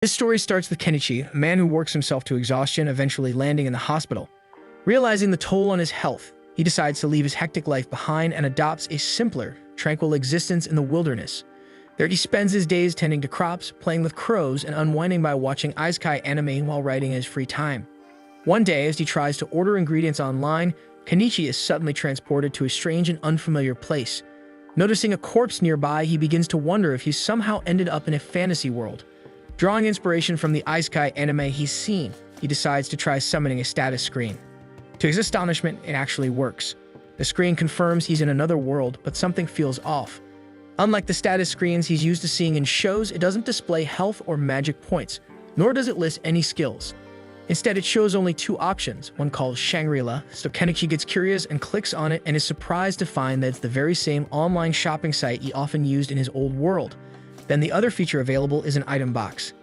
This story starts with Kenichi, a man who works himself to exhaustion, eventually landing in the hospital. Realizing the toll on his health, he decides to leave his hectic life behind and adopts a simpler, tranquil existence in the wilderness. There he spends his days tending to crops, playing with crows, and unwinding by watching Isekai anime while writing in his free time. One day, as he tries to order ingredients online, Kenichi is suddenly transported to a strange and unfamiliar place. Noticing a corpse nearby, he begins to wonder if he's somehow ended up in a fantasy world. Drawing inspiration from the Isekai anime he's seen, he decides to try summoning a status screen. To his astonishment, it actually works. The screen confirms he's in another world, but something feels off. Unlike the status screens he's used to seeing in shows, it doesn't display health or magic points, nor does it list any skills. Instead, it shows only two options, one called Shangri-La, so Kenichi gets curious and clicks on it and is surprised to find that it's the very same online shopping site he often used in his old world. Then the other feature available is an item box.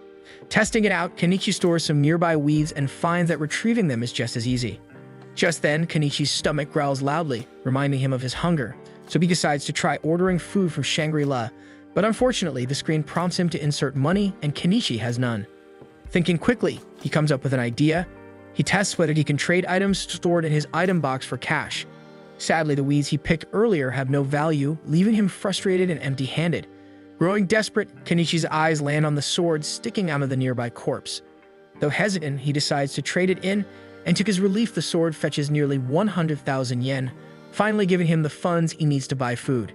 Testing it out, Kenichi stores some nearby weeds and finds that retrieving them is just as easy. Just then, Kenichi's stomach growls loudly, reminding him of his hunger, so he decides to try ordering food from Shangri-La, but unfortunately, the screen prompts him to insert money and Kenichi has none. Thinking quickly, he comes up with an idea. He tests whether he can trade items stored in his item box for cash. Sadly, the weeds he picked earlier have no value, leaving him frustrated and empty-handed. Growing desperate, Kenichi's eyes land on the sword sticking out of the nearby corpse. Though hesitant, he decides to trade it in, and to his relief, the sword fetches nearly 100,000 yen, finally giving him the funds he needs to buy food.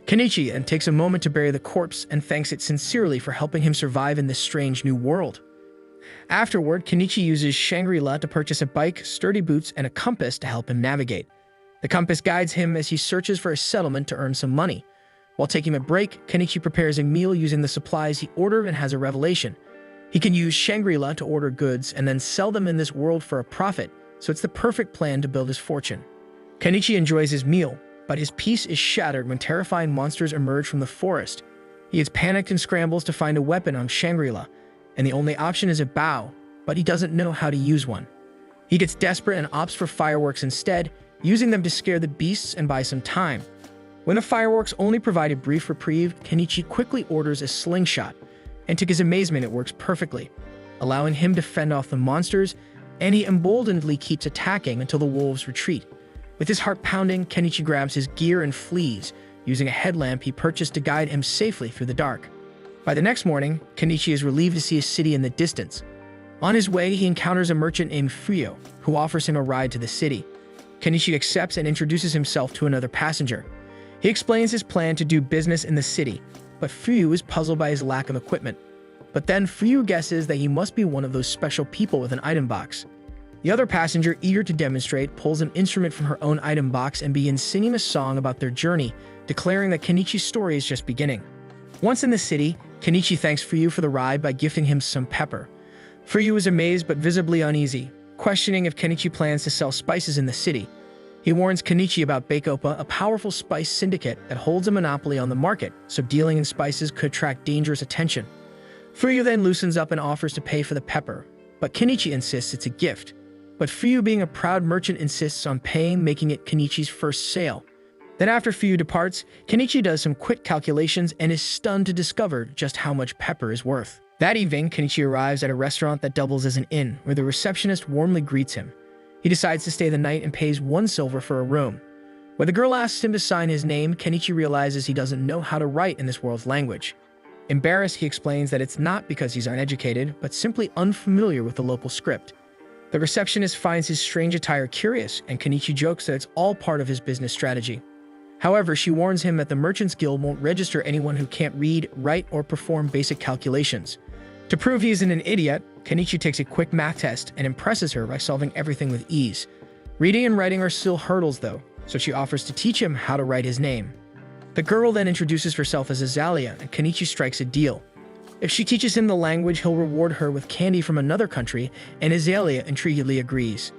Kenichi then takes a moment to bury the corpse and thanks it sincerely for helping him survive in this strange new world. Afterward, Kenichi uses Shangri-La to purchase a bike, sturdy boots, and a compass to help him navigate. The compass guides him as he searches for a settlement to earn some money. While taking a break, Kenichi prepares a meal using the supplies he ordered and has a revelation. He can use Shangri-La to order goods and then sell them in this world for a profit, so it's the perfect plan to build his fortune. Kenichi enjoys his meal, but his peace is shattered when terrifying monsters emerge from the forest. He is panicked and scrambles to find a weapon on Shangri-La, and the only option is a bow, but he doesn't know how to use one. He gets desperate and opts for fireworks instead, using them to scare the beasts and buy some time. When the fireworks only provide a brief reprieve, Kenichi quickly orders a slingshot, and to his amazement it works perfectly, allowing him to fend off the monsters, and he emboldenedly keeps attacking until the wolves retreat. With his heart pounding, Kenichi grabs his gear and flees, using a headlamp he purchased to guide him safely through the dark. By the next morning, Kenichi is relieved to see a city in the distance. On his way, he encounters a merchant named Fuyo, who offers him a ride to the city. Kenichi accepts and introduces himself to another passenger. He explains his plan to do business in the city, but Fuyo is puzzled by his lack of equipment. But then Fuyo guesses that he must be one of those special people with an item box. The other passenger, eager to demonstrate, pulls an instrument from her own item box and begins singing a song about their journey, declaring that Kenichi's story is just beginning. Once in the city, Kenichi thanks Fuyo for the ride by gifting him some pepper. Fuyo is amazed but visibly uneasy, questioning if Kenichi plans to sell spices in the city. He warns Kenichi about Bakeopa, a powerful spice syndicate that holds a monopoly on the market, so dealing in spices could attract dangerous attention. Fuyo then loosens up and offers to pay for the pepper, but Kenichi insists it's a gift. But Fuyo, being a proud merchant, insists on paying, making it Kenichi's first sale. Then after Fuyo departs, Kenichi does some quick calculations and is stunned to discover just how much pepper is worth. That evening, Kenichi arrives at a restaurant that doubles as an inn, where the receptionist warmly greets him. He decides to stay the night and pays 1 silver for a room. When the girl asks him to sign his name, Kenichi realizes he doesn't know how to write in this world's language. Embarrassed, he explains that it's not because he's uneducated, but simply unfamiliar with the local script. The receptionist finds his strange attire curious, and Kenichi jokes that it's all part of his business strategy. However, she warns him that the Merchants Guild won't register anyone who can't read, write, or perform basic calculations. To prove he isn't an idiot, Kenichi takes a quick math test and impresses her by solving everything with ease. Reading and writing are still hurdles though, so she offers to teach him how to write his name. The girl then introduces herself as Azalea, and Kenichi strikes a deal. If she teaches him the language, he'll reward her with candy from another country, and Azalea intriguedly agrees.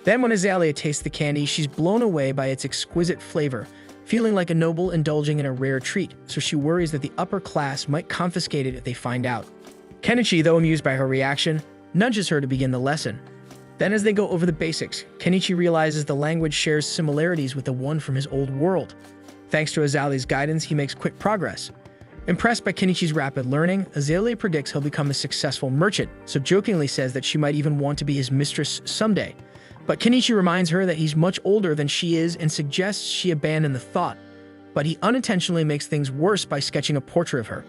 Then when Azalea tastes the candy, she's blown away by its exquisite flavor, feeling like a noble indulging in a rare treat, so she worries that the upper class might confiscate it if they find out. Kenichi, though amused by her reaction, nudges her to begin the lesson. Then as they go over the basics, Kenichi realizes the language shares similarities with the one from his old world. Thanks to Azalea's guidance, he makes quick progress. Impressed by Kenichi's rapid learning, Azalea predicts he'll become a successful merchant, so jokingly says that she might even want to be his mistress someday. But Kenichi reminds her that he's much older than she is and suggests she abandon the thought. But he unintentionally makes things worse by sketching a portrait of her.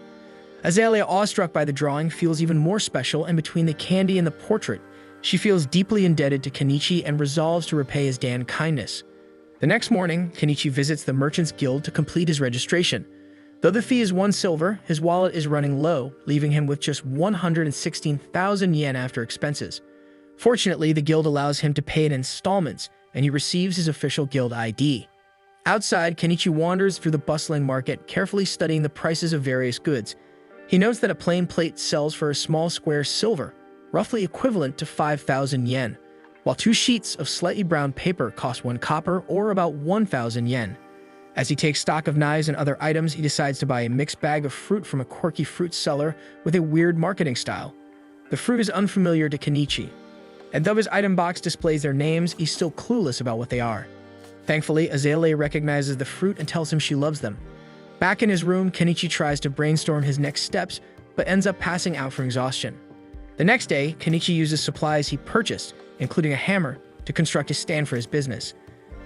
Azalea, awestruck by the drawing, feels even more special, and between the candy and the portrait, she feels deeply indebted to Kenichi and resolves to repay his Dan kindness. The next morning, Kenichi visits the Merchants Guild to complete his registration. Though the fee is 1 silver, his wallet is running low, leaving him with just 116,000 yen after expenses. Fortunately, the guild allows him to pay in installments, and he receives his official guild ID. Outside, Kenichi wanders through the bustling market, carefully studying the prices of various goods. He notes that a plain plate sells for a small square silver, roughly equivalent to 5,000 yen, while 2 sheets of slightly brown paper cost 1 copper or about 1,000 yen. As he takes stock of knives and other items, he decides to buy a mixed bag of fruit from a quirky fruit seller with a weird marketing style. The fruit is unfamiliar to Kenichi, and though his item box displays their names, he's still clueless about what they are. Thankfully, Azalea recognizes the fruit and tells him she loves them. Back in his room, Kenichi tries to brainstorm his next steps, but ends up passing out from exhaustion. The next day, Kenichi uses supplies he purchased, including a hammer, to construct a stand for his business.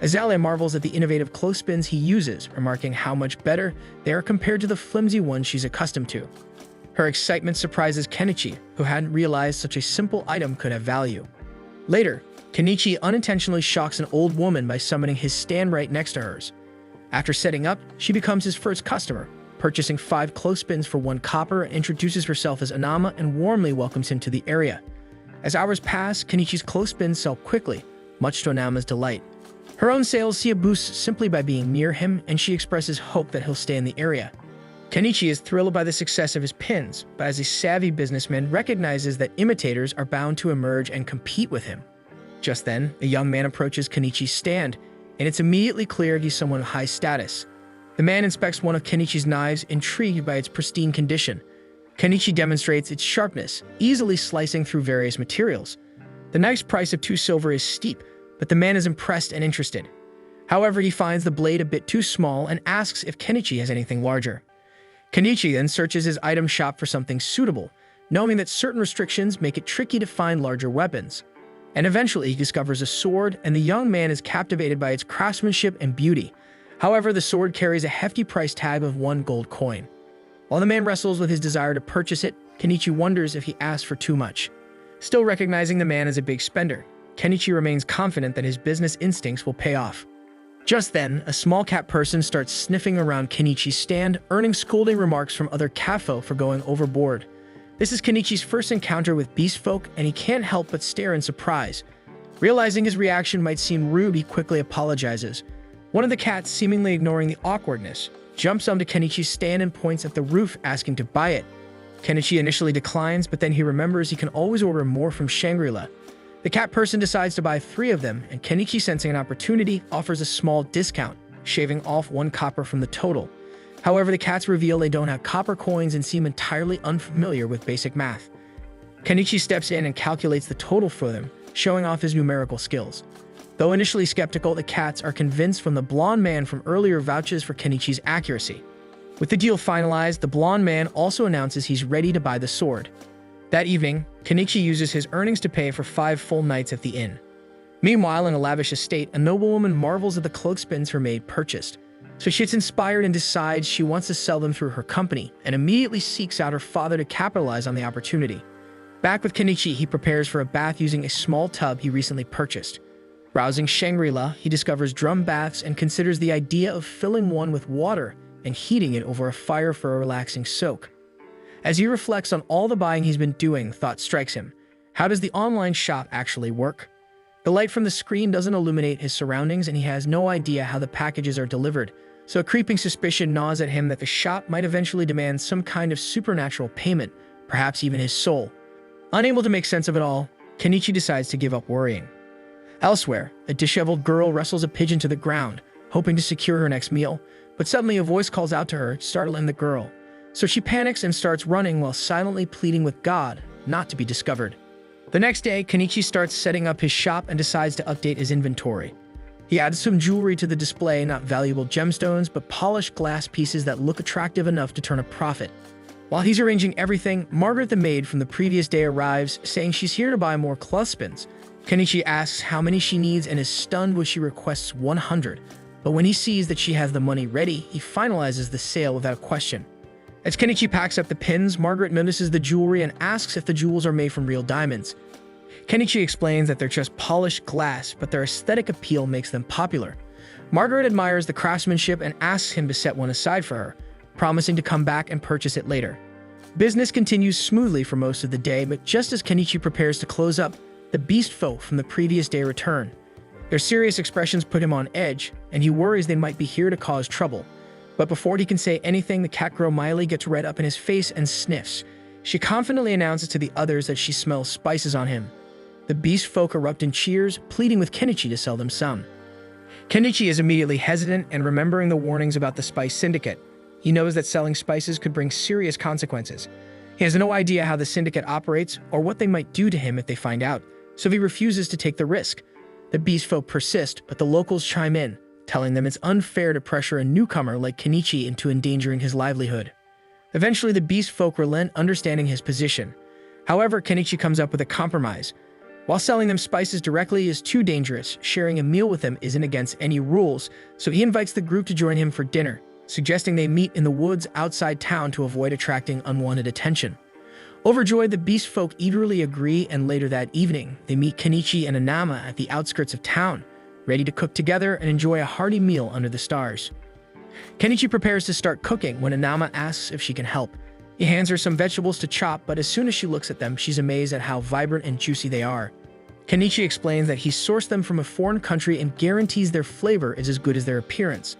Azalea marvels at the innovative clothespins he uses, remarking how much better they are compared to the flimsy ones she's accustomed to. Her excitement surprises Kenichi, who hadn't realized such a simple item could have value. Later, Kenichi unintentionally shocks an old woman by summoning his stand right next to hers. After setting up, she becomes his first customer, purchasing 5 clothespins for 1 copper, and introduces herself as Anama and warmly welcomes him to the area. As hours pass, Kenichi's clothespins sell quickly, much to Anama's delight. Her own sales see a boost simply by being near him, and she expresses hope that he'll stay in the area. Kenichi is thrilled by the success of his pins, but as a savvy businessman recognizes that imitators are bound to emerge and compete with him. Just then, a young man approaches Kenichi's stand, and it's immediately clear he's someone of high status. The man inspects one of Kenichi's knives, intrigued by its pristine condition. Kenichi demonstrates its sharpness, easily slicing through various materials. The knife's price of 2 silver is steep, but the man is impressed and interested. However, he finds the blade a bit too small and asks if Kenichi has anything larger. Kenichi then searches his item shop for something suitable, knowing that certain restrictions make it tricky to find larger weapons. And eventually he discovers a sword, and the young man is captivated by its craftsmanship and beauty. However, the sword carries a hefty price tag of 1 gold coin. While the man wrestles with his desire to purchase it, Kenichi wonders if he asked for too much. Still recognizing the man as a big spender, Kenichi remains confident that his business instincts will pay off. Just then, a small cat person starts sniffing around Kenichi's stand, earning scolding remarks from other catfolk for going overboard. This is Kenichi's first encounter with beast folk, and he can't help but stare in surprise. Realizing his reaction might seem rude, he quickly apologizes. One of the cats, seemingly ignoring the awkwardness, jumps onto Kenichi's stand and points at the roof, asking to buy it. Kenichi initially declines, but then he remembers he can always order more from Shangri-La. The cat person decides to buy 3 of them, and Kenichi, sensing an opportunity, offers a small discount, shaving off 1 copper from the total. However, the cats reveal they don't have copper coins and seem entirely unfamiliar with basic math. Kenichi steps in and calculates the total for them, showing off his numerical skills. Though initially skeptical, the cats are convinced from the blonde man from earlier vouches for Kenichi's accuracy. With the deal finalized, the blonde man also announces he's ready to buy the sword. That evening, Kenichi uses his earnings to pay for 5 full nights at the inn. Meanwhile, in a lavish estate, a noblewoman marvels at the clothespins her maid purchased. So she gets inspired and decides she wants to sell them through her company, and immediately seeks out her father to capitalize on the opportunity. Back with Kenichi, he prepares for a bath using a small tub he recently purchased. Browsing Shangri-La, he discovers drum baths and considers the idea of filling one with water and heating it over a fire for a relaxing soak. As he reflects on all the buying he's been doing, thought strikes him. How does the online shop actually work? The light from the screen doesn't illuminate his surroundings, and he has no idea how the packages are delivered, so a creeping suspicion gnaws at him that the shop might eventually demand some kind of supernatural payment, perhaps even his soul. Unable to make sense of it all, Kenichi decides to give up worrying. Elsewhere, a disheveled girl wrestles a pigeon to the ground, hoping to secure her next meal, but suddenly a voice calls out to her, startling the girl. So she panics and starts running while silently pleading with God not to be discovered. The next day, Kenichi starts setting up his shop and decides to update his inventory. He adds some jewelry to the display, not valuable gemstones, but polished glass pieces that look attractive enough to turn a profit. While he's arranging everything, Margaret the maid from the previous day arrives, saying she's here to buy more clothespins. Kenichi asks how many she needs and is stunned when she requests 100. But when he sees that she has the money ready, he finalizes the sale without question. As Kenichi packs up the pins, Margaret notices the jewelry and asks if the jewels are made from real diamonds. Kenichi explains that they're just polished glass, but their aesthetic appeal makes them popular. Margaret admires the craftsmanship and asks him to set one aside for her, promising to come back and purchase it later. Business continues smoothly for most of the day, but just as Kenichi prepares to close up, the beast folk from the previous day return. Their serious expressions put him on edge, and he worries they might be here to cause trouble. But before he can say anything, the cat girl Miley gets red up in his face and sniffs. She confidently announces to the others that she smells spices on him. The beast folk erupt in cheers, pleading with Kenichi to sell them some. Kenichi is immediately hesitant and remembering the warnings about the spice syndicate. He knows that selling spices could bring serious consequences. He has no idea how the syndicate operates or what they might do to him if they find out, so he refuses to take the risk. The beast folk persist, but the locals chime in, telling them it's unfair to pressure a newcomer like Kenichi into endangering his livelihood. Eventually, the beast folk relent, understanding his position. However, Kenichi comes up with a compromise. While selling them spices directly is too dangerous, sharing a meal with them isn't against any rules, so he invites the group to join him for dinner, suggesting they meet in the woods outside town to avoid attracting unwanted attention. Overjoyed, the beast folk eagerly agree, and later that evening, they meet Kenichi and Anama at the outskirts of town, ready to cook together and enjoy a hearty meal under the stars. Kenichi prepares to start cooking when Anama asks if she can help. He hands her some vegetables to chop, but as soon as she looks at them, she's amazed at how vibrant and juicy they are. Kenichi explains that he sourced them from a foreign country and guarantees their flavor is as good as their appearance.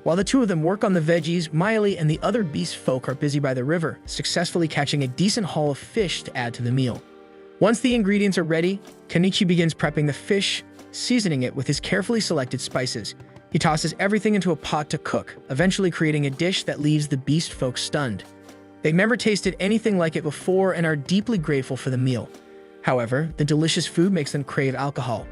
While the two of them work on the veggies, Miley and the other beast folk are busy by the river, successfully catching a decent haul of fish to add to the meal. Once the ingredients are ready, Kenichi begins prepping the fish, seasoning it with his carefully selected spices. He tosses everything into a pot to cook, eventually creating a dish that leaves the beast folk stunned. They've never tasted anything like it before and are deeply grateful for the meal. However, the delicious food makes them crave alcohol.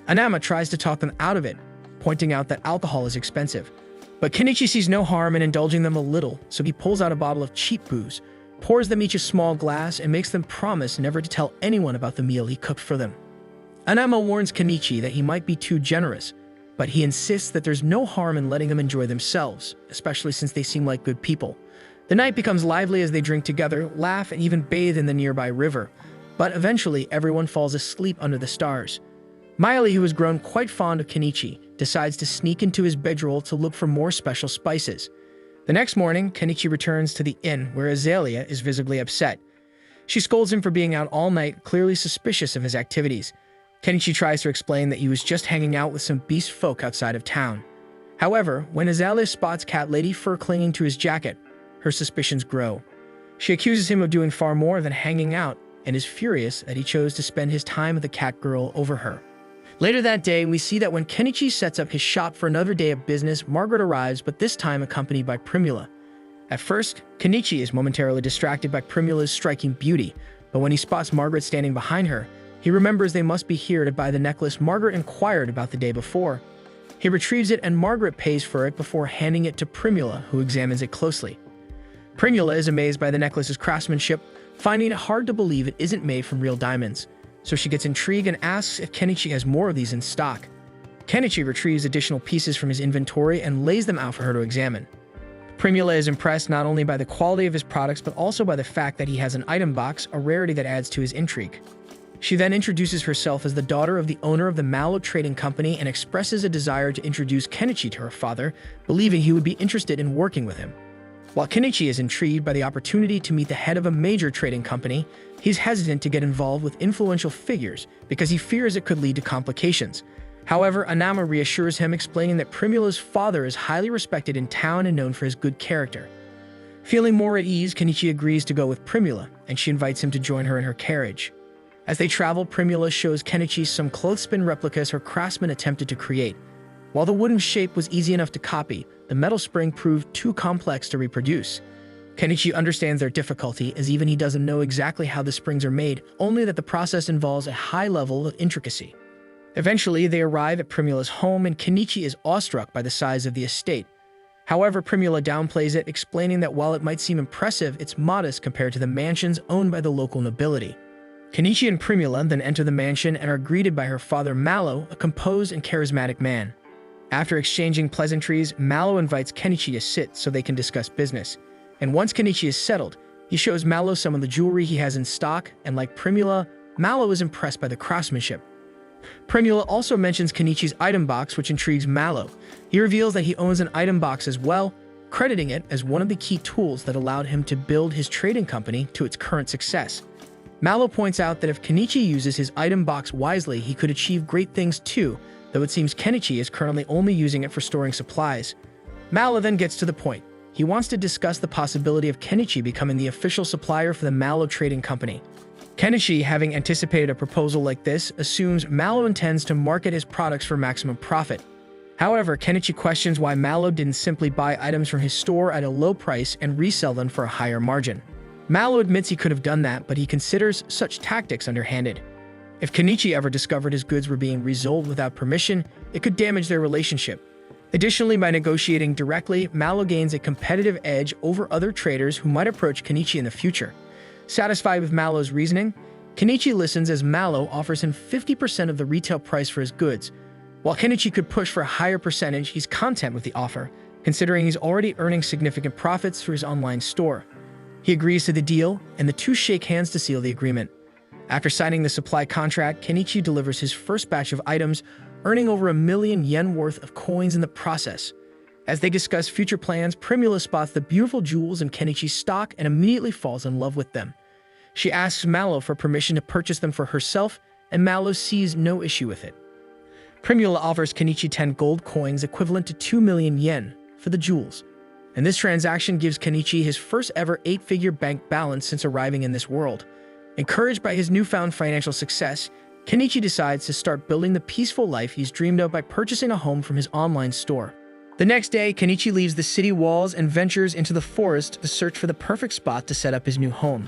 Anama tries to talk them out of it, pointing out that alcohol is expensive. But Kenichi sees no harm in indulging them a little, so he pulls out a bottle of cheap booze, pours them each a small glass, and makes them promise never to tell anyone about the meal he cooked for them. Anama warns Kenichi that he might be too generous, but he insists that there's no harm in letting them enjoy themselves, especially since they seem like good people. The night becomes lively as they drink together, laugh, and even bathe in the nearby river. But eventually, everyone falls asleep under the stars. Miley, who has grown quite fond of Kenichi, decides to sneak into his bedroll to look for more special spices. The next morning, Kenichi returns to the inn, where Azalea is visibly upset. She scolds him for being out all night, clearly suspicious of his activities. Kenichi tries to explain that he was just hanging out with some beast folk outside of town. However, when Azalea spots Cat Lady Fur clinging to his jacket, her suspicions grow. She accuses him of doing far more than hanging out and is furious that he chose to spend his time with the cat girl over her. Later that day, we see that when Kenichi sets up his shop for another day of business, Margaret arrives, but this time accompanied by Primula. At first, Kenichi is momentarily distracted by Primula's striking beauty, but when he spots Margaret standing behind her, he remembers they must be here to buy the necklace Margaret inquired about the day before. He retrieves it and Margaret pays for it before handing it to Primula, who examines it closely. Primula is amazed by the necklace's craftsmanship, finding it hard to believe it isn't made from real diamonds. So she gets intrigued and asks if Kenichi has more of these in stock. Kenichi retrieves additional pieces from his inventory and lays them out for her to examine. Primula is impressed not only by the quality of his products, but also by the fact that he has an item box, a rarity that adds to his intrigue. She then introduces herself as the daughter of the owner of the Mallow Trading Company and expresses a desire to introduce Kenichi to her father, believing he would be interested in working with him. While Kenichi is intrigued by the opportunity to meet the head of a major trading company, he's hesitant to get involved with influential figures because he fears it could lead to complications. However, Anama reassures him, explaining that Primula's father is highly respected in town and known for his good character. Feeling more at ease, Kenichi agrees to go with Primula, and she invites him to join her in her carriage. As they travel, Primula shows Kenichi some clothespin replicas her craftsman attempted to create. While the wooden shape was easy enough to copy, the metal spring proved too complex to reproduce. Kenichi understands their difficulty, as even he doesn't know exactly how the springs are made, only that the process involves a high level of intricacy. Eventually, they arrive at Primula's home, and Kenichi is awestruck by the size of the estate. However, Primula downplays it, explaining that while it might seem impressive, it's modest compared to the mansions owned by the local nobility. Kenichi and Primula then enter the mansion and are greeted by her father Mallow, a composed and charismatic man. After exchanging pleasantries, Mallow invites Kenichi to sit so they can discuss business. And once Kenichi is settled, he shows Mallow some of the jewelry he has in stock, and like Primula, Mallow is impressed by the craftsmanship. Primula also mentions Kenichi's item box, which intrigues Mallow. He reveals that he owns an item box as well, crediting it as one of the key tools that allowed him to build his trading company to its current success. Mallow points out that if Kenichi uses his item box wisely, he could achieve great things too, though it seems Kenichi is currently only using it for storing supplies. Mallow then gets to the point. He wants to discuss the possibility of Kenichi becoming the official supplier for the Mallow Trading Company. Kenichi, having anticipated a proposal like this, assumes Mallow intends to market his products for maximum profit. However, Kenichi questions why Mallow didn't simply buy items from his store at a low price and resell them for a higher margin. Mallow admits he could have done that, but he considers such tactics underhanded. If Kenichi ever discovered his goods were being resold without permission, it could damage their relationship. Additionally, by negotiating directly, Mallow gains a competitive edge over other traders who might approach Kenichi in the future. Satisfied with Mallow's reasoning, Kenichi listens as Mallow offers him 50% of the retail price for his goods. While Kenichi could push for a higher percentage, he's content with the offer, considering he's already earning significant profits through his online store. He agrees to the deal, and the two shake hands to seal the agreement. After signing the supply contract, Kenichi delivers his first batch of items, earning over 1 million yen worth of coins in the process. As they discuss future plans, Primula spots the beautiful jewels in Kenichi's stock and immediately falls in love with them. She asks Mallow for permission to purchase them for herself, and Mallow sees no issue with it. Primula offers Kenichi 10 gold coins equivalent to 2 million yen for the jewels, and this transaction gives Kenichi his first ever 8-figure bank balance since arriving in this world. Encouraged by his newfound financial success, Kenichi decides to start building the peaceful life he's dreamed of by purchasing a home from his online store. The next day, Kenichi leaves the city walls and ventures into the forest to search for the perfect spot to set up his new home.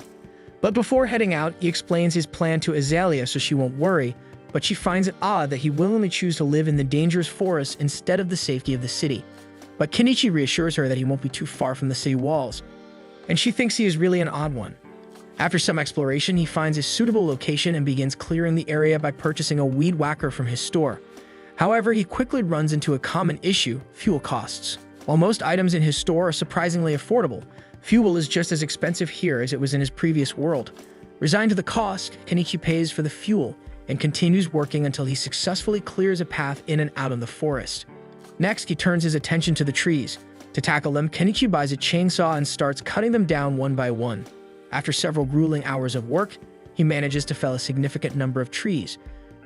But before heading out, he explains his plan to Azalea so she won't worry, but she finds it odd that he willingly chooses to live in the dangerous forest instead of the safety of the city. But Kenichi reassures her that he won't be too far from the city walls, and she thinks he is really an odd one. After some exploration, he finds a suitable location and begins clearing the area by purchasing a weed whacker from his store. However, he quickly runs into a common issue: fuel costs. While most items in his store are surprisingly affordable, fuel is just as expensive here as it was in his previous world. Resigned to the cost, Kenichi pays for the fuel and continues working until he successfully clears a path in and out of the forest. Next, he turns his attention to the trees. To tackle them, Kenichi buys a chainsaw and starts cutting them down one by one. After several grueling hours of work, he manages to fell a significant number of trees.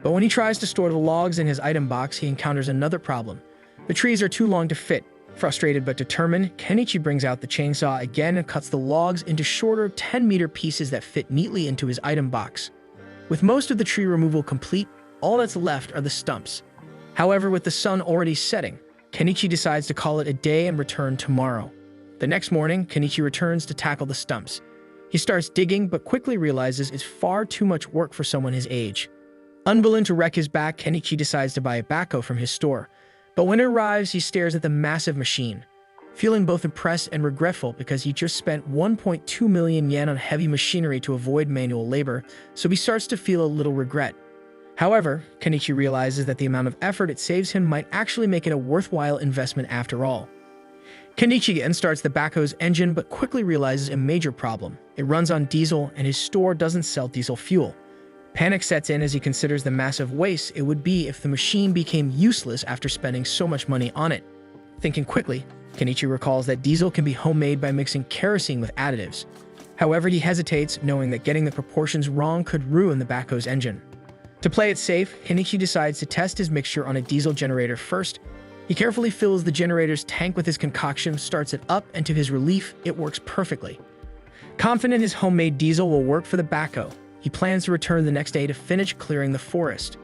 But when he tries to store the logs in his item box, he encounters another problem. The trees are too long to fit. Frustrated but determined, Kenichi brings out the chainsaw again and cuts the logs into shorter 10-meter pieces that fit neatly into his item box. With most of the tree removal complete, all that's left are the stumps. However, with the sun already setting, Kenichi decides to call it a day and return tomorrow. The next morning, Kenichi returns to tackle the stumps. He starts digging, but quickly realizes it's far too much work for someone his age. Unwilling to wreck his back, Kenichi decides to buy a backhoe from his store. But when it arrives, he stares at the massive machine, feeling both impressed and regretful because he just spent 1.2 million yen on heavy machinery to avoid manual labor, so he starts to feel a little regret. However, Kenichi realizes that the amount of effort it saves him might actually make it a worthwhile investment after all. Kenichi again starts the backhoe's engine, but quickly realizes a major problem. It runs on diesel, and his store doesn't sell diesel fuel. Panic sets in as he considers the massive waste it would be if the machine became useless after spending so much money on it. Thinking quickly, Kenichi recalls that diesel can be homemade by mixing kerosene with additives. However, he hesitates, knowing that getting the proportions wrong could ruin the backhoe's engine. To play it safe, Kenichi decides to test his mixture on a diesel generator first. He carefully fills the generator's tank with his concoction, starts it up, and to his relief, it works perfectly. Confident his homemade diesel will work for the backhoe, he plans to return the next day to finish clearing the forest.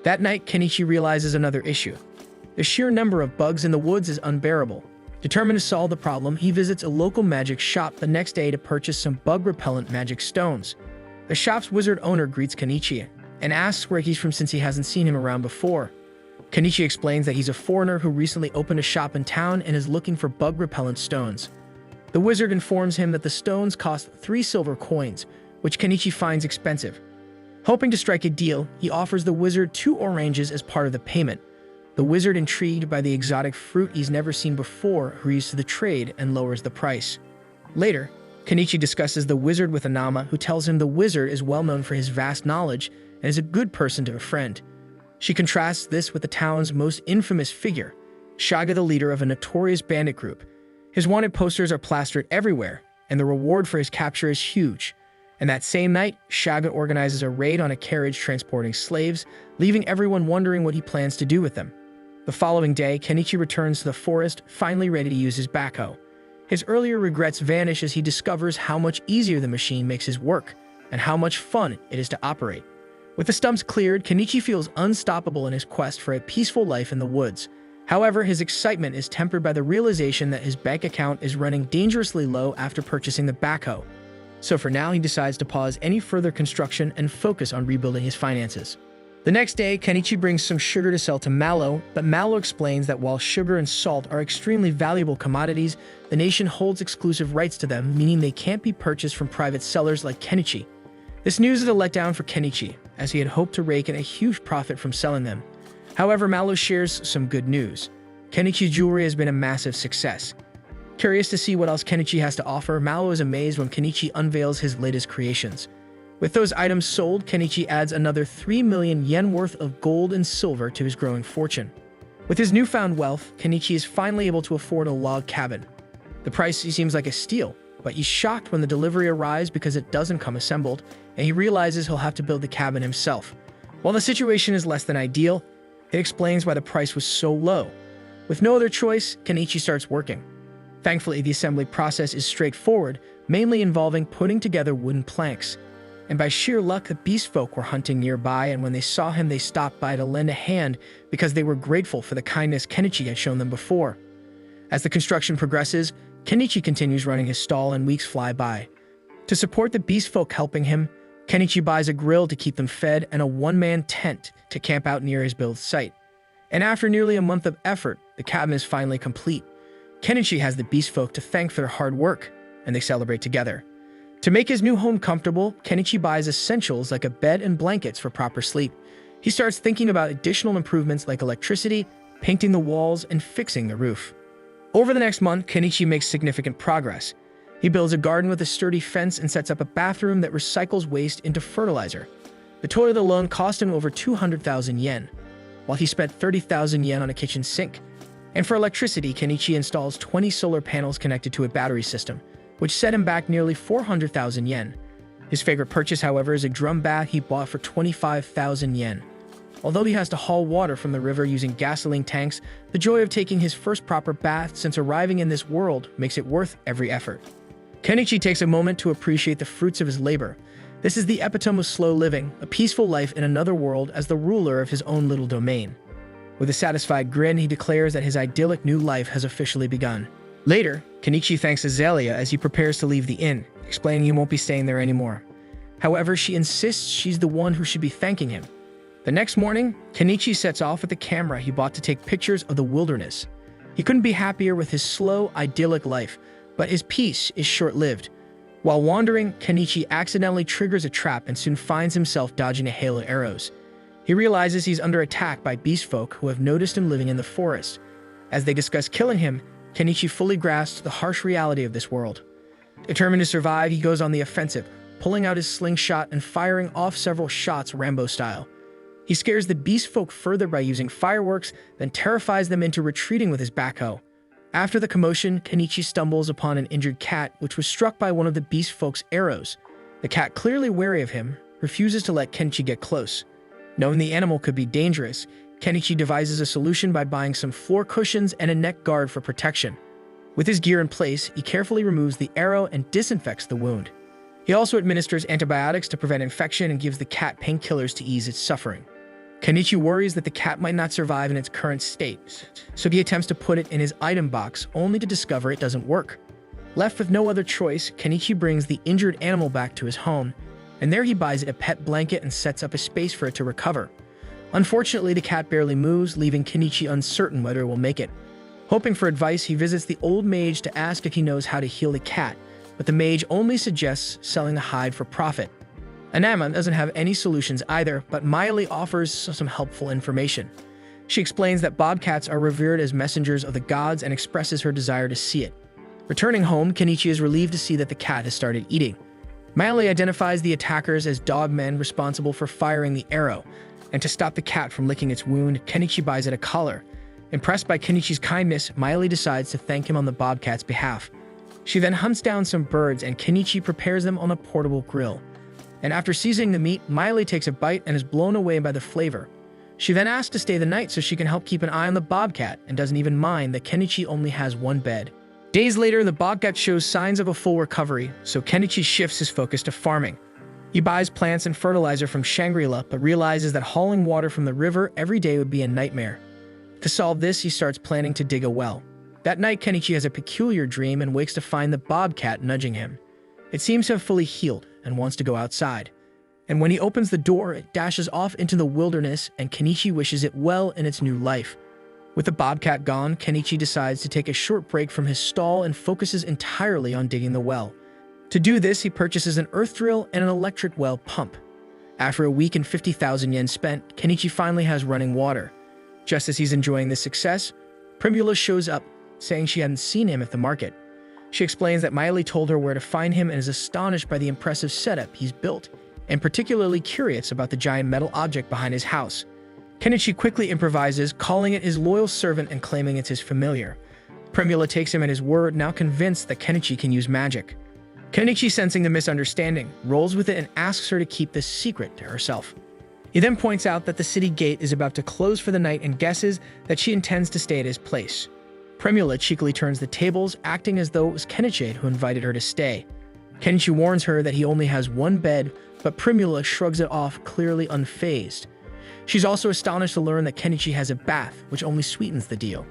That night, Kenichi realizes another issue. The sheer number of bugs in the woods is unbearable. Determined to solve the problem, he visits a local magic shop the next day to purchase some bug-repellent magic stones. The shop's wizard owner greets Kenichi, and asks where he's from since he hasn't seen him around before. Kenichi explains that he's a foreigner who recently opened a shop in town and is looking for bug-repellent stones. The wizard informs him that the stones cost 3 silver coins, which Kenichi finds expensive. Hoping to strike a deal, he offers the wizard 2 oranges as part of the payment. The wizard, intrigued by the exotic fruit he's never seen before, agrees to the trade and lowers the price. Later, Kenichi discusses the wizard with Anama, who tells him the wizard is well known for his vast knowledge and is a good person to befriend. She contrasts this with the town's most infamous figure, Shaga, the leader of a notorious bandit group. His wanted posters are plastered everywhere, and the reward for his capture is huge. And that same night, Shaga organizes a raid on a carriage transporting slaves, leaving everyone wondering what he plans to do with them. The following day, Kenichi returns to the forest, finally ready to use his backhoe. His earlier regrets vanish as he discovers how much easier the machine makes his work, and how much fun it is to operate. With the stumps cleared, Kenichi feels unstoppable in his quest for a peaceful life in the woods. However, his excitement is tempered by the realization that his bank account is running dangerously low after purchasing the backhoe. So for now, he decides to pause any further construction and focus on rebuilding his finances. The next day, Kenichi brings some sugar to sell to Mallow, but Mallow explains that while sugar and salt are extremely valuable commodities, the nation holds exclusive rights to them, meaning they can't be purchased from private sellers like Kenichi. This news is a letdown for Kenichi, as he had hoped to rake in a huge profit from selling them. However, Mallow shares some good news. Kenichi's jewelry has been a massive success. Curious to see what else Kenichi has to offer, Mallow is amazed when Kenichi unveils his latest creations. With those items sold, Kenichi adds another 3 million yen worth of gold and silver to his growing fortune. With his newfound wealth, Kenichi is finally able to afford a log cabin. The price seems like a steal, but he's shocked when the delivery arrives because it doesn't come assembled, and he realizes he'll have to build the cabin himself. While the situation is less than ideal, it explains why the price was so low. With no other choice, Kenichi starts working. Thankfully, the assembly process is straightforward, mainly involving putting together wooden planks. And by sheer luck, the beast folk were hunting nearby, and when they saw him, they stopped by to lend a hand because they were grateful for the kindness Kenichi had shown them before. As the construction progresses, Kenichi continues running his stall and weeks fly by. To support the beast folk helping him, Kenichi buys a grill to keep them fed and a one-man tent to camp out near his build site. And after nearly a month of effort, the cabin is finally complete. Kenichi has the beast folk to thank for their hard work, and they celebrate together. To make his new home comfortable, Kenichi buys essentials like a bed and blankets for proper sleep. He starts thinking about additional improvements like electricity, painting the walls, and fixing the roof. Over the next month, Kenichi makes significant progress. He builds a garden with a sturdy fence and sets up a bathroom that recycles waste into fertilizer. The toilet alone cost him over 200,000 yen, while he spent 30,000 yen on a kitchen sink. And for electricity, Kenichi installs 20 solar panels connected to a battery system, which set him back nearly 400,000 yen. His favorite purchase, however, is a drum bath he bought for 25,000 yen. Although he has to haul water from the river using gasoline tanks, the joy of taking his first proper bath since arriving in this world makes it worth every effort. Kenichi takes a moment to appreciate the fruits of his labor. This is the epitome of slow living, a peaceful life in another world as the ruler of his own little domain. With a satisfied grin, he declares that his idyllic new life has officially begun. Later, Kenichi thanks Azalea as he prepares to leave the inn, explaining he won't be staying there anymore. However, she insists she's the one who should be thanking him. The next morning, Kenichi sets off with the camera he bought to take pictures of the wilderness. He couldn't be happier with his slow, idyllic life, but his peace is short-lived. While wandering, Kenichi accidentally triggers a trap and soon finds himself dodging a hail of arrows. He realizes he's under attack by beast folk who have noticed him living in the forest. As they discuss killing him, Kenichi fully grasps the harsh reality of this world. Determined to survive, he goes on the offensive, pulling out his slingshot and firing off several shots Rambo style. He scares the beast folk further by using fireworks, then terrifies them into retreating with his backhoe. After the commotion, Kenichi stumbles upon an injured cat which was struck by one of the beast folk's arrows. The cat, clearly wary of him, refuses to let Kenichi get close. Knowing the animal could be dangerous, Kenichi devises a solution by buying some floor cushions and a neck guard for protection. With his gear in place, he carefully removes the arrow and disinfects the wound. He also administers antibiotics to prevent infection and gives the cat painkillers to ease its suffering. Kenichi worries that the cat might not survive in its current state, so he attempts to put it in his item box only to discover it doesn't work. Left with no other choice, Kenichi brings the injured animal back to his home. and there he buys it a pet blanket and sets up a space for it to recover. Unfortunately, the cat barely moves, leaving Kenichi uncertain whether it will make it. Hoping for advice, he visits the old mage to ask if he knows how to heal the cat, but the mage only suggests selling the hide for profit. Anama doesn't have any solutions either, but Miley offers some helpful information. She explains that bobcats are revered as messengers of the gods and expresses her desire to see it. Returning home, Kenichi is relieved to see that the cat has started eating. Miley identifies the attackers as dogmen responsible for firing the arrow, and to stop the cat from licking its wound, Kenichi buys it a collar. Impressed by Kenichi's kindness, Miley decides to thank him on the bobcat's behalf. She then hunts down some birds and Kenichi prepares them on a portable grill. And after seasoning the meat, Miley takes a bite and is blown away by the flavor. She then asks to stay the night so she can help keep an eye on the bobcat and doesn't even mind that Kenichi only has one bed. Days later, the bobcat shows signs of a full recovery, so Kenichi shifts his focus to farming. He buys plants and fertilizer from Shangri-La, but realizes that hauling water from the river every day would be a nightmare. To solve this, he starts planning to dig a well. That night, Kenichi has a peculiar dream and wakes to find the bobcat nudging him. It seems to have fully healed and wants to go outside. And when he opens the door, it dashes off into the wilderness and Kenichi wishes it well in its new life. With the bobcat gone, Kenichi decides to take a short break from his stall and focuses entirely on digging the well. To do this, he purchases an earth drill and an electric well pump. After a week and 50,000 yen spent, Kenichi finally has running water. Just as he's enjoying this success, Primula shows up, saying she hadn't seen him at the market. She explains that Miley told her where to find him and is astonished by the impressive setup he's built, and particularly curious about the giant metal object behind his house. Kenichi quickly improvises, calling it his loyal servant and claiming it's his familiar. Primula takes him at his word, now convinced that Kenichi can use magic. Kenichi, sensing the misunderstanding, rolls with it and asks her to keep this secret to herself. He then points out that the city gate is about to close for the night and guesses that she intends to stay at his place. Primula cheekily turns the tables, acting as though it was Kenichi who invited her to stay. Kenichi warns her that he only has one bed, but Primula shrugs it off, clearly unfazed. She's also astonished to learn that Kenichi has a bath, which only sweetens the deal.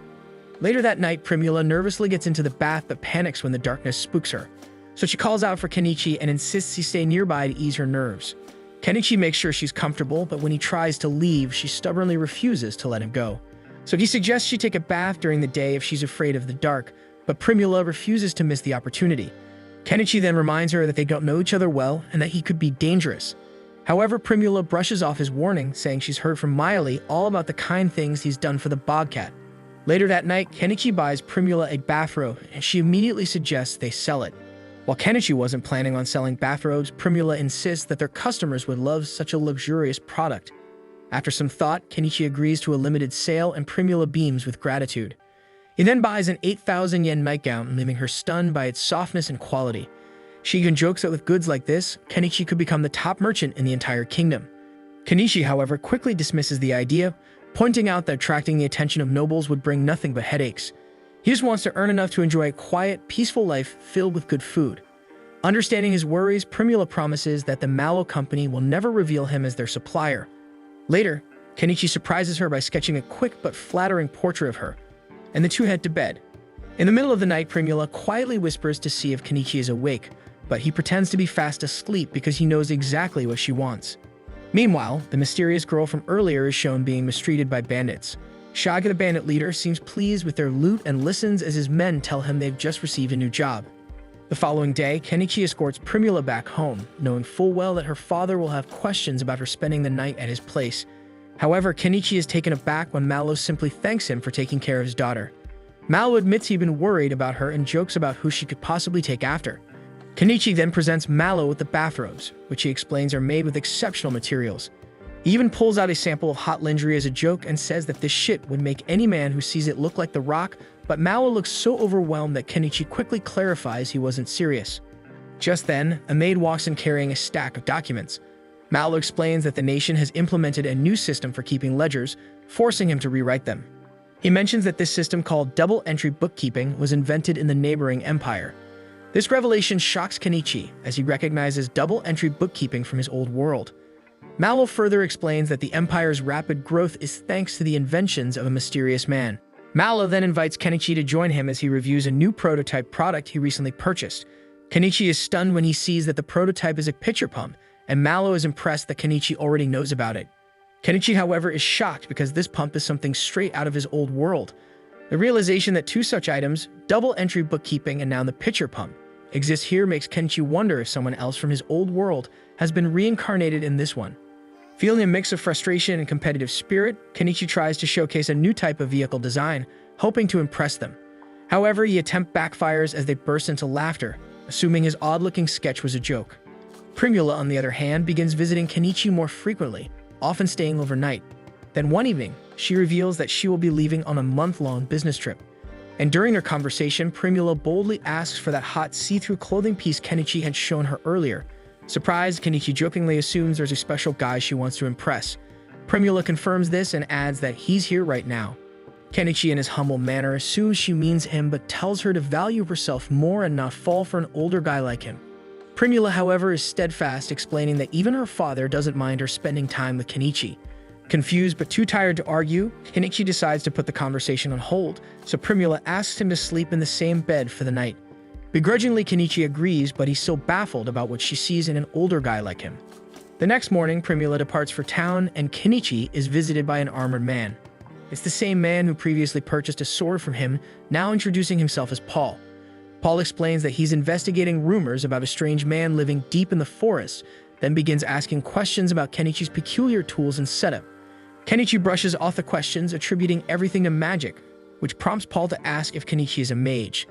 Later that night, Primula nervously gets into the bath but panics when the darkness spooks her. So she calls out for Kenichi and insists he stay nearby to ease her nerves. Kenichi makes sure she's comfortable, but when he tries to leave, she stubbornly refuses to let him go. So he suggests she take a bath during the day if she's afraid of the dark, but Primula refuses to miss the opportunity. Kenichi then reminds her that they don't know each other well and that he could be dangerous. However, Primula brushes off his warning, saying she's heard from Miley all about the kind things he's done for the bobcat. Later that night, Kenichi buys Primula a bathrobe, and she immediately suggests they sell it. While Kenichi wasn't planning on selling bathrobes, Primula insists that their customers would love such a luxurious product. After some thought, Kenichi agrees to a limited sale and Primula beams with gratitude. He then buys an 8,000 yen nightgown, leaving her stunned by its softness and quality. She even jokes that with goods like this, Kenichi could become the top merchant in the entire kingdom. Kenichi, however, quickly dismisses the idea, pointing out that attracting the attention of nobles would bring nothing but headaches. He just wants to earn enough to enjoy a quiet, peaceful life filled with good food. Understanding his worries, Primula promises that the Mallow Company will never reveal him as their supplier. Later, Kenichi surprises her by sketching a quick but flattering portrait of her, and the two head to bed. In the middle of the night, Primula quietly whispers to see if Kenichi is awake, but he pretends to be fast asleep because he knows exactly what she wants. Meanwhile, the mysterious girl from earlier is shown being mistreated by bandits. Shaggy, the bandit leader, seems pleased with their loot and listens as his men tell him they've just received a new job. The following day, Kenichi escorts Primula back home, knowing full well that her father will have questions about her spending the night at his place. However, Kenichi is taken aback when Mallow simply thanks him for taking care of his daughter. Mallow admits he'd been worried about her and jokes about who she could possibly take after. Kenichi then presents Mallow with the bathrobes, which he explains are made with exceptional materials. He even pulls out a sample of hot lingerie as a joke and says that this shit would make any man who sees it look like The Rock, but Mallow looks so overwhelmed that Kenichi quickly clarifies he wasn't serious. Just then, a maid walks in carrying a stack of documents. Mallow explains that the nation has implemented a new system for keeping ledgers, forcing him to rewrite them. He mentions that this system, called double-entry bookkeeping, was invented in the neighboring empire. This revelation shocks Kenichi, as he recognizes double-entry bookkeeping from his old world. Mallow further explains that the empire's rapid growth is thanks to the inventions of a mysterious man. Mallow then invites Kenichi to join him as he reviews a new prototype product he recently purchased. Kenichi is stunned when he sees that the prototype is a pitcher pump, and Mallow is impressed that Kenichi already knows about it. Kenichi, however, is shocked because this pump is something straight out of his old world. The realization that two such items, double entry bookkeeping and now the pitcher pump, exist here makes Kenichi wonder if someone else from his old world has been reincarnated in this one. Feeling a mix of frustration and competitive spirit, Kenichi tries to showcase a new type of vehicle design, hoping to impress them. However, the attempt backfires as they burst into laughter, assuming his odd-looking sketch was a joke. Primula, on the other hand, begins visiting Kenichi more frequently, often staying overnight. Then one evening, she reveals that she will be leaving on a month-long business trip. And during their conversation, Primula boldly asks for that hot see-through clothing piece Kenichi had shown her earlier. Surprised, Kenichi jokingly assumes there's a special guy she wants to impress. Primula confirms this and adds that he's here right now. Kenichi, in his humble manner, assumes she means him but tells her to value herself more and not fall for an older guy like him. Primula, however, is steadfast, explaining that even her father doesn't mind her spending time with Kenichi. Confused but too tired to argue, Kenichi decides to put the conversation on hold, so Primula asks him to sleep in the same bed for the night. Begrudgingly, Kenichi agrees, but he's still baffled about what she sees in an older guy like him. The next morning, Primula departs for town, and Kenichi is visited by an armored man. It's the same man who previously purchased a sword from him, now introducing himself as Paul. Paul explains that he's investigating rumors about a strange man living deep in the forest, then begins asking questions about Kenichi's peculiar tools and setup. Kenichi brushes off the questions, attributing everything to magic, which prompts Paul to ask if Kenichi is a mage.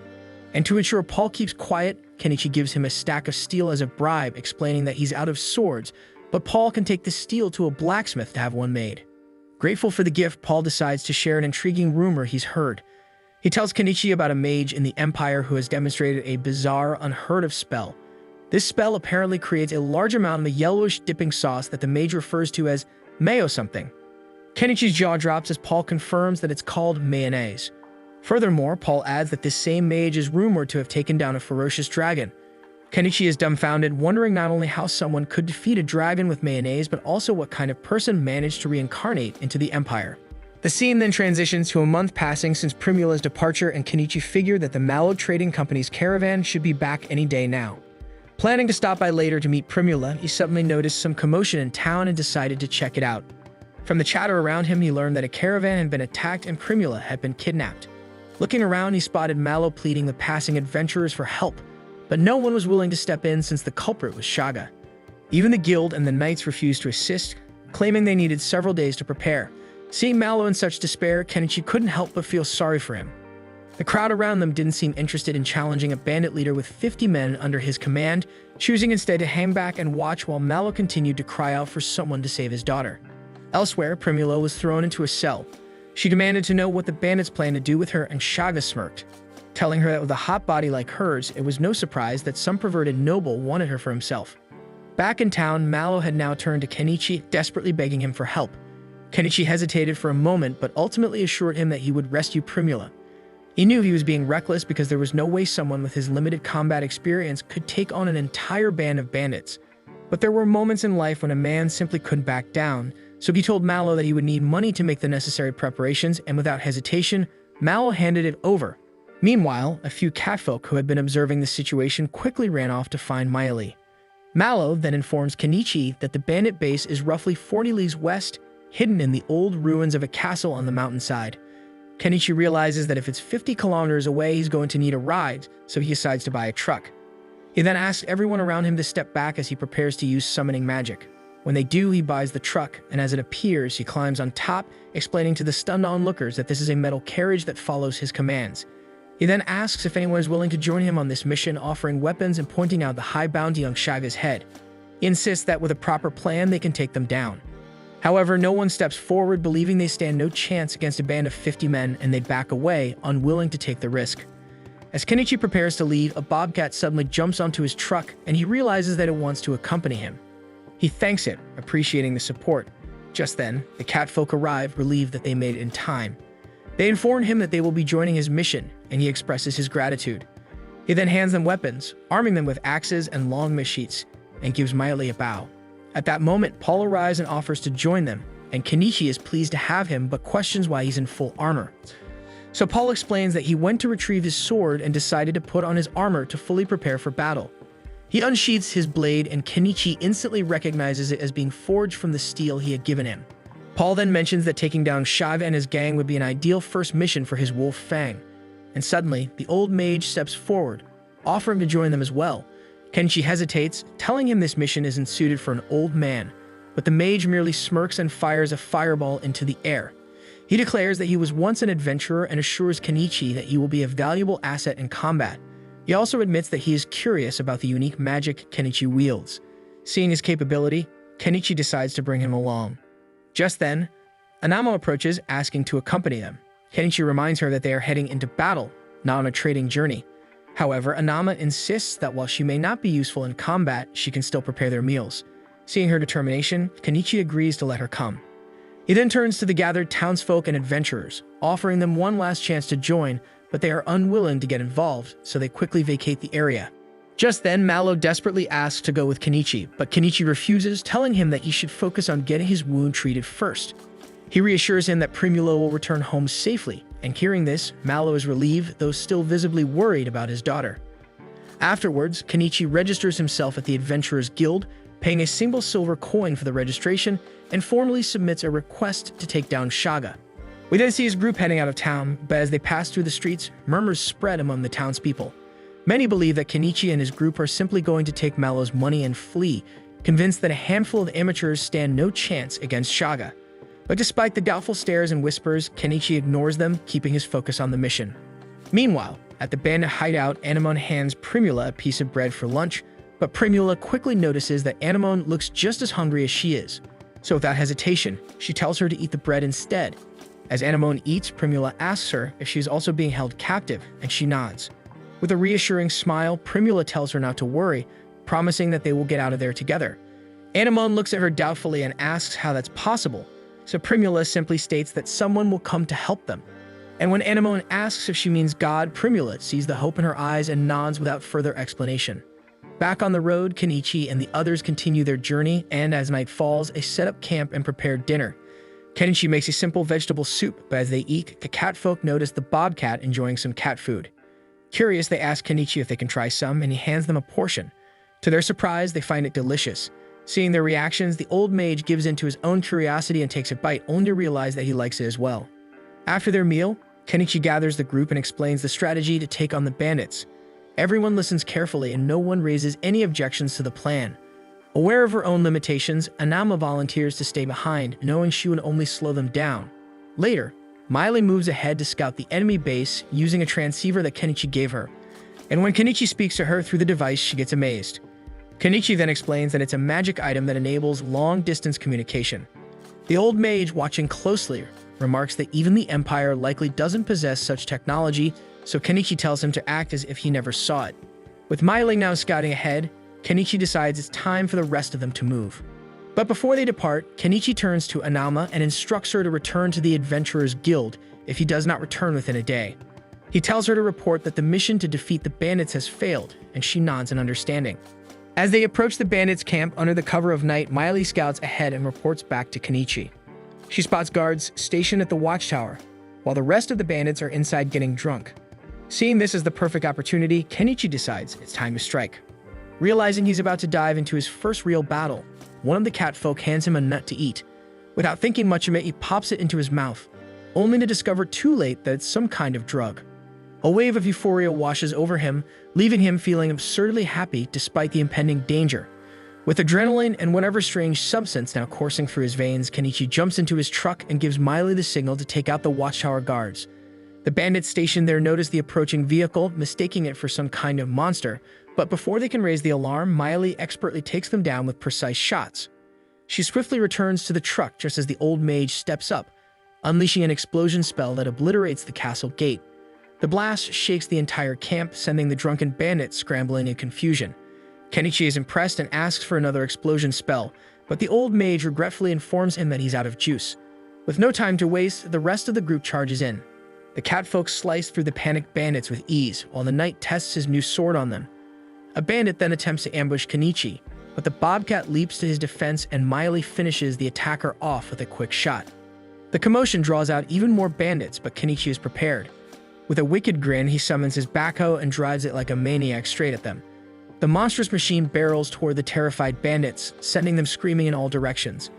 And to ensure Paul keeps quiet, Kenichi gives him a stack of steel as a bribe, explaining that he's out of swords, but Paul can take the steel to a blacksmith to have one made. Grateful for the gift, Paul decides to share an intriguing rumor he's heard. He tells Kenichi about a mage in the Empire who has demonstrated a bizarre, unheard-of spell. This spell apparently creates a large amount of the yellowish dipping sauce that the mage refers to as mayo something. Kenichi's jaw drops as Paul confirms that it's called mayonnaise. Furthermore, Paul adds that this same mage is rumored to have taken down a ferocious dragon. Kenichi is dumbfounded, wondering not only how someone could defeat a dragon with mayonnaise, but also what kind of person managed to reincarnate into the Empire. The scene then transitions to a month passing since Primula's departure, and Kenichi figured that the Mallow Trading Company's caravan should be back any day now. Planning to stop by later to meet Primula, he suddenly noticed some commotion in town and decided to check it out. From the chatter around him, he learned that a caravan had been attacked and Primula had been kidnapped. Looking around, he spotted Mallow pleading the passing adventurers for help, but no one was willing to step in since the culprit was Shaga. Even the guild and the knights refused to assist, claiming they needed several days to prepare. Seeing Mallow in such despair, Kenichi couldn't help but feel sorry for him. The crowd around them didn't seem interested in challenging a bandit leader with 50 men under his command, choosing instead to hang back and watch while Mallow continued to cry out for someone to save his daughter. Elsewhere, Primula was thrown into a cell. She demanded to know what the bandits planned to do with her, and Shaga smirked, telling her that with a hot body like hers, it was no surprise that some perverted noble wanted her for himself. Back in town, Mallow had now turned to Kenichi, desperately begging him for help. Kenichi hesitated for a moment, but ultimately assured him that he would rescue Primula. He knew he was being reckless because there was no way someone with his limited combat experience could take on an entire band of bandits. But there were moments in life when a man simply couldn't back down, so he told Mallow that he would need money to make the necessary preparations, and without hesitation, Mallow handed it over. Meanwhile, a few catfolk who had been observing the situation quickly ran off to find Mayali. Mallow then informs Kenichi that the bandit base is roughly 40 leagues west, hidden in the old ruins of a castle on the mountainside. Kenichi realizes that if it's 50 kilometers away, he's going to need a ride, so he decides to buy a truck. He then asks everyone around him to step back as he prepares to use summoning magic. When they do, he buys the truck, and as it appears, he climbs on top, explaining to the stunned onlookers that this is a metal carriage that follows his commands. He then asks if anyone is willing to join him on this mission, offering weapons and pointing out the high bounty on Shaga's head. He insists that with a proper plan, they can take them down. However, no one steps forward, believing they stand no chance against a band of 50 men, and they back away, unwilling to take the risk. As Kenichi prepares to leave, a bobcat suddenly jumps onto his truck, and he realizes that it wants to accompany him. He thanks it, appreciating the support. Just then, the catfolk arrive, relieved that they made it in time. They inform him that they will be joining his mission, and he expresses his gratitude. He then hands them weapons, arming them with axes and long machetes, and gives Mayali a bow. At that moment, Paul arrives and offers to join them, and Kenichi is pleased to have him but questions why he's in full armor. So Paul explains that he went to retrieve his sword and decided to put on his armor to fully prepare for battle. He unsheaths his blade, and Kenichi instantly recognizes it as being forged from the steel he had given him. Paul then mentions that taking down Shaga and his gang would be an ideal first mission for his wolf Fang. And suddenly, the old mage steps forward, offering to join them as well. Kenichi hesitates, telling him this mission isn't suited for an old man, but the mage merely smirks and fires a fireball into the air. He declares that he was once an adventurer and assures Kenichi that he will be a valuable asset in combat. He also admits that he is curious about the unique magic Kenichi wields. Seeing his capability, Kenichi decides to bring him along. Just then, Anama approaches, asking to accompany them. Kenichi reminds her that they are heading into battle, not on a trading journey. However, Anama insists that while she may not be useful in combat, she can still prepare their meals. Seeing her determination, Kenichi agrees to let her come. He then turns to the gathered townsfolk and adventurers, offering them one last chance to join, but they are unwilling to get involved, so they quickly vacate the area. Just then, Mallow desperately asks to go with Kenichi, but Kenichi refuses, telling him that he should focus on getting his wound treated first. He reassures him that Primula will return home safely, and hearing this, Mallow is relieved, though still visibly worried about his daughter. Afterwards, Kenichi registers himself at the Adventurers Guild, paying a single silver coin for the registration, and formally submits a request to take down Shaga. We then see his group heading out of town, but as they pass through the streets, murmurs spread among the townspeople. Many believe that Kenichi and his group are simply going to take Mallow's money and flee, convinced that a handful of amateurs stand no chance against Shaga. But despite the doubtful stares and whispers, Kenichi ignores them, keeping his focus on the mission. Meanwhile, at the bandit hideout, Anemone hands Primula a piece of bread for lunch, but Primula quickly notices that Anemone looks just as hungry as she is. So without hesitation, she tells her to eat the bread instead. As Anemone eats, Primula asks her if she is also being held captive, and she nods. With a reassuring smile, Primula tells her not to worry, promising that they will get out of there together. Anemone looks at her doubtfully and asks how that's possible, so Primula simply states that someone will come to help them. And when Anemone asks if she means God, Primula sees the hope in her eyes and nods without further explanation. Back on the road, Kenichi and the others continue their journey, and as night falls, they set up camp and prepare dinner. Kenichi makes a simple vegetable soup, but as they eat, the catfolk notice the bobcat enjoying some cat food. Curious, they ask Kenichi if they can try some, and he hands them a portion. To their surprise, they find it delicious. Seeing their reactions, the old mage gives in to his own curiosity and takes a bite, only to realize that he likes it as well. After their meal, Kenichi gathers the group and explains the strategy to take on the bandits. Everyone listens carefully and no one raises any objections to the plan. Aware of her own limitations, Anama volunteers to stay behind, knowing she would only slow them down. Later, Miley moves ahead to scout the enemy base using a transceiver that Kenichi gave her. And when Kenichi speaks to her through the device, she gets amazed. Kenichi then explains that it's a magic item that enables long-distance communication. The old mage, watching closely, remarks that even the Empire likely doesn't possess such technology, so Kenichi tells him to act as if he never saw it. With Miley now scouting ahead, Kenichi decides it's time for the rest of them to move. But before they depart, Kenichi turns to Anama and instructs her to return to the Adventurers Guild if he does not return within a day. He tells her to report that the mission to defeat the bandits has failed, and she nods in understanding. As they approach the bandits' camp under the cover of night, Miley scouts ahead and reports back to Kenichi. She spots guards stationed at the watchtower, while the rest of the bandits are inside getting drunk. Seeing this as the perfect opportunity, Kenichi decides it's time to strike. Realizing he's about to dive into his first real battle, one of the catfolk hands him a nut to eat. Without thinking much of it, he pops it into his mouth, only to discover too late that it's some kind of drug. A wave of euphoria washes over him, leaving him feeling absurdly happy despite the impending danger. With adrenaline and whatever strange substance now coursing through his veins, Kenichi jumps into his truck and gives Miley the signal to take out the watchtower guards. The bandits stationed there notice the approaching vehicle, mistaking it for some kind of monster, but before they can raise the alarm, Miley expertly takes them down with precise shots. She swiftly returns to the truck just as the old mage steps up, unleashing an explosion spell that obliterates the castle gate. The blast shakes the entire camp, sending the drunken bandits scrambling in confusion. Kenichi is impressed and asks for another explosion spell, but the old mage regretfully informs him that he's out of juice. With no time to waste, the rest of the group charges in. The catfolk slice through the panicked bandits with ease, while the knight tests his new sword on them. A bandit then attempts to ambush Kenichi, but the bobcat leaps to his defense and Miley finishes the attacker off with a quick shot. The commotion draws out even more bandits, but Kenichi is prepared. With a wicked grin, he summons his backhoe and drives it like a maniac straight at them. The monstrous machine barrels toward the terrified bandits, sending them screaming in all directions.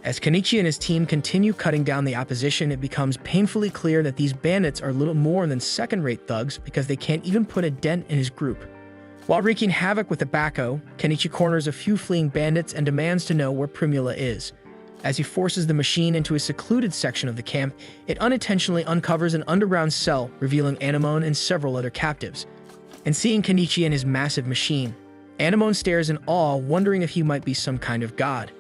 As Kenichi and his team continue cutting down the opposition, it becomes painfully clear that these bandits are little more than second-rate thugs because they can't even put a dent in his group. While wreaking havoc with the backhoe, Kenichi corners a few fleeing bandits and demands to know where Primula is. As he forces the machine into a secluded section of the camp, it unintentionally uncovers an underground cell, revealing Anemone and several other captives. And seeing Kenichi and his massive machine, Anemone stares in awe, wondering if he might be some kind of god.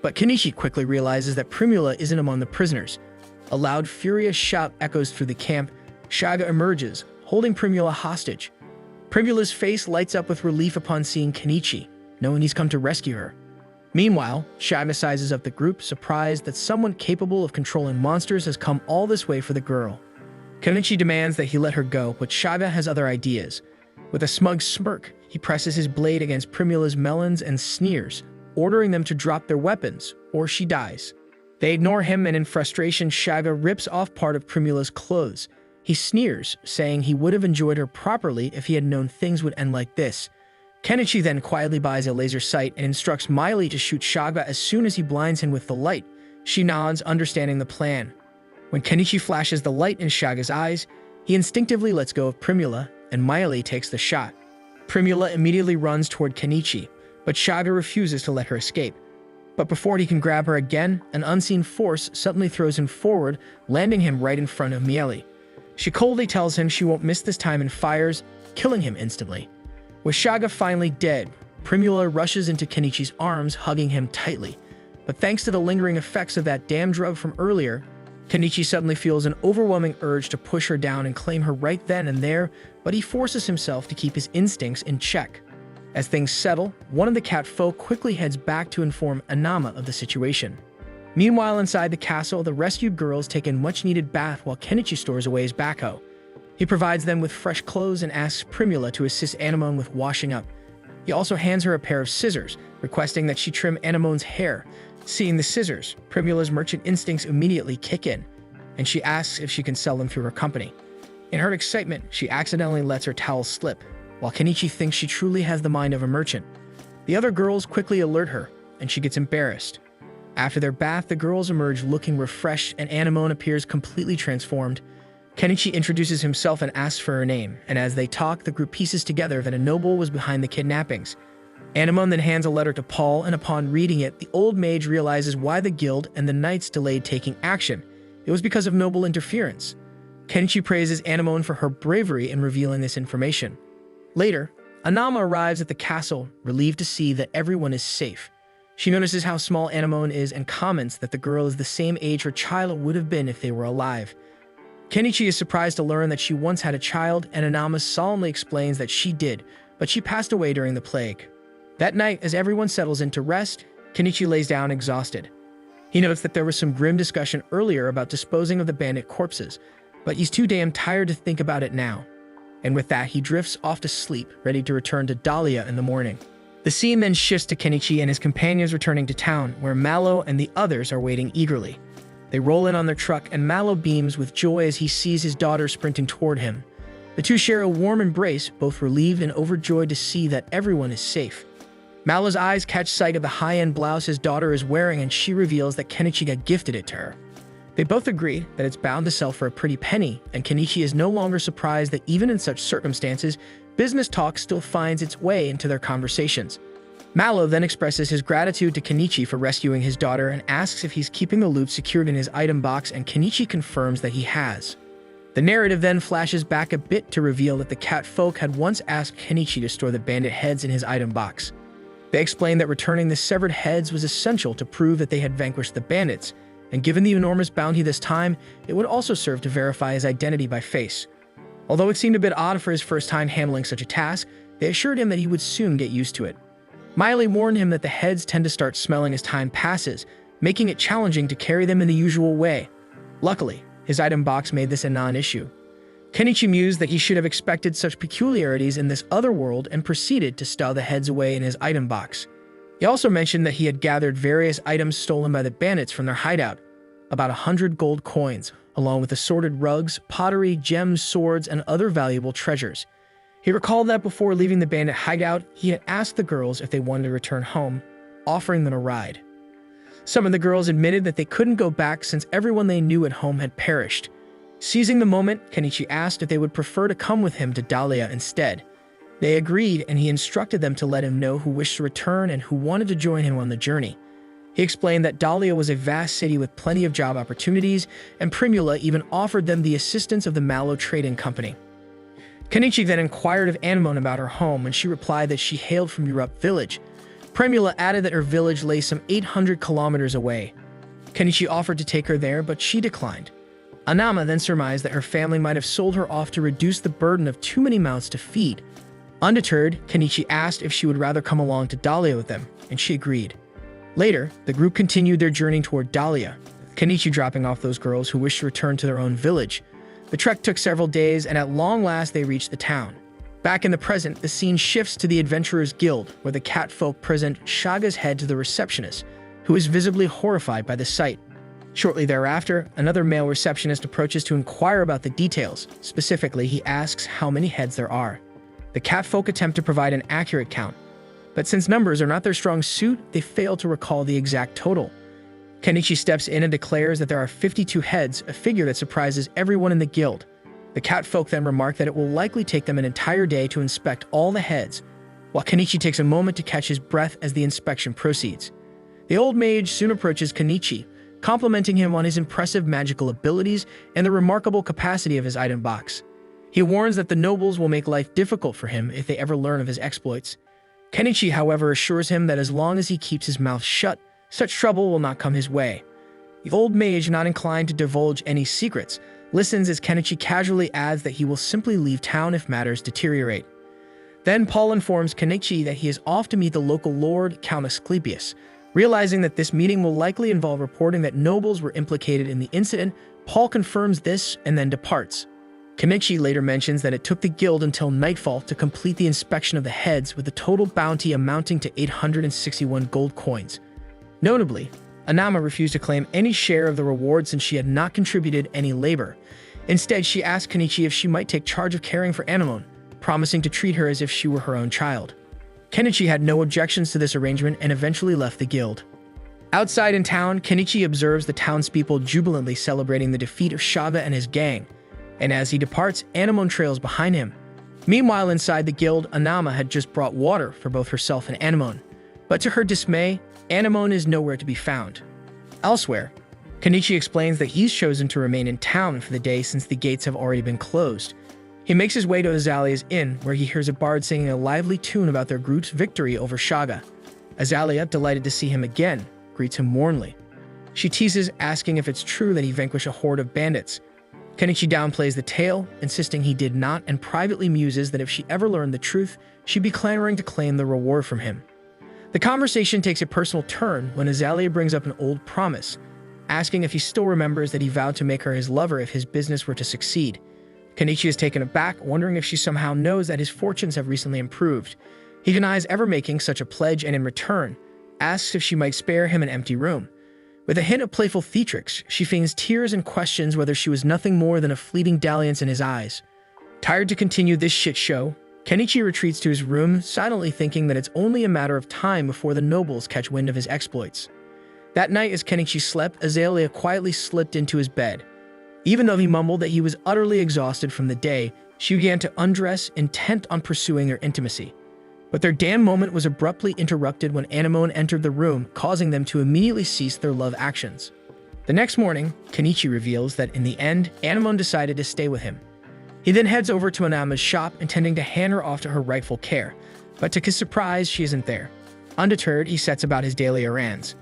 But Kenichi quickly realizes that Primula isn't among the prisoners. A loud, furious shout echoes through the camp. Shaga emerges, holding Primula hostage. Primula's face lights up with relief upon seeing Kenichi, knowing he's come to rescue her. Meanwhile, Shaga sizes up the group, surprised that someone capable of controlling monsters has come all this way for the girl. Kenichi demands that he let her go, but Shaga has other ideas. With a smug smirk, he presses his blade against Primula's melons and sneers, ordering them to drop their weapons, or she dies. They ignore him, and in frustration, Shaga rips off part of Primula's clothes. He sneers, saying he would have enjoyed her properly if he had known things would end like this. Kenichi then quietly buys a laser sight and instructs Miley to shoot Shaga as soon as he blinds him with the light. She nods, understanding the plan. When Kenichi flashes the light in Shaga's eyes, he instinctively lets go of Primula, and Miley takes the shot. Primula immediately runs toward Kenichi, but Shaga refuses to let her escape. But before he can grab her again, an unseen force suddenly throws him forward, landing him right in front of Miele. She coldly tells him she won't miss this time and fires, killing him instantly. With Shaga finally dead, Primula rushes into Kenichi's arms, hugging him tightly. But thanks to the lingering effects of that damn drug from earlier, Kenichi suddenly feels an overwhelming urge to push her down and claim her right then and there, but he forces himself to keep his instincts in check. As things settle, one of the cat folk quickly heads back to inform Anama of the situation. Meanwhile, inside the castle, the rescued girls take a much-needed bath while Kenichi stores away his backhoe. He provides them with fresh clothes and asks Primula to assist Anemone with washing up. He also hands her a pair of scissors, requesting that she trim Anemone's hair. Seeing the scissors, Primula's merchant instincts immediately kick in, and she asks if she can sell them through her company. In her excitement, she accidentally lets her towel slip, while Kenichi thinks she truly has the mind of a merchant. The other girls quickly alert her, and she gets embarrassed. After their bath, the girls emerge looking refreshed, and Anemone appears completely transformed. Kenichi introduces himself and asks for her name, and as they talk, the group pieces together that a noble was behind the kidnappings. Anemone then hands a letter to Paul, and upon reading it, the old mage realizes why the guild and the knights delayed taking action. It was because of noble interference. Kenichi praises Anemone for her bravery in revealing this information. Later, Anama arrives at the castle, relieved to see that everyone is safe. She notices how small Anemone is and comments that the girl is the same age her child would have been if they were alive. Kenichi is surprised to learn that she once had a child, and Anama solemnly explains that she did, but she passed away during the plague. That night, as everyone settles in to rest, Kenichi lays down exhausted. He notes that there was some grim discussion earlier about disposing of the bandit corpses, but he's too damn tired to think about it now. And with that, he drifts off to sleep, ready to return to Dahlia in the morning. The scene then shifts to Kenichi and his companions returning to town, where Mallow and the others are waiting eagerly. They roll in on their truck, and Mallow beams with joy as he sees his daughter sprinting toward him. The two share a warm embrace, both relieved and overjoyed to see that everyone is safe. Mallow's eyes catch sight of the high-end blouse his daughter is wearing, and she reveals that Kenichi got gifted it to her. They both agree that it's bound to sell for a pretty penny, and Kenichi is no longer surprised that even in such circumstances, business talk still finds its way into their conversations. Mallow then expresses his gratitude to Kenichi for rescuing his daughter and asks if he's keeping the loot secured in his item box, and Kenichi confirms that he has. The narrative then flashes back a bit to reveal that the cat folk had once asked Kenichi to store the bandit heads in his item box. They explained that returning the severed heads was essential to prove that they had vanquished the bandits, and given the enormous bounty this time, it would also serve to verify his identity by face. Although it seemed a bit odd for his first time handling such a task, they assured him that he would soon get used to it. Miley warned him that the heads tend to start smelling as time passes, making it challenging to carry them in the usual way. Luckily, his item box made this a non-issue. Kenichi mused that he should have expected such peculiarities in this other world and proceeded to stow the heads away in his item box. He also mentioned that he had gathered various items stolen by the bandits from their hideout, about 100 gold coins, along with assorted rugs, pottery, gems, swords, and other valuable treasures. He recalled that before leaving the bandit hideout, he had asked the girls if they wanted to return home, offering them a ride. Some of the girls admitted that they couldn't go back since everyone they knew at home had perished. Seizing the moment, Kenichi asked if they would prefer to come with him to Dahlia instead. They agreed, and he instructed them to let him know who wished to return and who wanted to join him on the journey. He explained that Dahlia was a vast city with plenty of job opportunities, and Primula even offered them the assistance of the Mallow Trading Company. Kenichi then inquired of Anemone about her home, and she replied that she hailed from Europe Village. Primula added that her village lay some 800 kilometers away. Kenichi offered to take her there, but she declined. Anama then surmised that her family might have sold her off to reduce the burden of too many mouths to feed. Undeterred, Kenichi asked if she would rather come along to Dahlia with them, and she agreed. Later, the group continued their journey toward Dahlia, Kenichi dropping off those girls who wished to return to their own village. The trek took several days, and at long last they reached the town. Back in the present, the scene shifts to the Adventurers Guild, where the catfolk present Shaga's head to the receptionist, who is visibly horrified by the sight. Shortly thereafter, another male receptionist approaches to inquire about the details. Specifically, he asks how many heads there are. The catfolk attempt to provide an accurate count, but since numbers are not their strong suit, they fail to recall the exact total. Kenichi steps in and declares that there are 52 heads, a figure that surprises everyone in the guild. The catfolk then remark that it will likely take them an entire day to inspect all the heads, while Kenichi takes a moment to catch his breath as the inspection proceeds. The old mage soon approaches Kenichi, complimenting him on his impressive magical abilities and the remarkable capacity of his item box. He warns that the nobles will make life difficult for him if they ever learn of his exploits. Kenichi, however, assures him that as long as he keeps his mouth shut, such trouble will not come his way. The old mage, not inclined to divulge any secrets, listens as Kenichi casually adds that he will simply leave town if matters deteriorate. Then Paul informs Kenichi that he is off to meet the local lord, Count Asclepius. Realizing that this meeting will likely involve reporting that nobles were implicated in the incident, Paul confirms this and then departs. Kenichi later mentions that it took the guild until nightfall to complete the inspection of the heads, with the total bounty amounting to 861 gold coins. Notably, Anama refused to claim any share of the reward since she had not contributed any labor. Instead, she asked Kenichi if she might take charge of caring for Anemone, promising to treat her as if she were her own child. Kenichi had no objections to this arrangement and eventually left the guild. Outside in town, Kenichi observes the townspeople jubilantly celebrating the defeat of Shaga and his gang, and as he departs, Anemone trails behind him. Meanwhile, inside the guild, Anama had just brought water for both herself and Anemone, but to her dismay, Anemone is nowhere to be found. Elsewhere, Kenichi explains that he's chosen to remain in town for the day since the gates have already been closed. He makes his way to Azalea's inn, where he hears a bard singing a lively tune about their group's victory over Shaga. Azalea, delighted to see him again, greets him warmly. She teases, asking if it's true that he vanquished a horde of bandits. Kenichi downplays the tale, insisting he did not, and privately muses that if she ever learned the truth, she'd be clamoring to claim the reward from him. The conversation takes a personal turn when Azalea brings up an old promise, asking if he still remembers that he vowed to make her his lover if his business were to succeed. Kenichi is taken aback, wondering if she somehow knows that his fortunes have recently improved. He denies ever making such a pledge and in return, asks if she might spare him an empty room. With a hint of playful theatrics, she feigns tears and questions whether she was nothing more than a fleeting dalliance in his eyes. Tired to continue this shit show, Kenichi retreats to his room, silently thinking that it's only a matter of time before the nobles catch wind of his exploits. That night, as Kenichi slept, Azalea quietly slipped into his bed. Even though he mumbled that he was utterly exhausted from the day, she began to undress, intent on pursuing their intimacy. But their damn moment was abruptly interrupted when Anemone entered the room, causing them to immediately cease their love actions. The next morning, Kenichi reveals that in the end, Anemone decided to stay with him. He then heads over to Anama's shop, intending to hand her off to her rightful care, but to his surprise, she isn't there. Undeterred, he sets about his daily errands.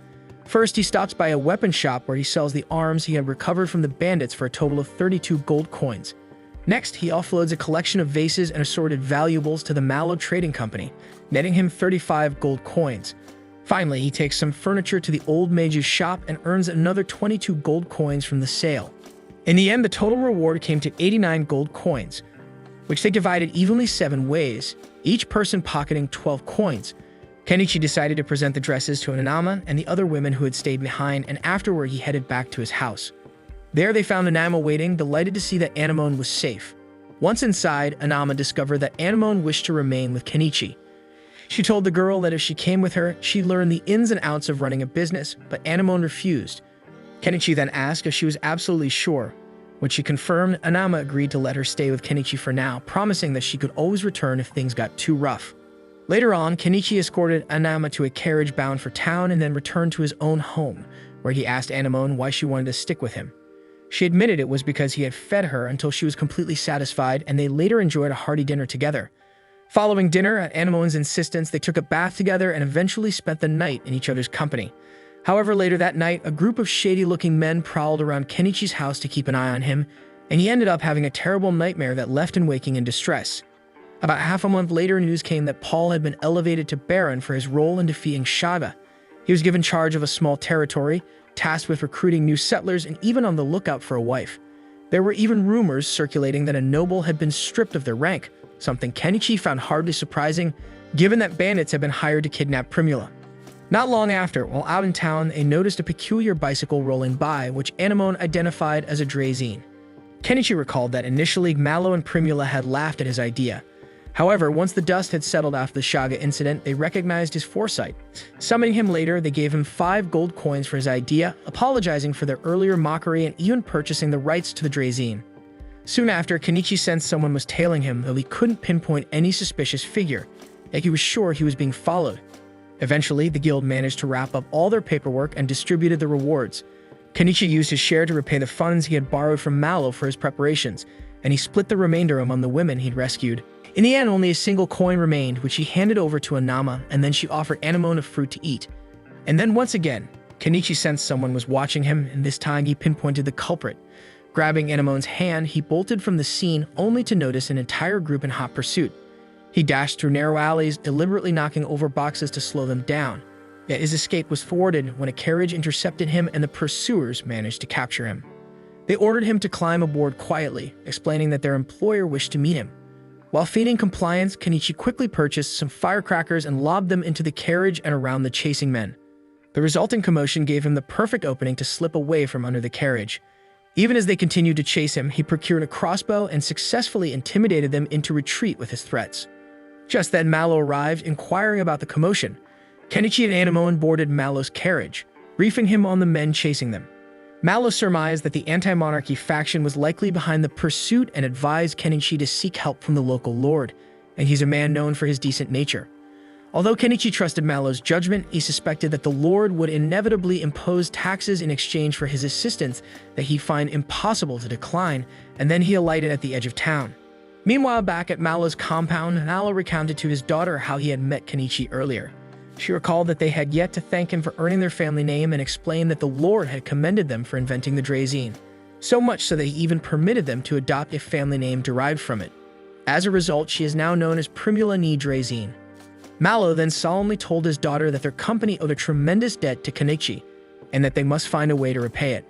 First, he stops by a weapon shop where he sells the arms he had recovered from the bandits for a total of 32 gold coins. Next, he offloads a collection of vases and assorted valuables to the Mallow Trading Company, netting him 35 gold coins. Finally, he takes some furniture to the old mage's shop and earns another 22 gold coins from the sale. In the end, the total reward came to 89 gold coins, which they divided evenly 7 ways, each person pocketing 12 coins. Kenichi decided to present the dresses to Anama and the other women who had stayed behind, and afterward he headed back to his house. There they found Anama waiting, delighted to see that Anemone was safe. Once inside, Anama discovered that Anemone wished to remain with Kenichi. She told the girl that if she came with her, she'd learn the ins and outs of running a business, but Anemone refused. Kenichi then asked if she was absolutely sure. When she confirmed, Anama agreed to let her stay with Kenichi for now, promising that she could always return if things got too rough. Later on, Kenichi escorted Anama to a carriage bound for town and then returned to his own home, where he asked Anemone why she wanted to stick with him. She admitted it was because he had fed her until she was completely satisfied, and they later enjoyed a hearty dinner together. Following dinner, at Anemone's insistence, they took a bath together and eventually spent the night in each other's company. However, later that night, a group of shady-looking men prowled around Kenichi's house to keep an eye on him, and he ended up having a terrible nightmare that left him waking in distress. About half a month later, news came that Paul had been elevated to Baron for his role in defeating Shaga. He was given charge of a small territory, tasked with recruiting new settlers and even on the lookout for a wife. There were even rumors circulating that a noble had been stripped of their rank, something Kenichi found hardly surprising, given that bandits had been hired to kidnap Primula. Not long after, while out in town, they noticed a peculiar bicycle rolling by, which Anemone identified as a Draisine. Kenichi recalled that initially Mallow and Primula had laughed at his idea. However, once the dust had settled after the Shaga incident, they recognized his foresight. Summoning him later, they gave him 5 gold coins for his idea, apologizing for their earlier mockery and even purchasing the rights to the Draisine. Soon after, Kenichi sensed someone was tailing him, though he couldn't pinpoint any suspicious figure, yet he was sure he was being followed. Eventually, the guild managed to wrap up all their paperwork and distributed the rewards. Kenichi used his share to repay the funds he had borrowed from Mallow for his preparations, and he split the remainder among the women he'd rescued. In the end, only a single coin remained, which he handed over to Anama, and then she offered Anemone a fruit to eat. And then once again, Kenichi sensed someone was watching him, and this time he pinpointed the culprit. Grabbing Anemone's hand, he bolted from the scene, only to notice an entire group in hot pursuit. He dashed through narrow alleys, deliberately knocking over boxes to slow them down. Yet his escape was thwarted when a carriage intercepted him and the pursuers managed to capture him. They ordered him to climb aboard quietly, explaining that their employer wished to meet him. While feigning compliance, Kenichi quickly purchased some firecrackers and lobbed them into the carriage and around the chasing men. The resulting commotion gave him the perfect opening to slip away from under the carriage. Even as they continued to chase him, he procured a crossbow and successfully intimidated them into retreat with his threats. Just then, Mallow arrived, inquiring about the commotion. Kenichi and Anemone boarded Mallow's carriage, briefing him on the men chasing them. Mallow surmised that the anti-monarchy faction was likely behind the pursuit and advised Kenichi to seek help from the local lord, and he's a man known for his decent nature. Although Kenichi trusted Mallow's judgment, he suspected that the lord would inevitably impose taxes in exchange for his assistance that he'd find impossible to decline, and then he alighted at the edge of town. Meanwhile, back at Mallow's compound, Mallow recounted to his daughter how he had met Kenichi earlier. She recalled that they had yet to thank him for earning their family name and explained that the Lord had commended them for inventing the Draisine, so much so that he even permitted them to adopt a family name derived from it. As a result, she is now known as Primula ni Draisine. Mallow then solemnly told his daughter that their company owed a tremendous debt to Kenichi, and that they must find a way to repay it.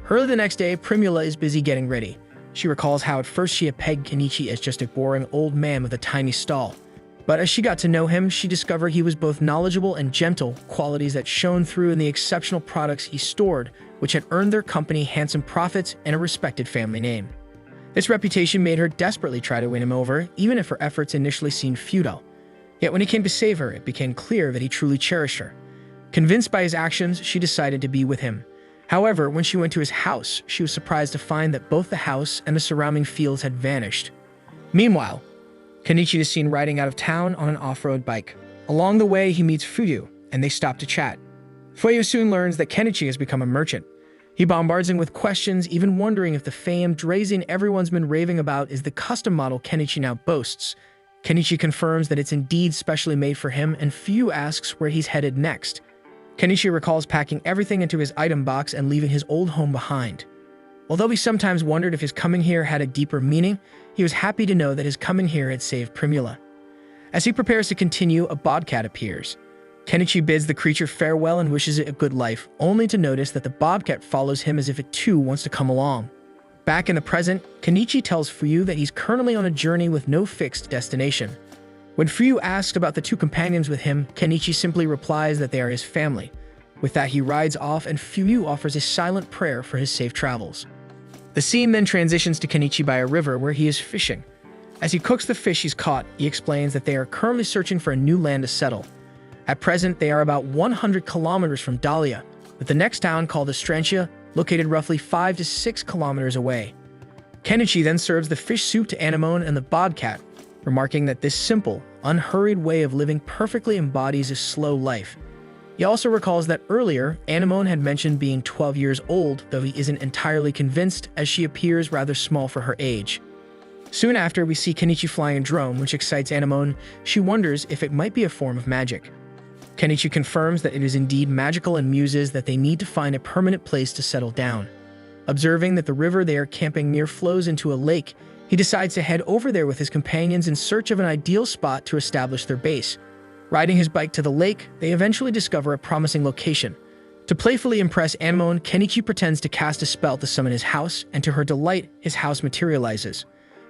Early the next day, Primula is busy getting ready. She recalls how at first she had pegged Kenichi as just a boring old man with a tiny stall. But as she got to know him, she discovered he was both knowledgeable and gentle, qualities that shone through in the exceptional products he stored, which had earned their company handsome profits and a respected family name. This reputation made her desperately try to win him over, even if her efforts initially seemed futile. Yet when he came to save her, it became clear that he truly cherished her. Convinced by his actions, she decided to be with him. However, when she went to his house, she was surprised to find that both the house and the surrounding fields had vanished. Meanwhile, Kenichi is seen riding out of town on an off-road bike. Along the way, he meets Fuyu, and they stop to chat. Fuyu soon learns that Kenichi has become a merchant. He bombards him with questions, even wondering if the famed Draisine everyone's been raving about is the custom model Kenichi now boasts. Kenichi confirms that it's indeed specially made for him, and Fuyu asks where he's headed next. Kenichi recalls packing everything into his item box and leaving his old home behind. Although he sometimes wondered if his coming here had a deeper meaning, he was happy to know that his coming here had saved Primula. As he prepares to continue, a bobcat appears. Kenichi bids the creature farewell and wishes it a good life, only to notice that the bobcat follows him as if it too wants to come along. Back in the present, Kenichi tells Fuyu that he's currently on a journey with no fixed destination. When Fuyu asks about the 2 companions with him, Kenichi simply replies that they are his family. With that, he rides off and Fuyu offers a silent prayer for his safe travels. The scene then transitions to Kenichi by a river where he is fishing. As he cooks the fish he's caught, he explains that they are currently searching for a new land to settle. At present, they are about 100 kilometers from Dahlia, with the next town called Estrantia located roughly 5 to 6 kilometers away. Kenichi then serves the fish soup to Anemone and the bobcat, remarking that this simple, unhurried way of living perfectly embodies a slow life. He also recalls that earlier, Anemone had mentioned being 12 years old, though he isn't entirely convinced as she appears rather small for her age. Soon after, we see Kenichi flying a drone, which excites Anemone. She wonders if it might be a form of magic. Kenichi confirms that it is indeed magical and muses that they need to find a permanent place to settle down. Observing that the river they are camping near flows into a lake, he decides to head over there with his companions in search of an ideal spot to establish their base. Riding his bike to the lake, they eventually discover a promising location. To playfully impress Anemone, Kenichi pretends to cast a spell to summon his house, and to her delight, his house materializes.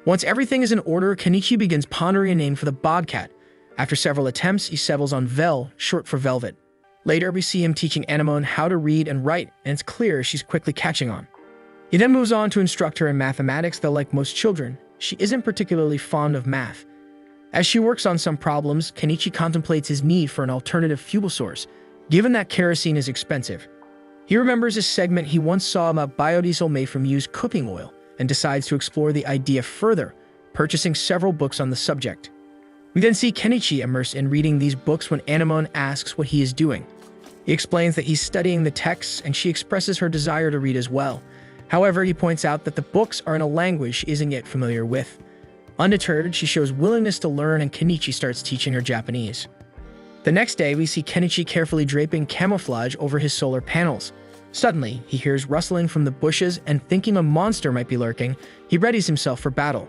Once everything is in order, Kenichi begins pondering a name for the bobcat. After several attempts, he settles on Vel, short for velvet. Later, we see him teaching Anemone how to read and write, and it's clear she's quickly catching on. He then moves on to instruct her in mathematics, though like most children, she isn't particularly fond of math. As she works on some problems, Kenichi contemplates his need for an alternative fuel source, given that kerosene is expensive. He remembers a segment he once saw about biodiesel made from used cooking oil, and decides to explore the idea further, purchasing several books on the subject. We then see Kenichi immersed in reading these books when Anemone asks what he is doing. He explains that he's studying the texts, and she expresses her desire to read as well. However, he points out that the books are in a language she isn't yet familiar with. Undeterred, she shows willingness to learn, and Kenichi starts teaching her Japanese. The next day, we see Kenichi carefully draping camouflage over his solar panels. Suddenly, he hears rustling from the bushes, and thinking a monster might be lurking, he readies himself for battle.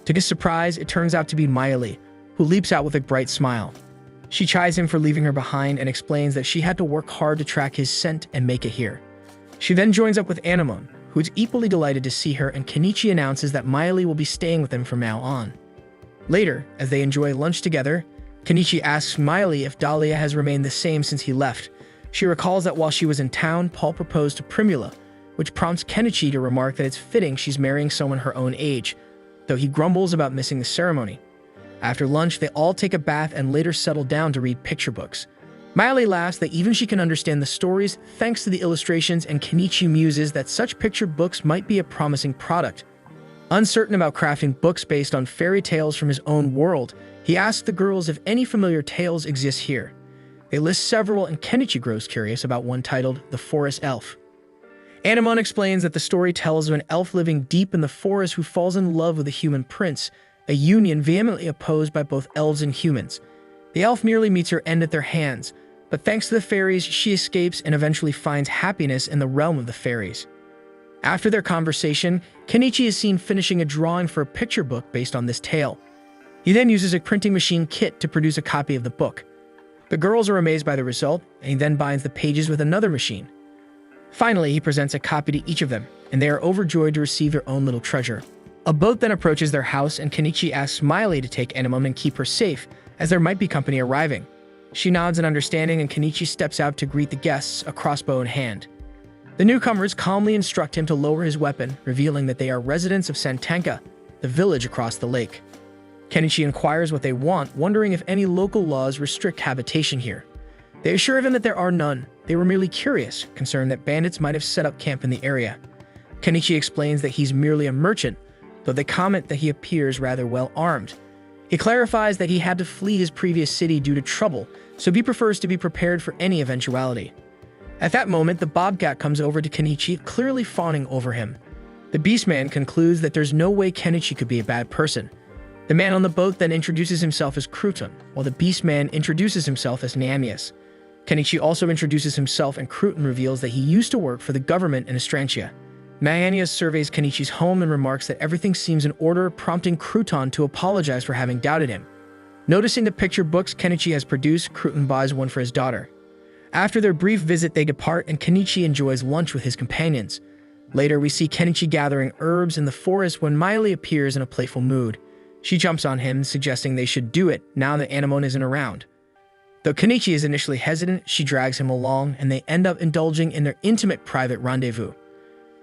To his surprise, it turns out to be Mayali, who leaps out with a bright smile. She chides him for leaving her behind and explains that she had to work hard to track his scent and make it here. She then joins up with Anemone, who is equally delighted to see her, and Kenichi announces that Mayali will be staying with him from now on. Later, as they enjoy lunch together, Kenichi asks Mayali if Dahlia has remained the same since he left. She recalls that while she was in town, Paul proposed to Primula, which prompts Kenichi to remark that it's fitting she's marrying someone her own age, though he grumbles about missing the ceremony. After lunch, they all take a bath and later settle down to read picture books. Mayali laughs that even she can understand the stories thanks to the illustrations, and Kenichi muses that such picture books might be a promising product. Uncertain about crafting books based on fairy tales from his own world, he asks the girls if any familiar tales exist here. They list several, and Kenichi grows curious about one titled The Forest Elf. Anemone explains that the story tells of an elf living deep in the forest who falls in love with a human prince, a union vehemently opposed by both elves and humans. The elf nearly meets her end at their hands, but thanks to the fairies, she escapes and eventually finds happiness in the realm of the fairies. After their conversation, Kenichi is seen finishing a drawing for a picture book based on this tale. He then uses a printing machine kit to produce a copy of the book. The girls are amazed by the result, and he then binds the pages with another machine. Finally, he presents a copy to each of them, and they are overjoyed to receive their own little treasure. A boat then approaches their house, and Kenichi asks Mayali to take Anemone and keep her safe, as there might be company arriving. She nods in understanding, and Kenichi steps out to greet the guests, a crossbow in hand. The newcomers calmly instruct him to lower his weapon, revealing that they are residents of Santanka, the village across the lake. Kenichi inquires what they want, wondering if any local laws restrict habitation here. They assure him that there are none. They were merely curious, concerned that bandits might have set up camp in the area. Kenichi explains that he's merely a merchant, though they comment that he appears rather well armed. He clarifies that he had to flee his previous city due to trouble, so he prefers to be prepared for any eventuality. At that moment, the bobcat comes over to Kenichi, clearly fawning over him. The beastman concludes that there's no way Kenichi could be a bad person. The man on the boat then introduces himself as Crouton, while the beastman introduces himself as Neamius. Kenichi also introduces himself, and Crouton reveals that he used to work for the government in Estrantia. Neamius surveys Kenichi's home and remarks that everything seems in order, prompting Crouton to apologize for having doubted him. Noticing the picture books Kenichi has produced, Crouton buys one for his daughter. After their brief visit, they depart, and Kenichi enjoys lunch with his companions. Later, we see Kenichi gathering herbs in the forest when Mayali appears in a playful mood. She jumps on him, suggesting they should do it now that Anemone isn't around. Though Kenichi is initially hesitant, she drags him along, and they end up indulging in their intimate private rendezvous.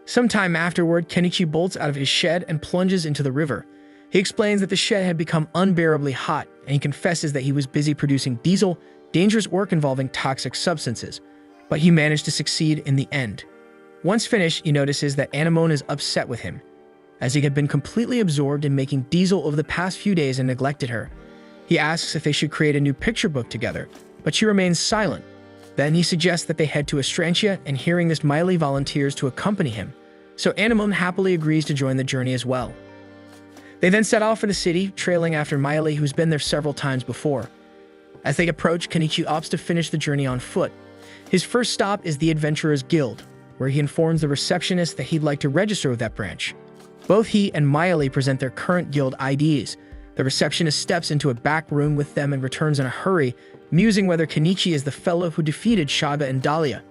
Sometime afterward, Kenichi bolts out of his shed and plunges into the river. He explains that the shed had become unbearably hot, and he confesses that he was busy producing diesel, dangerous work involving toxic substances, but he managed to succeed in the end. Once finished, he notices that Anemone is upset with him, as he had been completely absorbed in making diesel over the past few days and neglected her. He asks if they should create a new picture book together, but she remains silent. Then he suggests that they head to Astrantia, and hearing this, Miley volunteers to accompany him, so Anemone happily agrees to join the journey as well. They then set off for the city, trailing after Miley, who's been there several times before. As they approach, Kenichi opts to finish the journey on foot. His first stop is the Adventurers Guild, where he informs the receptionist that he'd like to register with that branch. Both he and Miley present their current guild IDs. The receptionist steps into a back room with them and returns in a hurry, musing whether Kenichi is the fellow who defeated Shaga and Dahlia.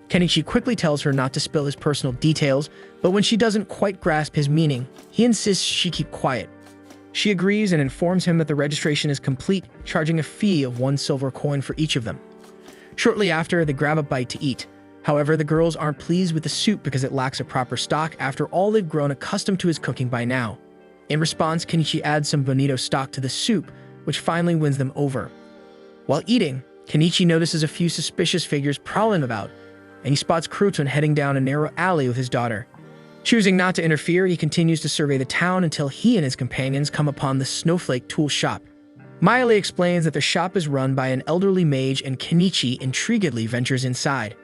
Kenichi quickly tells her not to spill his personal details, but when she doesn't quite grasp his meaning, he insists she keep quiet. She agrees and informs him that the registration is complete, charging a fee of 1 silver coin for each of them. Shortly after, they grab a bite to eat. However, the girls aren't pleased with the soup because it lacks a proper stock after all they've grown accustomed to his cooking by now. In response, Kenichi adds some bonito stock to the soup, which finally wins them over. While eating, Kenichi notices a few suspicious figures prowling about, and he spots Crouton heading down a narrow alley with his daughter. Choosing not to interfere, he continues to survey the town until he and his companions come upon the Snowflake Tool Shop. Miley explains that the shop is run by an elderly mage, and Kenichi intriguedly ventures inside.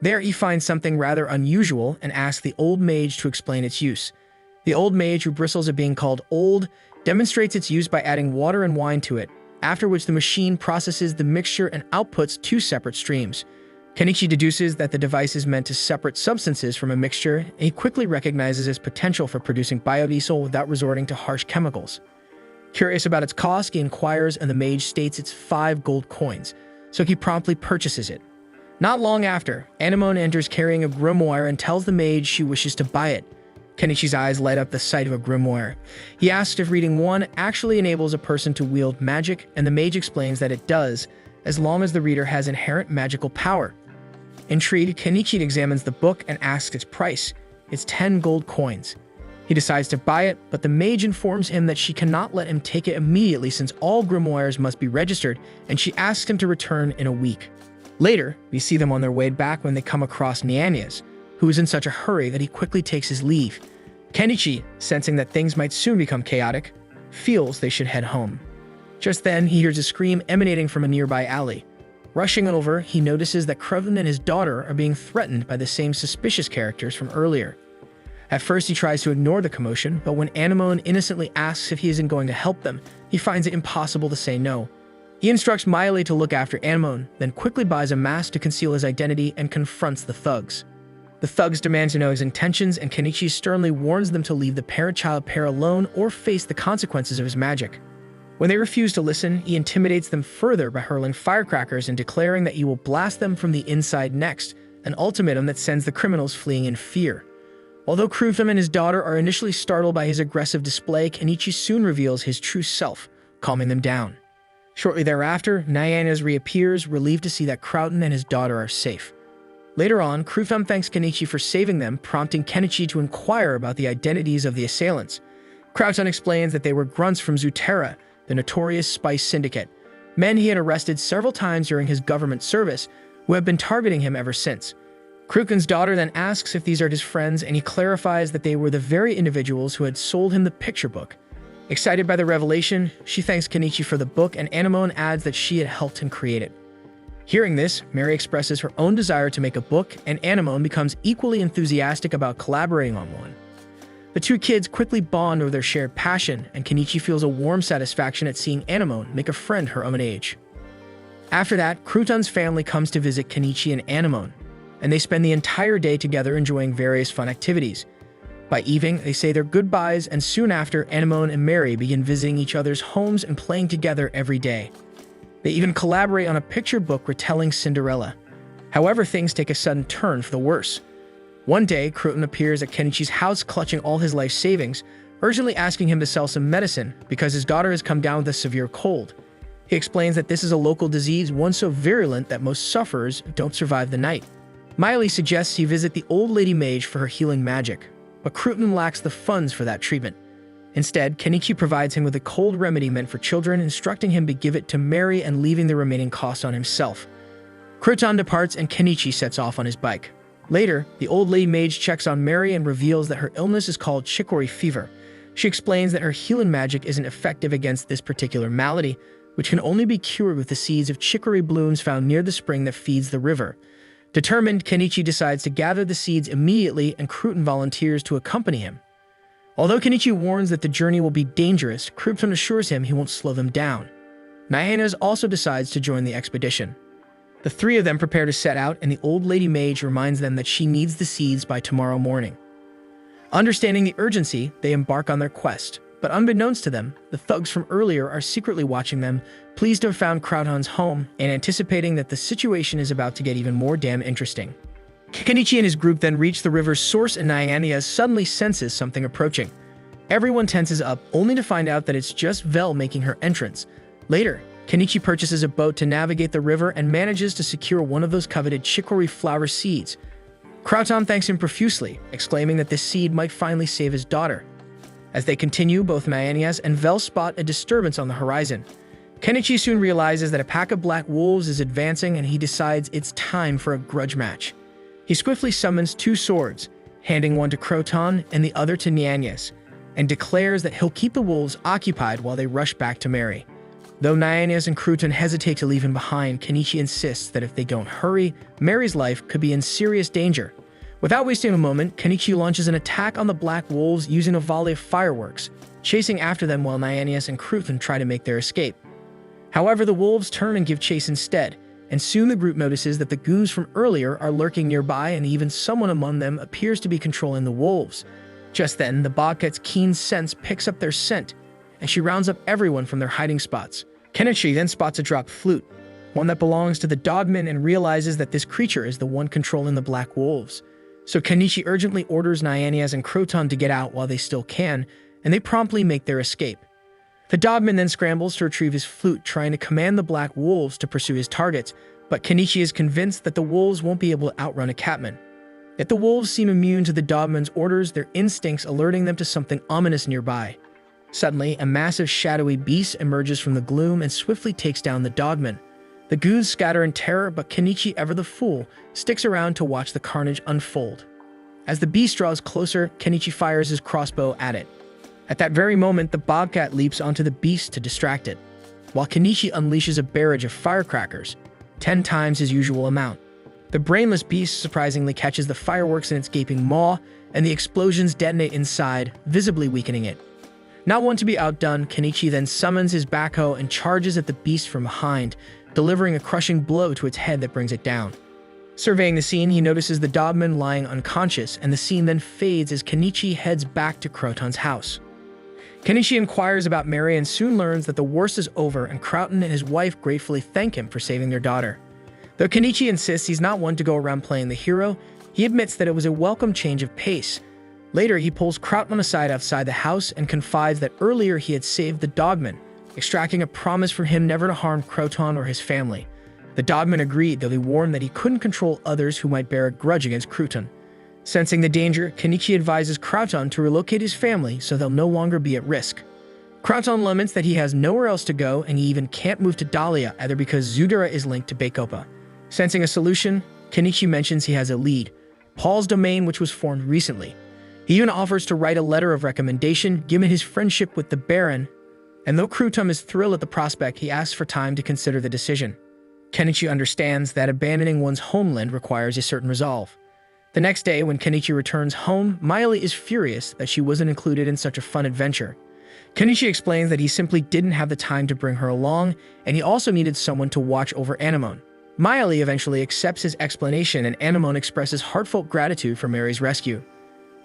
There he finds something rather unusual and asks the old mage to explain its use. The old mage, who bristles at being called old, demonstrates its use by adding water and wine to it, after which the machine processes the mixture and outputs 2 separate streams. Kenichi deduces that the device is meant to separate substances from a mixture, and he quickly recognizes its potential for producing biodiesel without resorting to harsh chemicals. Curious about its cost, he inquires, and the mage states it's 5 gold coins, so he promptly purchases it. Not long after, Anemone enters carrying a grimoire and tells the mage she wishes to buy it. Kenichi's eyes light up the sight of a grimoire. He asks if reading one actually enables a person to wield magic, and the mage explains that it does, as long as the reader has inherent magical power. Intrigued, Kenichi examines the book and asks its price. It's 10 gold coins. He decides to buy it, but the mage informs him that she cannot let him take it immediately since all grimoires must be registered, and she asks him to return in a week. Later, we see them on their way back when they come across Nianias, who is in such a hurry that he quickly takes his leave. Kenichi, sensing that things might soon become chaotic, feels they should head home. Just then, he hears a scream emanating from a nearby alley. Rushing over, he notices that Crouton and his daughter are being threatened by the same suspicious characters from earlier. At first, he tries to ignore the commotion, but when Anemone innocently asks if he isn't going to help them, he finds it impossible to say no. He instructs Miley to look after Anemone, then quickly buys a mask to conceal his identity and confronts the thugs. The thugs demand to know his intentions, and Kenichi sternly warns them to leave the parent-child pair alone or face the consequences of his magic. When they refuse to listen, he intimidates them further by hurling firecrackers and declaring that he will blast them from the inside next, an ultimatum that sends the criminals fleeing in fear. Although Crouton and his daughter are initially startled by his aggressive display, Kenichi soon reveals his true self, calming them down. Shortly thereafter, Nianias reappears, relieved to see that Crouton and his daughter are safe. Later on, Crouton thanks Kenichi for saving them, prompting Kenichi to inquire about the identities of the assailants. Crouton explains that they were grunts from Zutera, the notorious spice syndicate, men he had arrested several times during his government service, who have been targeting him ever since. Crouton's daughter then asks if these are his friends, and he clarifies that they were the very individuals who had sold him the picture book. Excited by the revelation, she thanks Kenichi for the book, and Anemone adds that she had helped him create it. Hearing this, Mary expresses her own desire to make a book, and Anemone becomes equally enthusiastic about collaborating on one. The two kids quickly bond over their shared passion, and Kenichi feels a warm satisfaction at seeing Anemone make a friend her own age. After that, Crouton's family comes to visit Kenichi and Anemone, and they spend the entire day together enjoying various fun activities. By evening, they say their goodbyes, and soon after, Anemone and Mary begin visiting each other's homes and playing together every day. They even collaborate on a picture book retelling Cinderella. However, things take a sudden turn for the worse. One day, Crouton appears at Kenichi's house clutching all his life savings, urgently asking him to sell some medicine because his daughter has come down with a severe cold. He explains that this is a local disease, one so virulent that most sufferers don't survive the night. Miley suggests he visit the old lady mage for her healing magic, but Crouton lacks the funds for that treatment. Instead, Kenichi provides him with a cold remedy meant for children, instructing him to give it to Mary and leaving the remaining cost on himself. Crouton departs and Kenichi sets off on his bike. Later, the old lady mage checks on Mary and reveals that her illness is called chicory fever. She explains that her healing magic isn't effective against this particular malady, which can only be cured with the seeds of chicory blooms found near the spring that feeds the river. Determined, Kenichi decides to gather the seeds immediately, and Crouton volunteers to accompany him. Although Kenichi warns that the journey will be dangerous, Crouton assures him he won't slow them down. Nyanas also decides to join the expedition. The three of them prepare to set out, and the old lady mage reminds them that she needs the seeds by tomorrow morning. Understanding the urgency, they embark on their quest. But unbeknownst to them, the thugs from earlier are secretly watching them, pleased to have found Crouton's home, and anticipating that the situation is about to get even more damn interesting. Kenichi and his group then reach the river's source, and Nyanas suddenly senses something approaching. Everyone tenses up, only to find out that it's just Vel making her entrance. Later, Kenichi purchases a boat to navigate the river and manages to secure one of those coveted chicory flower seeds. Crouton thanks him profusely, exclaiming that this seed might finally save his daughter. As they continue, both Nyanas and Vel spot a disturbance on the horizon. Kenichi soon realizes that a pack of black wolves is advancing, and he decides it's time for a grudge match. He swiftly summons two swords, handing one to Crouton and the other to Nyanas, and declares that he'll keep the wolves occupied while they rush back to Mary. Though Nyanas and Crouton hesitate to leave him behind, Kenichi insists that if they don't hurry, Mary's life could be in serious danger. Without wasting a moment, Kenichi launches an attack on the black wolves using a volley of fireworks, chasing after them while Nyanas and Crouton try to make their escape. However, the wolves turn and give chase instead, and soon the group notices that the goons from earlier are lurking nearby, and even someone among them appears to be controlling the wolves. Just then, the bobcat's keen sense picks up their scent, and she rounds up everyone from their hiding spots. Kenichi then spots a dropped flute, one that belongs to the dogman, and realizes that this creature is the one controlling the black wolves. So Kenichi urgently orders Nyanas and Crouton to get out while they still can, and they promptly make their escape. The dogman then scrambles to retrieve his flute, trying to command the black wolves to pursue his targets, but Kenichi is convinced that the wolves won't be able to outrun a catman. Yet the wolves seem immune to the dogman's orders, their instincts alerting them to something ominous nearby. Suddenly, a massive shadowy beast emerges from the gloom and swiftly takes down the dogman. The goons scatter in terror, but Kenichi, ever the fool, sticks around to watch the carnage unfold. As the beast draws closer, Kenichi fires his crossbow at it. At that very moment, the bobcat leaps onto the beast to distract it, while Kenichi unleashes a barrage of firecrackers, 10 times his usual amount. The brainless beast surprisingly catches the fireworks in its gaping maw, and the explosions detonate inside, visibly weakening it. Not one to be outdone, Kenichi then summons his backhoe and charges at the beast from behind, delivering a crushing blow to its head that brings it down. Surveying the scene, he notices the dogman lying unconscious, and the scene then fades as Kenichi heads back to Crouton's house. Kenichi inquires about Mary and soon learns that the worst is over, and Crouton and his wife gratefully thank him for saving their daughter. Though Kenichi insists he's not one to go around playing the hero, he admits that it was a welcome change of pace. Later, he pulls Crouton aside outside the house and confides that earlier he had saved the dogman, extracting a promise from him never to harm Crouton or his family. The dogman agreed, though he warned that he couldn't control others who might bear a grudge against Crouton. Sensing the danger, Kenichi advises Crouton to relocate his family so they'll no longer be at risk. Crouton laments that he has nowhere else to go, and he even can't move to Dahlia, either because Zudera is linked to Bacopa. Sensing a solution, Kenichi mentions he has a lead, Paul's domain, which was formed recently. He even offers to write a letter of recommendation, given his friendship with the Baron, and though Crouton is thrilled at the prospect, he asks for time to consider the decision. Kenichi understands that abandoning one's homeland requires a certain resolve. The next day, when Kenichi returns home, Miley is furious that she wasn't included in such a fun adventure. Kenichi explains that he simply didn't have the time to bring her along, and he also needed someone to watch over Anemone. Miley eventually accepts his explanation, and Anemone expresses heartfelt gratitude for Mary's rescue.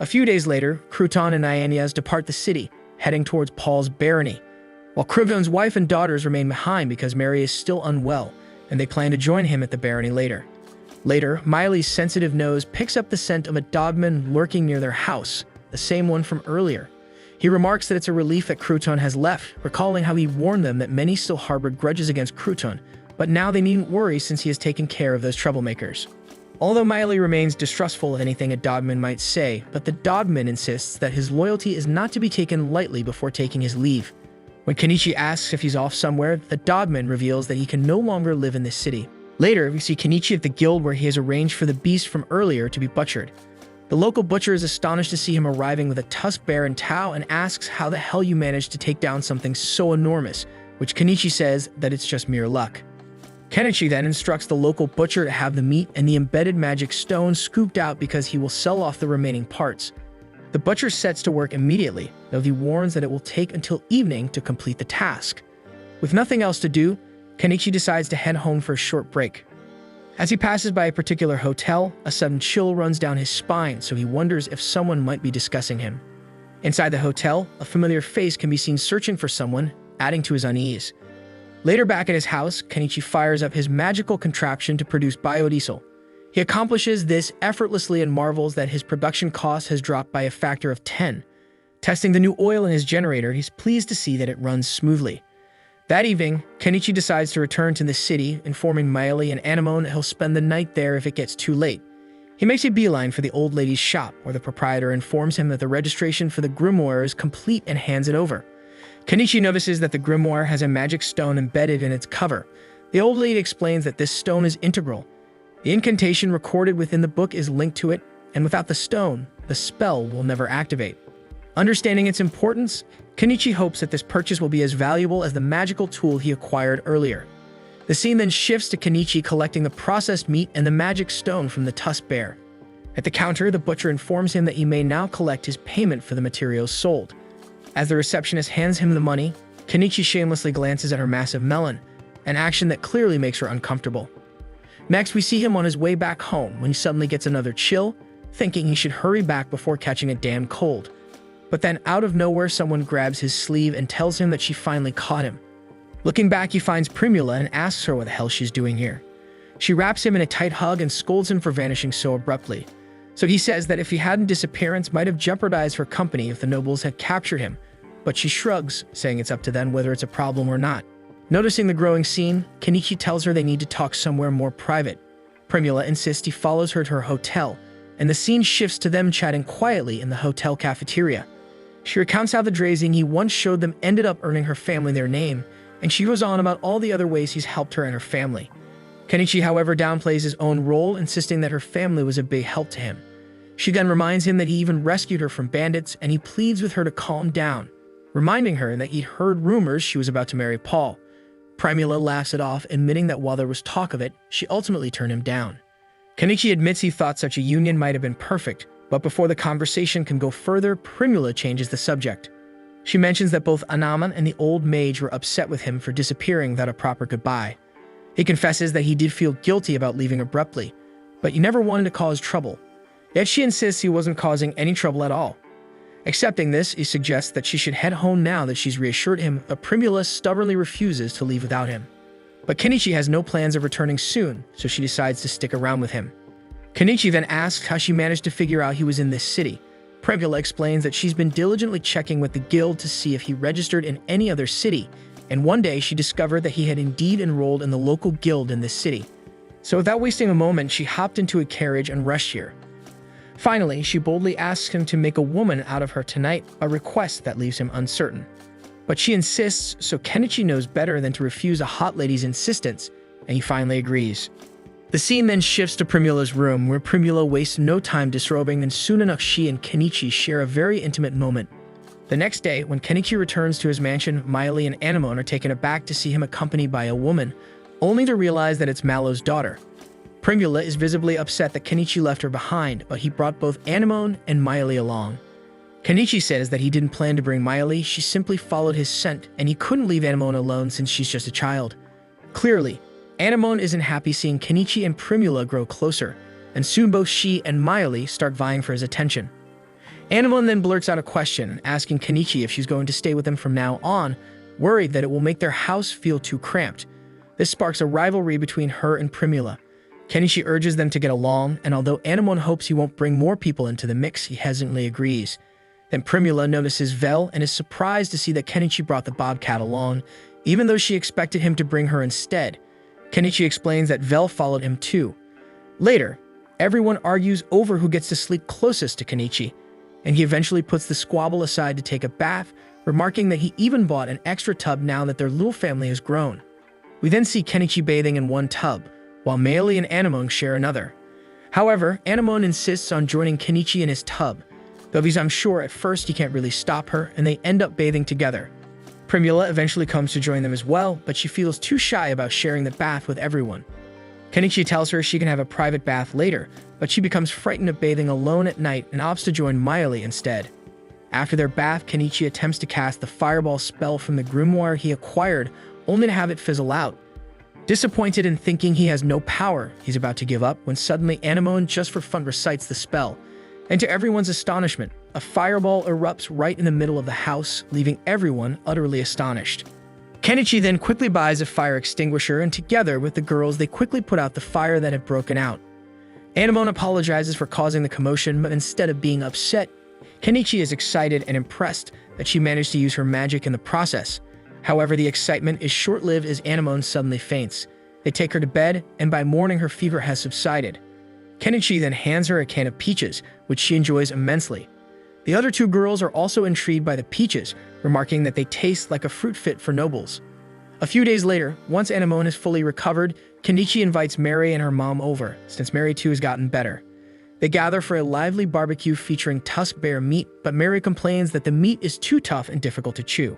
A few days later, Crouton and Nyanas depart the city, heading towards Paul's barony, while Crouton's wife and daughters remain behind because Mary is still unwell, and they plan to join him at the barony later. Later, Miley's sensitive nose picks up the scent of a dogman lurking near their house, the same one from earlier. He remarks that it's a relief that Crouton has left, recalling how he warned them that many still harbored grudges against Crouton, but now they needn't worry since he has taken care of those troublemakers. Although Miley remains distrustful of anything a dogman might say, but the dogman insists that his loyalty is not to be taken lightly before taking his leave. When Kenichi asks if he's off somewhere, the dogman reveals that he can no longer live in this city. Later, we see Kenichi at the guild where he has arranged for the beast from earlier to be butchered. The local butcher is astonished to see him arriving with a tusked bear and Tao and asks how the hell you managed to take down something so enormous, which Kenichi says that it's just mere luck. Kenichi then instructs the local butcher to have the meat and the embedded magic stone scooped out because he will sell off the remaining parts. The butcher sets to work immediately, though he warns that it will take until evening to complete the task. With nothing else to do, Kenichi decides to head home for a short break. As he passes by a particular hotel, a sudden chill runs down his spine, so he wonders if someone might be discussing him. Inside the hotel, a familiar face can be seen searching for someone, adding to his unease. Later back at his house, Kenichi fires up his magical contraption to produce biodiesel. He accomplishes this effortlessly and marvels that his production cost has dropped by a factor of 10. Testing the new oil in his generator, he's pleased to see that it runs smoothly. That evening, Kenichi decides to return to the city, informing Miley and Anemone that he'll spend the night there if it gets too late. He makes a beeline for the old lady's shop, where the proprietor informs him that the registration for the grimoire is complete and hands it over. Kenichi notices that the grimoire has a magic stone embedded in its cover. The old lady explains that this stone is integral. The incantation recorded within the book is linked to it, and without the stone, the spell will never activate. Understanding its importance, Kenichi hopes that this purchase will be as valuable as the magical tool he acquired earlier. The scene then shifts to Kenichi collecting the processed meat and the magic stone from the tusked bear. At the counter, the butcher informs him that he may now collect his payment for the materials sold. As the receptionist hands him the money, Kenichi shamelessly glances at her massive melon, an action that clearly makes her uncomfortable. Next, we see him on his way back home when he suddenly gets another chill, thinking he should hurry back before catching a damn cold. But then out of nowhere, someone grabs his sleeve and tells him that she finally caught him. Looking back, he finds Primula and asks her what the hell she's doing here. She wraps him in a tight hug and scolds him for vanishing so abruptly. So he says that if he hadn't disappearance might have jeopardized her company if the nobles had captured him, but she shrugs, saying it's up to them whether it's a problem or not. Noticing the growing scene, Kenichi tells her they need to talk somewhere more private. Primula insists he follows her to her hotel, and the scene shifts to them chatting quietly in the hotel cafeteria. She recounts how the drazing he once showed them ended up earning her family their name, and she goes on about all the other ways he's helped her and her family. Kenichi, however, downplays his own role, insisting that her family was a big help to him. She then reminds him that he even rescued her from bandits, and he pleads with her to calm down, reminding her that he'd heard rumors she was about to marry Paul. Primula laughs it off, admitting that while there was talk of it, she ultimately turned him down. Kenichi admits he thought such a union might have been perfect, but before the conversation can go further, Primula changes the subject. She mentions that both Anaman and the old mage were upset with him for disappearing without a proper goodbye. He confesses that he did feel guilty about leaving abruptly, but he never wanted to cause trouble. Yet she insists he wasn't causing any trouble at all. Accepting this, he suggests that she should head home now that she's reassured him, but Primula stubbornly refuses to leave without him. But Kenichi has no plans of returning soon, so she decides to stick around with him. Kenichi then asks how she managed to figure out he was in this city. Primula explains that she's been diligently checking with the guild to see if he registered in any other city, and one day she discovered that he had indeed enrolled in the local guild in this city. So without wasting a moment, she hopped into a carriage and rushed here. Finally, she boldly asks him to make a woman out of her tonight, a request that leaves him uncertain. But she insists, so Kenichi knows better than to refuse a hot lady's insistence, and he finally agrees. The scene then shifts to Primula's room, where Primula wastes no time disrobing, and soon enough she and Kenichi share a very intimate moment. The next day, when Kenichi returns to his mansion, Miley and Anemone are taken aback to see him accompanied by a woman, only to realize that it's Mallow's daughter. Primula is visibly upset that Kenichi left her behind, but he brought both Anemone and Miley along. Kenichi says that he didn't plan to bring Miley, she simply followed his scent, and he couldn't leave Anemone alone since she's just a child. Clearly, Anemone isn't happy seeing Kenichi and Primula grow closer, and soon both she and Miley start vying for his attention. Anemone then blurts out a question, asking Kenichi if she's going to stay with him from now on, worried that it will make their house feel too cramped. This sparks a rivalry between her and Primula. Kenichi urges them to get along, and although Anemone hopes he won't bring more people into the mix, he hesitantly agrees. Then Primula notices Vel and is surprised to see that Kenichi brought the bobcat along, even though she expected him to bring her instead. Kenichi explains that Vel followed him too. Later, Everyone argues over who gets to sleep closest to Kenichi, and he eventually puts the squabble aside to take a bath, remarking that he even bought an extra tub now that their little family has grown. We then see Kenichi bathing in one tub, while Mayuri and Anemone share another. However, Anemone insists on joining Kenichi in his tub, though he's unsure at first he can't really stop her, and they end up bathing together. Primula eventually comes to join them as well, but she feels too shy about sharing the bath with everyone. Kenichi tells her she can have a private bath later, but she becomes frightened of bathing alone at night and opts to join Mayuri instead. After their bath, Kenichi attempts to cast the fireball spell from the grimoire he acquired, only to have it fizzle out. Disappointed and thinking he has no power, he's about to give up when suddenly Anemone just for fun recites the spell. And to everyone's astonishment, a fireball erupts right in the middle of the house, leaving everyone utterly astonished. Kenichi then quickly buys a fire extinguisher, and together with the girls they quickly put out the fire that had broken out. Anemone apologizes for causing the commotion, but instead of being upset, Kenichi is excited and impressed that she managed to use her magic in the process. However, the excitement is short-lived as Anemone suddenly faints. They take her to bed, and by morning her fever has subsided. Kenichi then hands her a can of peaches, which she enjoys immensely. The other two girls are also intrigued by the peaches, remarking that they taste like a fruit fit for nobles. A few days later, once Anemone is fully recovered, Kenichi invites Mary and her mom over, since Mary too has gotten better. They gather for a lively barbecue featuring tusk bear meat, but Mary complains that the meat is too tough and difficult to chew.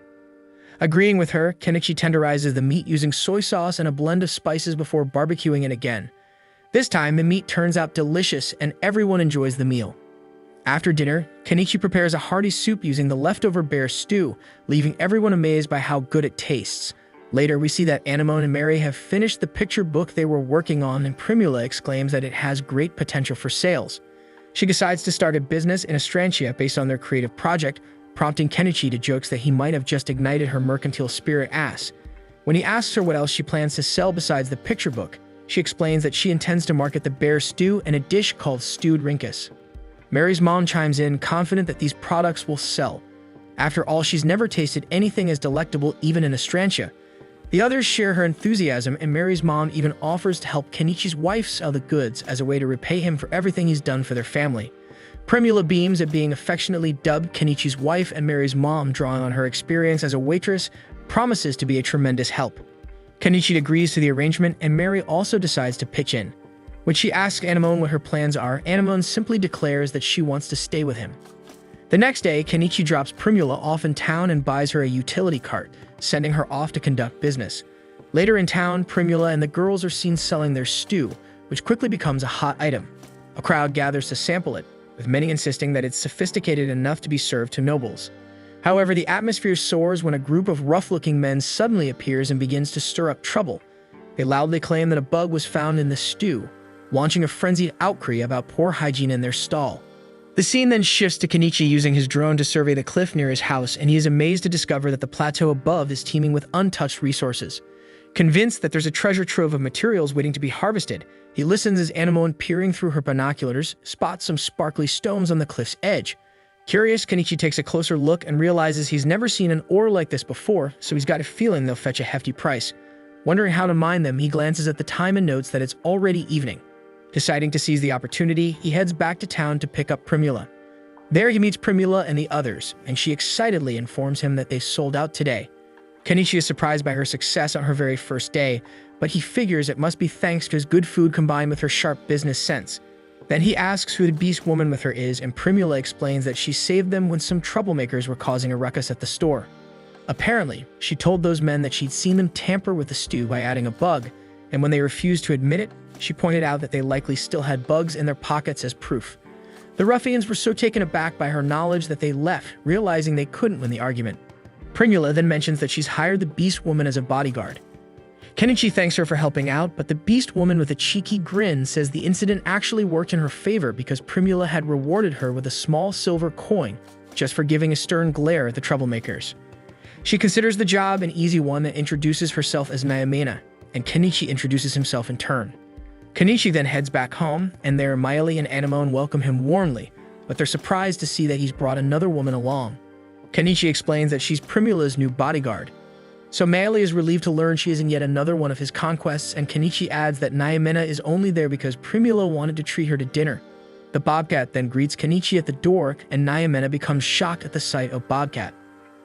Agreeing with her, Kenichi tenderizes the meat using soy sauce and a blend of spices before barbecuing it again. This time, the meat turns out delicious and everyone enjoys the meal. After dinner, Kenichi prepares a hearty soup using the leftover bear stew, leaving everyone amazed by how good it tastes. Later, we see that Anemone and Mary have finished the picture book they were working on, and Primula exclaims that it has great potential for sales. She decides to start a business in Astrantia based on their creative project, prompting Kenichi to jokes that he might have just ignited her mercantile spirit ass. When he asks her what else she plans to sell besides the picture book, she explains that she intends to market the bear stew and a dish called stewed rinkus. Mary's mom chimes in, confident that these products will sell. After all, she's never tasted anything as delectable even in Astrantia. The others share her enthusiasm, and Mary's mom even offers to help Kenichi's wife sell the goods as a way to repay him for everything he's done for their family. Primula beams at being affectionately dubbed Kenichi's wife, and Mary's mom, drawing on her experience as a waitress, promises to be a tremendous help. Kenichi agrees to the arrangement, and Mary also decides to pitch in. When she asks Anemone what her plans are, Anemone simply declares that she wants to stay with him. The next day, Kenichi drops Primula off in town and buys her a utility cart, sending her off to conduct business. Later in town, Primula and the girls are seen selling their stew, which quickly becomes a hot item. A crowd gathers to sample it, with many insisting that it's sophisticated enough to be served to nobles. However, the atmosphere soars when a group of rough-looking men suddenly appears and begins to stir up trouble. They loudly claim that a bug was found in the stew, launching a frenzied outcry about poor hygiene in their stall. The scene then shifts to Kenichi using his drone to survey the cliff near his house, and he is amazed to discover that the plateau above is teeming with untouched resources. Convinced that there's a treasure trove of materials waiting to be harvested, he listens as Anemone, peering through her binoculars, spots some sparkly stones on the cliff's edge. Curious, Kenichi takes a closer look and realizes he's never seen an ore like this before, so he's got a feeling they'll fetch a hefty price. Wondering how to mine them, he glances at the time and notes that it's already evening. Deciding to seize the opportunity, he heads back to town to pick up Primula. There he meets Primula and the others, and she excitedly informs him that they sold out today. Kenichi is surprised by her success on her very first day, but he figures it must be thanks to his good food combined with her sharp business sense. Then he asks who the beast woman with her is, and Primula explains that she saved them when some troublemakers were causing a ruckus at the store. Apparently, she told those men that she'd seen them tamper with the stew by adding a bug, and when they refused to admit it, she pointed out that they likely still had bugs in their pockets as proof. The ruffians were so taken aback by her knowledge that they left, realizing they couldn't win the argument. Primula then mentions that she's hired the beast woman as a bodyguard. Kenichi thanks her for helping out, but the beast woman with a cheeky grin says the incident actually worked in her favor because Primula had rewarded her with a small silver coin just for giving a stern glare at the troublemakers. She considers the job an easy one and introduces herself as Mayamina, and Kenichi introduces himself in turn. Kenichi then heads back home, and there Mayuri and Anemone welcome him warmly, but they're surprised to see that he's brought another woman along. Kenichi explains that she's Primula's new bodyguard. So Mayali is relieved to learn she is in yet another one of his conquests, and Kenichi adds that Naomina is only there because Primula wanted to treat her to dinner. The Bobcat then greets Kenichi at the door, and Naomina becomes shocked at the sight of Bobcat.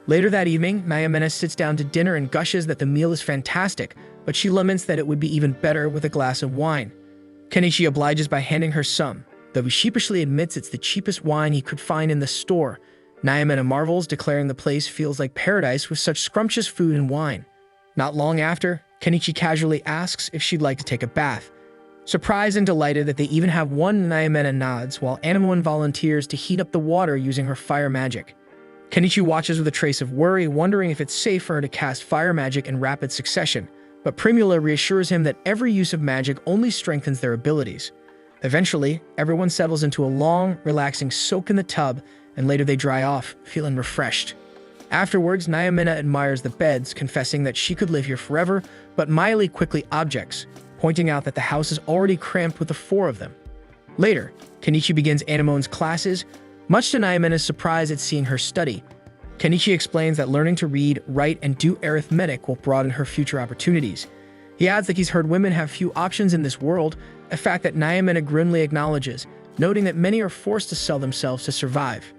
Later that evening, Naomina sits down to dinner and gushes that the meal is fantastic, but she laments that it would be even better with a glass of wine. Kenichi obliges by handing her some, though he sheepishly admits it's the cheapest wine he could find in the store. Naomina marvels, declaring the place feels like paradise with such scrumptious food and wine. Not long after, Kenichi casually asks if she'd like to take a bath. Surprised and delighted that they even have one, Naomina nods, while Anemone volunteers to heat up the water using her fire magic. Kenichi watches with a trace of worry, wondering if it's safe for her to cast fire magic in rapid succession, but Primula reassures him that every use of magic only strengthens their abilities. Eventually, everyone settles into a long, relaxing soak in the tub, and later they dry off, feeling refreshed. Afterwards, Naomina admires the beds, confessing that she could live here forever, but Miley quickly objects, pointing out that the house is already cramped with the 4 of them. Later, Kenichi begins Anemone's classes, much to Naomina's surprise at seeing her study. Kenichi explains that learning to read, write, and do arithmetic will broaden her future opportunities. He adds that he's heard women have few options in this world, a fact that Naomina grimly acknowledges, noting that many are forced to sell themselves to survive.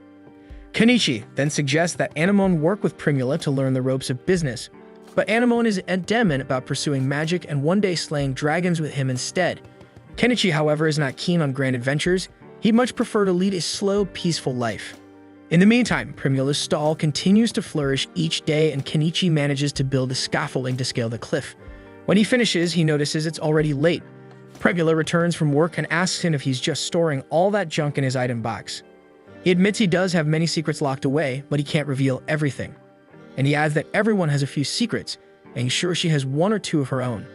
Kenichi then suggests that Anemone work with Primula to learn the ropes of business, but Anemone is adamant about pursuing magic and one day slaying dragons with him instead. Kenichi, however, is not keen on grand adventures. He'd much prefer to lead a slow, peaceful life. In the meantime, Primula's stall continues to flourish each day, and Kenichi manages to build a scaffolding to scale the cliff. When he finishes, he notices it's already late. Primula returns from work and asks him if he's just storing all that junk in his item box. He admits he does have many secrets locked away, but he can't reveal everything. And he adds that everyone has a few secrets, and he's sure she has 1 or 2 of her own.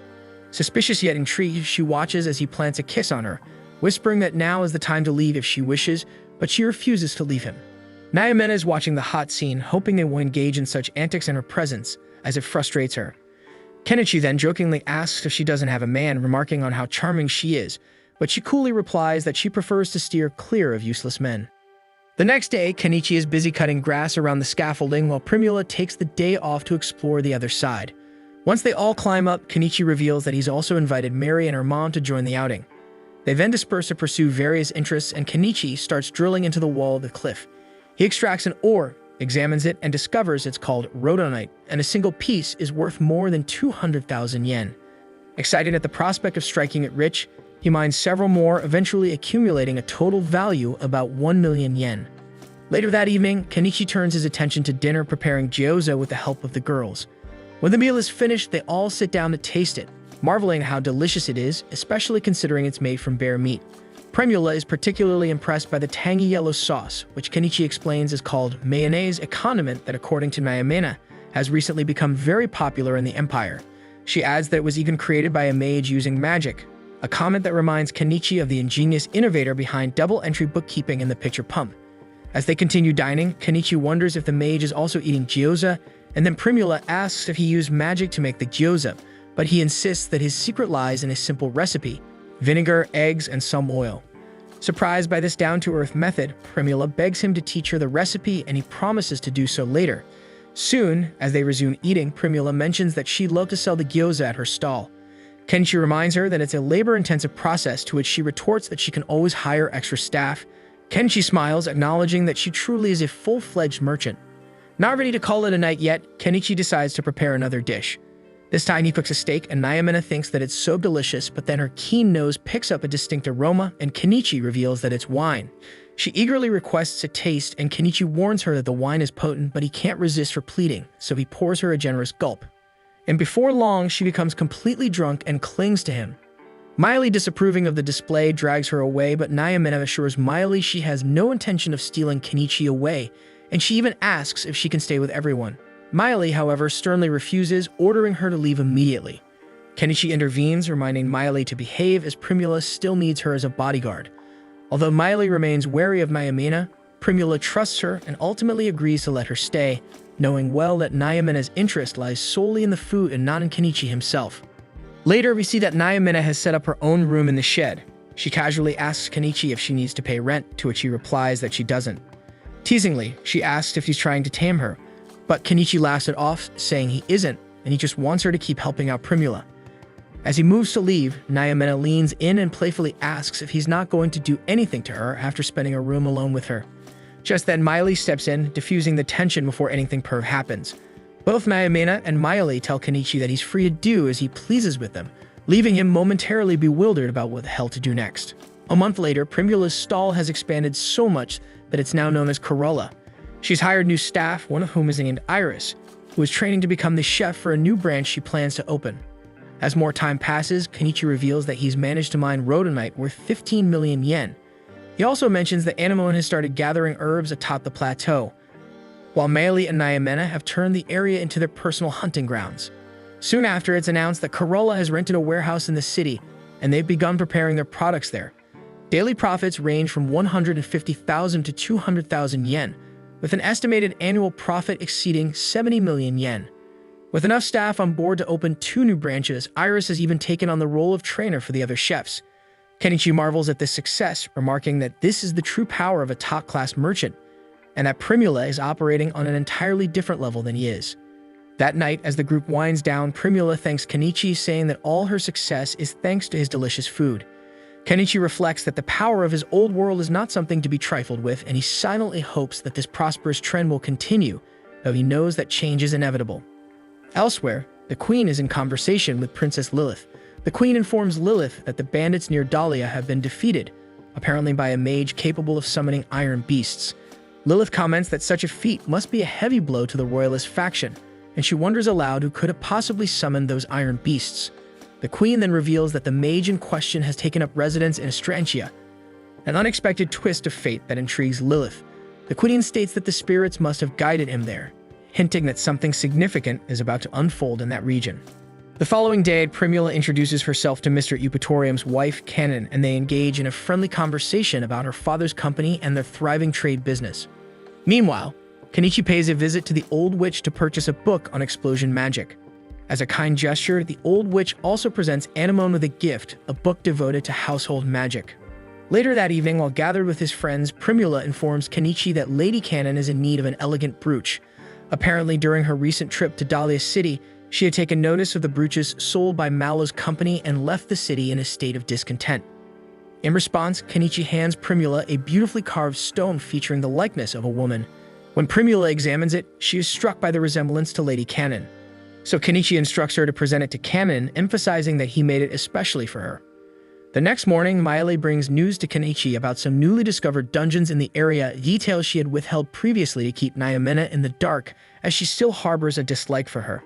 Suspicious yet intrigued, she watches as he plants a kiss on her, whispering that now is the time to leave if she wishes, but she refuses to leave him. Naomina is watching the hot scene, hoping they won't engage in such antics in her presence, as it frustrates her. Kenichi then jokingly asks if she doesn't have a man, remarking on how charming she is, but she coolly replies that she prefers to steer clear of useless men. The next day, Kenichi is busy cutting grass around the scaffolding while Primula takes the day off to explore the other side. Once they all climb up, Kenichi reveals that he's also invited Mary and her mom to join the outing. They then disperse to pursue various interests, and Kenichi starts drilling into the wall of the cliff. He extracts an ore, examines it, and discovers it's called rhodonite, and a single piece is worth more than 200,000 yen. Excited at the prospect of striking it rich, he mines several more, eventually accumulating a total value about 1 million yen. Later that evening, Kenichi turns his attention to dinner, preparing gyoza with the help of the girls. When the meal is finished, they all sit down to taste it, marveling at how delicious it is, especially considering it's made from bear meat. Primula is particularly impressed by the tangy yellow sauce, which Kenichi explains is called mayonnaise, a condiment that, according to Naomina, has recently become very popular in the empire. She adds that it was even created by a mage using magic, a comment that reminds Kenichi of the ingenious innovator behind double-entry bookkeeping in the picture pump. As they continue dining, Kenichi wonders if the mage is also eating gyoza, and then Primula asks if he used magic to make the gyoza, but he insists that his secret lies in a simple recipe: vinegar, eggs, and some oil. Surprised by this down-to-earth method, Primula begs him to teach her the recipe, and he promises to do so later. Soon, as they resume eating, Primula mentions that she'd love to sell the gyoza at her stall. Kenichi reminds her that it's a labor-intensive process, to which she retorts that she can always hire extra staff. Kenichi smiles, acknowledging that she truly is a full-fledged merchant. Not ready to call it a night yet, Kenichi decides to prepare another dish. This time he cooks a steak, and Naomina thinks that it's so delicious, but then her keen nose picks up a distinct aroma, and Kenichi reveals that it's wine. She eagerly requests a taste, and Kenichi warns her that the wine is potent, but he can't resist her pleading, so he pours her a generous gulp. And before long, she becomes completely drunk and clings to him. Miley, disapproving of the display, drags her away, but Naomina assures Miley she has no intention of stealing Kenichi away, and she even asks if she can stay with everyone. Miley, however, sternly refuses, ordering her to leave immediately. Kenichi intervenes, reminding Miley to behave, as Primula still needs her as a bodyguard. Although Miley remains wary of Naomina, Primula trusts her and ultimately agrees to let her stay, knowing well that Naomina's interest lies solely in the food and not in Kenichi himself. Later, we see that Naomina has set up her own room in the shed. She casually asks Kenichi if she needs to pay rent, to which he replies that she doesn't. Teasingly, she asks if he's trying to tame her, but Kenichi laughs it off, saying he isn't, and he just wants her to keep helping out Primula. As he moves to leave, Nyamena leans in and playfully asks if he's not going to do anything to her after spending a room alone with her. Just then, Miley steps in, diffusing the tension before anything perv happens. Both Nyamena and Miley tell Kenichi that he's free to do as he pleases with them, leaving him momentarily bewildered about what the hell to do next. A month later, Primula's stall has expanded so much that it's now known as Corolla. She's hired new staff, one of whom is named Iris, who is training to become the chef for a new branch she plans to open. As more time passes, Kenichi reveals that he's managed to mine rhodonite worth 15 million yen. He also mentions that Anemone has started gathering herbs atop the plateau, while Miley and Nyamena have turned the area into their personal hunting grounds. Soon after, it's announced that Corolla has rented a warehouse in the city, and they've begun preparing their products there. Daily profits range from 150,000 to 200,000 yen, with an estimated annual profit exceeding 70 million yen. With enough staff on board to open 2 new branches, Iris has even taken on the role of trainer for the other chefs. Kenichi marvels at this success, remarking that this is the true power of a top-class merchant, and that Primula is operating on an entirely different level than he is. That night, as the group winds down, Primula thanks Kenichi, saying that all her success is thanks to his delicious food. Kenichi reflects that the power of his old world is not something to be trifled with, and he silently hopes that this prosperous trend will continue, though he knows that change is inevitable. Elsewhere, the Queen is in conversation with Princess Lilith. The Queen informs Lilith that the bandits near Dahlia have been defeated, apparently by a mage capable of summoning iron beasts. Lilith comments that such a feat must be a heavy blow to the royalist faction, and she wonders aloud who could have possibly summoned those iron beasts. The Queen then reveals that the mage in question has taken up residence in Estrantia, an unexpected twist of fate that intrigues Lilith. The Queen states that the spirits must have guided him there, hinting that something significant is about to unfold in that region. The following day, Primula introduces herself to Mr. Eupatorium's wife, Canon, and they engage in a friendly conversation about her father's company and their thriving trade business. Meanwhile, Kenichi pays a visit to the old witch to purchase a book on explosion magic. As a kind gesture, the old witch also presents Anemone with a gift, a book devoted to household magic. Later that evening, while gathered with his friends, Primula informs Kenichi that Lady Canon is in need of an elegant brooch. Apparently, during her recent trip to Dahlia City, she had taken notice of the brooches sold by Malo's company and left the city in a state of discontent. In response, Kenichi hands Primula a beautifully carved stone featuring the likeness of a woman. When Primula examines it, she is struck by the resemblance to Lady Canon. So Kenichi instructs her to present it to Canon, emphasizing that he made it especially for her. The next morning, Miley brings news to Kenichi about some newly discovered dungeons in the area, details she had withheld previously to keep Nyamena in the dark, as she still harbors a dislike for her.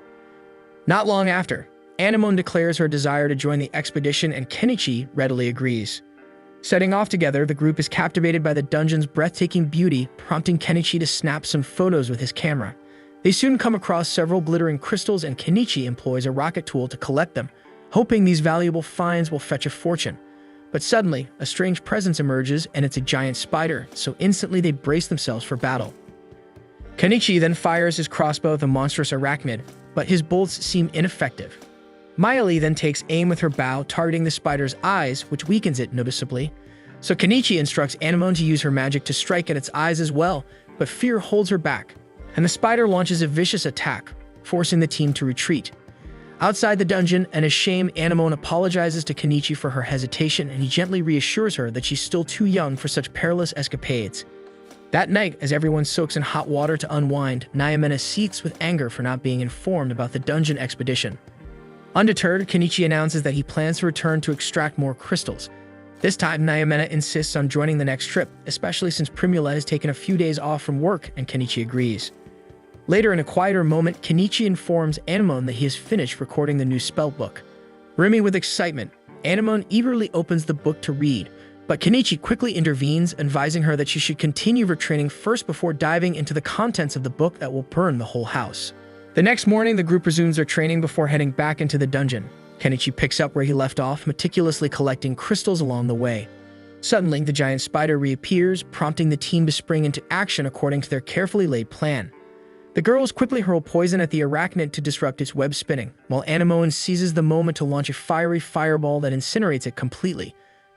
Not long after, Anemone declares her desire to join the expedition, and Kenichi readily agrees. Setting off together, the group is captivated by the dungeon's breathtaking beauty, prompting Kenichi to snap some photos with his camera. They soon come across several glittering crystals, and Kenichi employs a rocket tool to collect them, hoping these valuable finds will fetch a fortune. But suddenly, a strange presence emerges, and it's a giant spider, so instantly they brace themselves for battle. Kenichi then fires his crossbow at the monstrous arachnid, but his bolts seem ineffective. Miley then takes aim with her bow, targeting the spider's eyes, which weakens it noticeably. So Kenichi instructs Anemone to use her magic to strike at its eyes as well, but fear holds her back, and the spider launches a vicious attack, forcing the team to retreat. Outside the dungeon, and ashamed, Anemone apologizes to Kenichi for her hesitation, and he gently reassures her that she's still too young for such perilous escapades. That night, as everyone soaks in hot water to unwind, Nyamena seethes with anger for not being informed about the dungeon expedition. Undeterred, Kenichi announces that he plans to return to extract more crystals. This time, Nyamena insists on joining the next trip, especially since Primula has taken a few days off from work, and Kenichi agrees. Later, in a quieter moment, Kenichi informs Anemone that he has finished recording the new spellbook. Brimming with excitement, Anemone eagerly opens the book to read, but Kenichi quickly intervenes, advising her that she should continue her training first before diving into the contents of the book that will burn the whole house. The next morning, the group resumes their training before heading back into the dungeon. Kenichi picks up where he left off, meticulously collecting crystals along the way. Suddenly, the giant spider reappears, prompting the team to spring into action according to their carefully laid plan. The girls quickly hurl poison at the arachnid to disrupt its web spinning, while Anemone seizes the moment to launch a fiery fireball that incinerates it completely.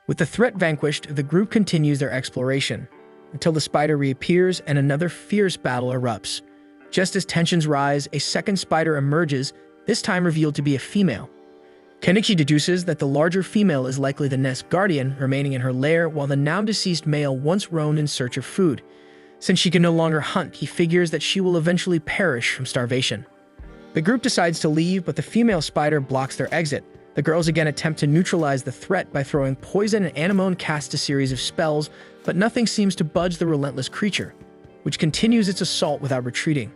With the threat vanquished, the group continues their exploration, until the spider reappears and another fierce battle erupts. Just as tensions rise, a second spider emerges, this time revealed to be a female. Kenichi deduces that the larger female is likely the nest guardian remaining in her lair while the now-deceased male once roamed in search of food. Since she can no longer hunt, he figures that she will eventually perish from starvation. The group decides to leave, but the female spider blocks their exit. The girls again attempt to neutralize the threat by throwing poison, and Anemone casts a series of spells, but nothing seems to budge the relentless creature, which continues its assault without retreating.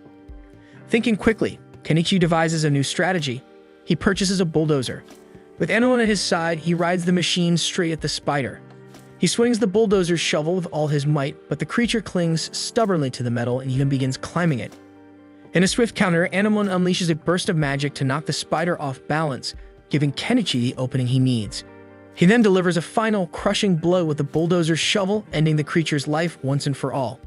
Thinking quickly, Kenichi devises a new strategy. He purchases a bulldozer. With Anemone at his side, he rides the machine straight at the spider. He swings the bulldozer's shovel with all his might, but the creature clings stubbornly to the metal and even begins climbing it. In a swift counter, Anemone unleashes a burst of magic to knock the spider off balance, giving Kenichi the opening he needs. He then delivers a final, crushing blow with the bulldozer's shovel, ending the creature's life once and for all.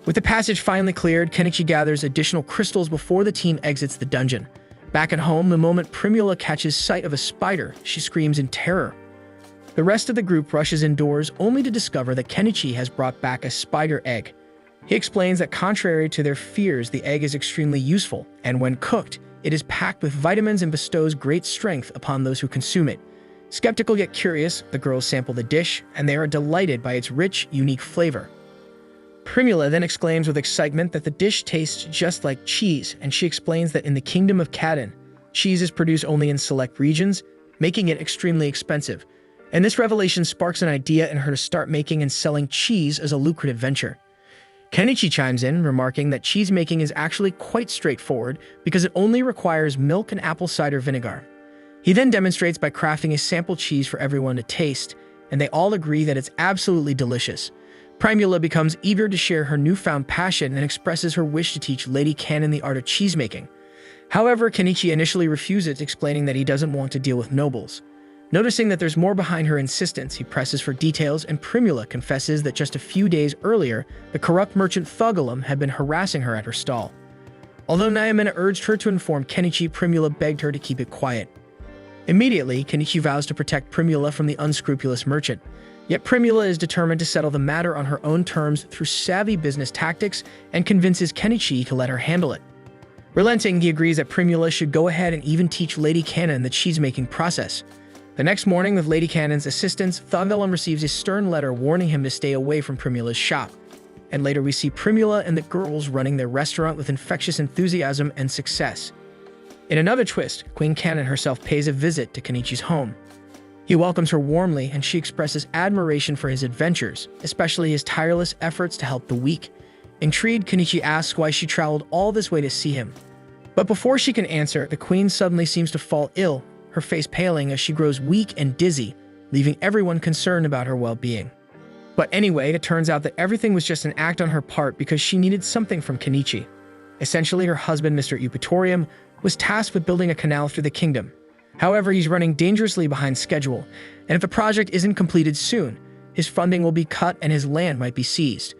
With the passage finally cleared, Kenichi gathers additional crystals before the team exits the dungeon. Back at home, the moment Primula catches sight of a spider, she screams in terror. The rest of the group rushes indoors only to discover that Kenichi has brought back a spider egg. He explains that contrary to their fears, the egg is extremely useful, and when cooked, it is packed with vitamins and bestows great strength upon those who consume it. Skeptical yet curious, the girls sample the dish, and they are delighted by its rich, unique flavor. Primula then exclaims with excitement that the dish tastes just like cheese, and she explains that in the kingdom of Kadin, cheese is produced only in select regions, making it extremely expensive. And this revelation sparks an idea in her to start making and selling cheese as a lucrative venture. Kenichi chimes in, remarking that cheese making is actually quite straightforward because it only requires milk and apple cider vinegar. He then demonstrates by crafting a sample cheese for everyone to taste, and they all agree that it's absolutely delicious. Primula becomes eager to share her newfound passion and expresses her wish to teach Lady Canon the art of cheesemaking. However, Kenichi initially refuses, explaining that he doesn't want to deal with nobles. Noticing that there's more behind her insistence, he presses for details, and Primula confesses that just a few days earlier, the corrupt merchant Thugalum had been harassing her at her stall. Although Nyamena urged her to inform Kenichi, Primula begged her to keep it quiet. Immediately, Kenichi vows to protect Primula from the unscrupulous merchant. Yet Primula is determined to settle the matter on her own terms through savvy business tactics and convinces Kenichi to let her handle it. Relenting, he agrees that Primula should go ahead and even teach Lady Canon the cheesemaking process. The next morning, with Lady Canon's assistance, Thugalum receives a stern letter warning him to stay away from Primula's shop. And later we see Primula and the girls running their restaurant with infectious enthusiasm and success. In another twist, Queen Canon herself pays a visit to Kenichi's home. He welcomes her warmly, and she expresses admiration for his adventures, especially his tireless efforts to help the weak. Intrigued, Kenichi asks why she traveled all this way to see him. But before she can answer, the queen suddenly seems to fall ill, her face paling as she grows weak and dizzy, leaving everyone concerned about her well-being. But anyway, it turns out that everything was just an act on her part because she needed something from Kenichi. Essentially, her husband, Mr. Eupatorium, was tasked with building a canal through the kingdom. However, he's running dangerously behind schedule, and if the project isn't completed soon, his funding will be cut and his land might be seized.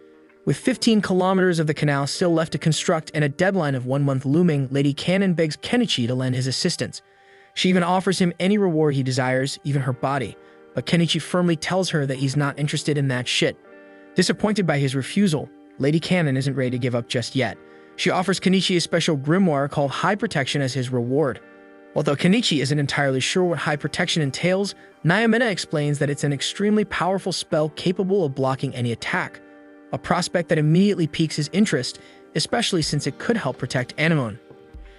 With 15 kilometers of the canal still left to construct and a deadline of 1 month looming, Lady Canon begs Kenichi to lend his assistance. She even offers him any reward he desires, even her body, but Kenichi firmly tells her that he's not interested in that shit. Disappointed by his refusal, Lady Canon isn't ready to give up just yet. She offers Kenichi a special grimoire called High Protection as his reward. Although Kenichi isn't entirely sure what High Protection entails, Nyamena explains that it's an extremely powerful spell capable of blocking any attack, a prospect that immediately piques his interest, especially since it could help protect Anemone.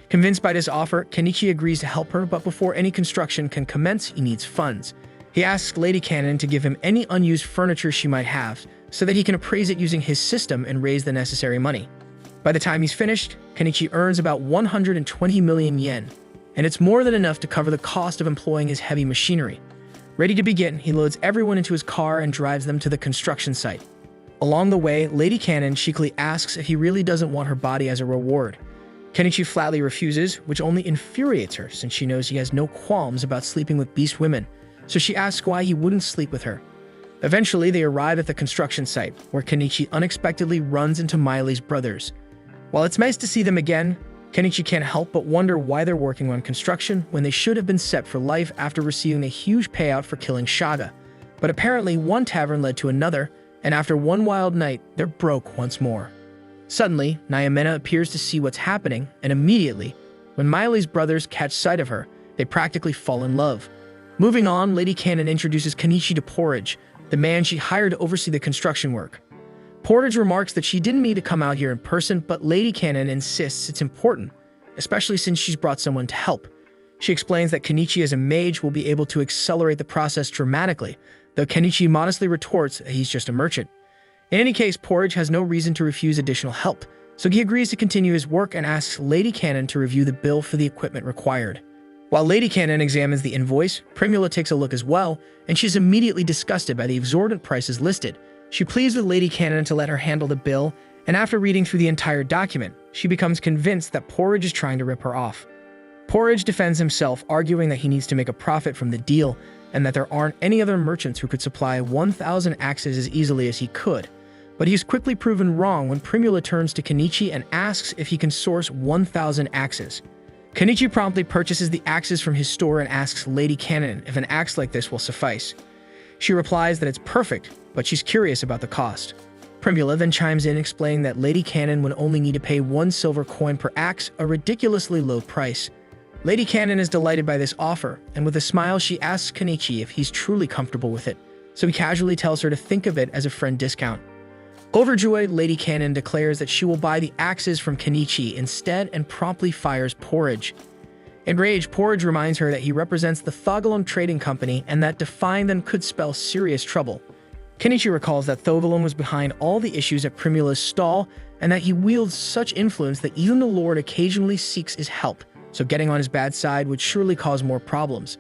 Convinced by this offer, Kenichi agrees to help her, but before any construction can commence, he needs funds. He asks Lady Canon to give him any unused furniture she might have, so that he can appraise it using his system and raise the necessary money. By the time he's finished, Kenichi earns about 120 million yen, and it's more than enough to cover the cost of employing his heavy machinery. Ready to begin, he loads everyone into his car and drives them to the construction site. Along the way, Lady Canon cheekily asks if he really doesn't want her body as a reward. Kenichi flatly refuses, which only infuriates her since she knows he has no qualms about sleeping with beast women, so she asks why he wouldn't sleep with her. Eventually, they arrive at the construction site, where Kenichi unexpectedly runs into Miley's brothers. While it's nice to see them again, Kenichi can't help but wonder why they're working on construction when they should have been set for life after receiving a huge payout for killing Shaga. But apparently one tavern led to another, and after one wild night, they're broke once more. Suddenly, Nyamena appears to see what's happening, and immediately, When Miley's brothers catch sight of her, they practically fall in love. Moving on, Lady Cannon introduces Kenichi to Porridge, the man she hired to oversee the construction work. Porridge remarks that she didn't mean to come out here in person, but Lady Cannon insists it's important, especially since she's brought someone to help. She explains that Kenichi as a mage will be able to accelerate the process dramatically, though Kenichi modestly retorts that he's just a merchant. In any case, Porridge has no reason to refuse additional help, so he agrees to continue his work and asks Lady Cannon to review the bill for the equipment required. While Lady Cannon examines the invoice, Primula takes a look as well, and she's immediately disgusted by the exorbitant prices listed. She pleads with Lady Cannon to let her handle the bill, and after reading through the entire document, she becomes convinced that Porridge is trying to rip her off. Porridge defends himself, arguing that he needs to make a profit from the deal, and that there aren't any other merchants who could supply 1,000 axes as easily as he could. But he's quickly proven wrong when Primula turns to Kenichi and asks if he can source 1,000 axes. Kenichi promptly purchases the axes from his store and asks Lady Cannon if an axe like this will suffice. She replies that it's perfect, but she's curious about the cost. Primula then chimes in, explaining that Lady Cannon would only need to pay 1 silver coin per axe, a ridiculously low price. Lady Cannon is delighted by this offer, and with a smile she asks Kenichi if he's truly comfortable with it, so he casually tells her to think of it as a friend discount. Overjoyed, Lady Cannon declares that she will buy the axes from Kenichi instead and promptly fires Porridge. Enraged, Porridge reminds her that he represents the Thogalum Trading Company and that defying them could spell serious trouble. Kenichi recalls that Thogalum was behind all the issues at Primula's stall and that he wields such influence that even the Lord occasionally seeks his help, so getting on his bad side would surely cause more problems.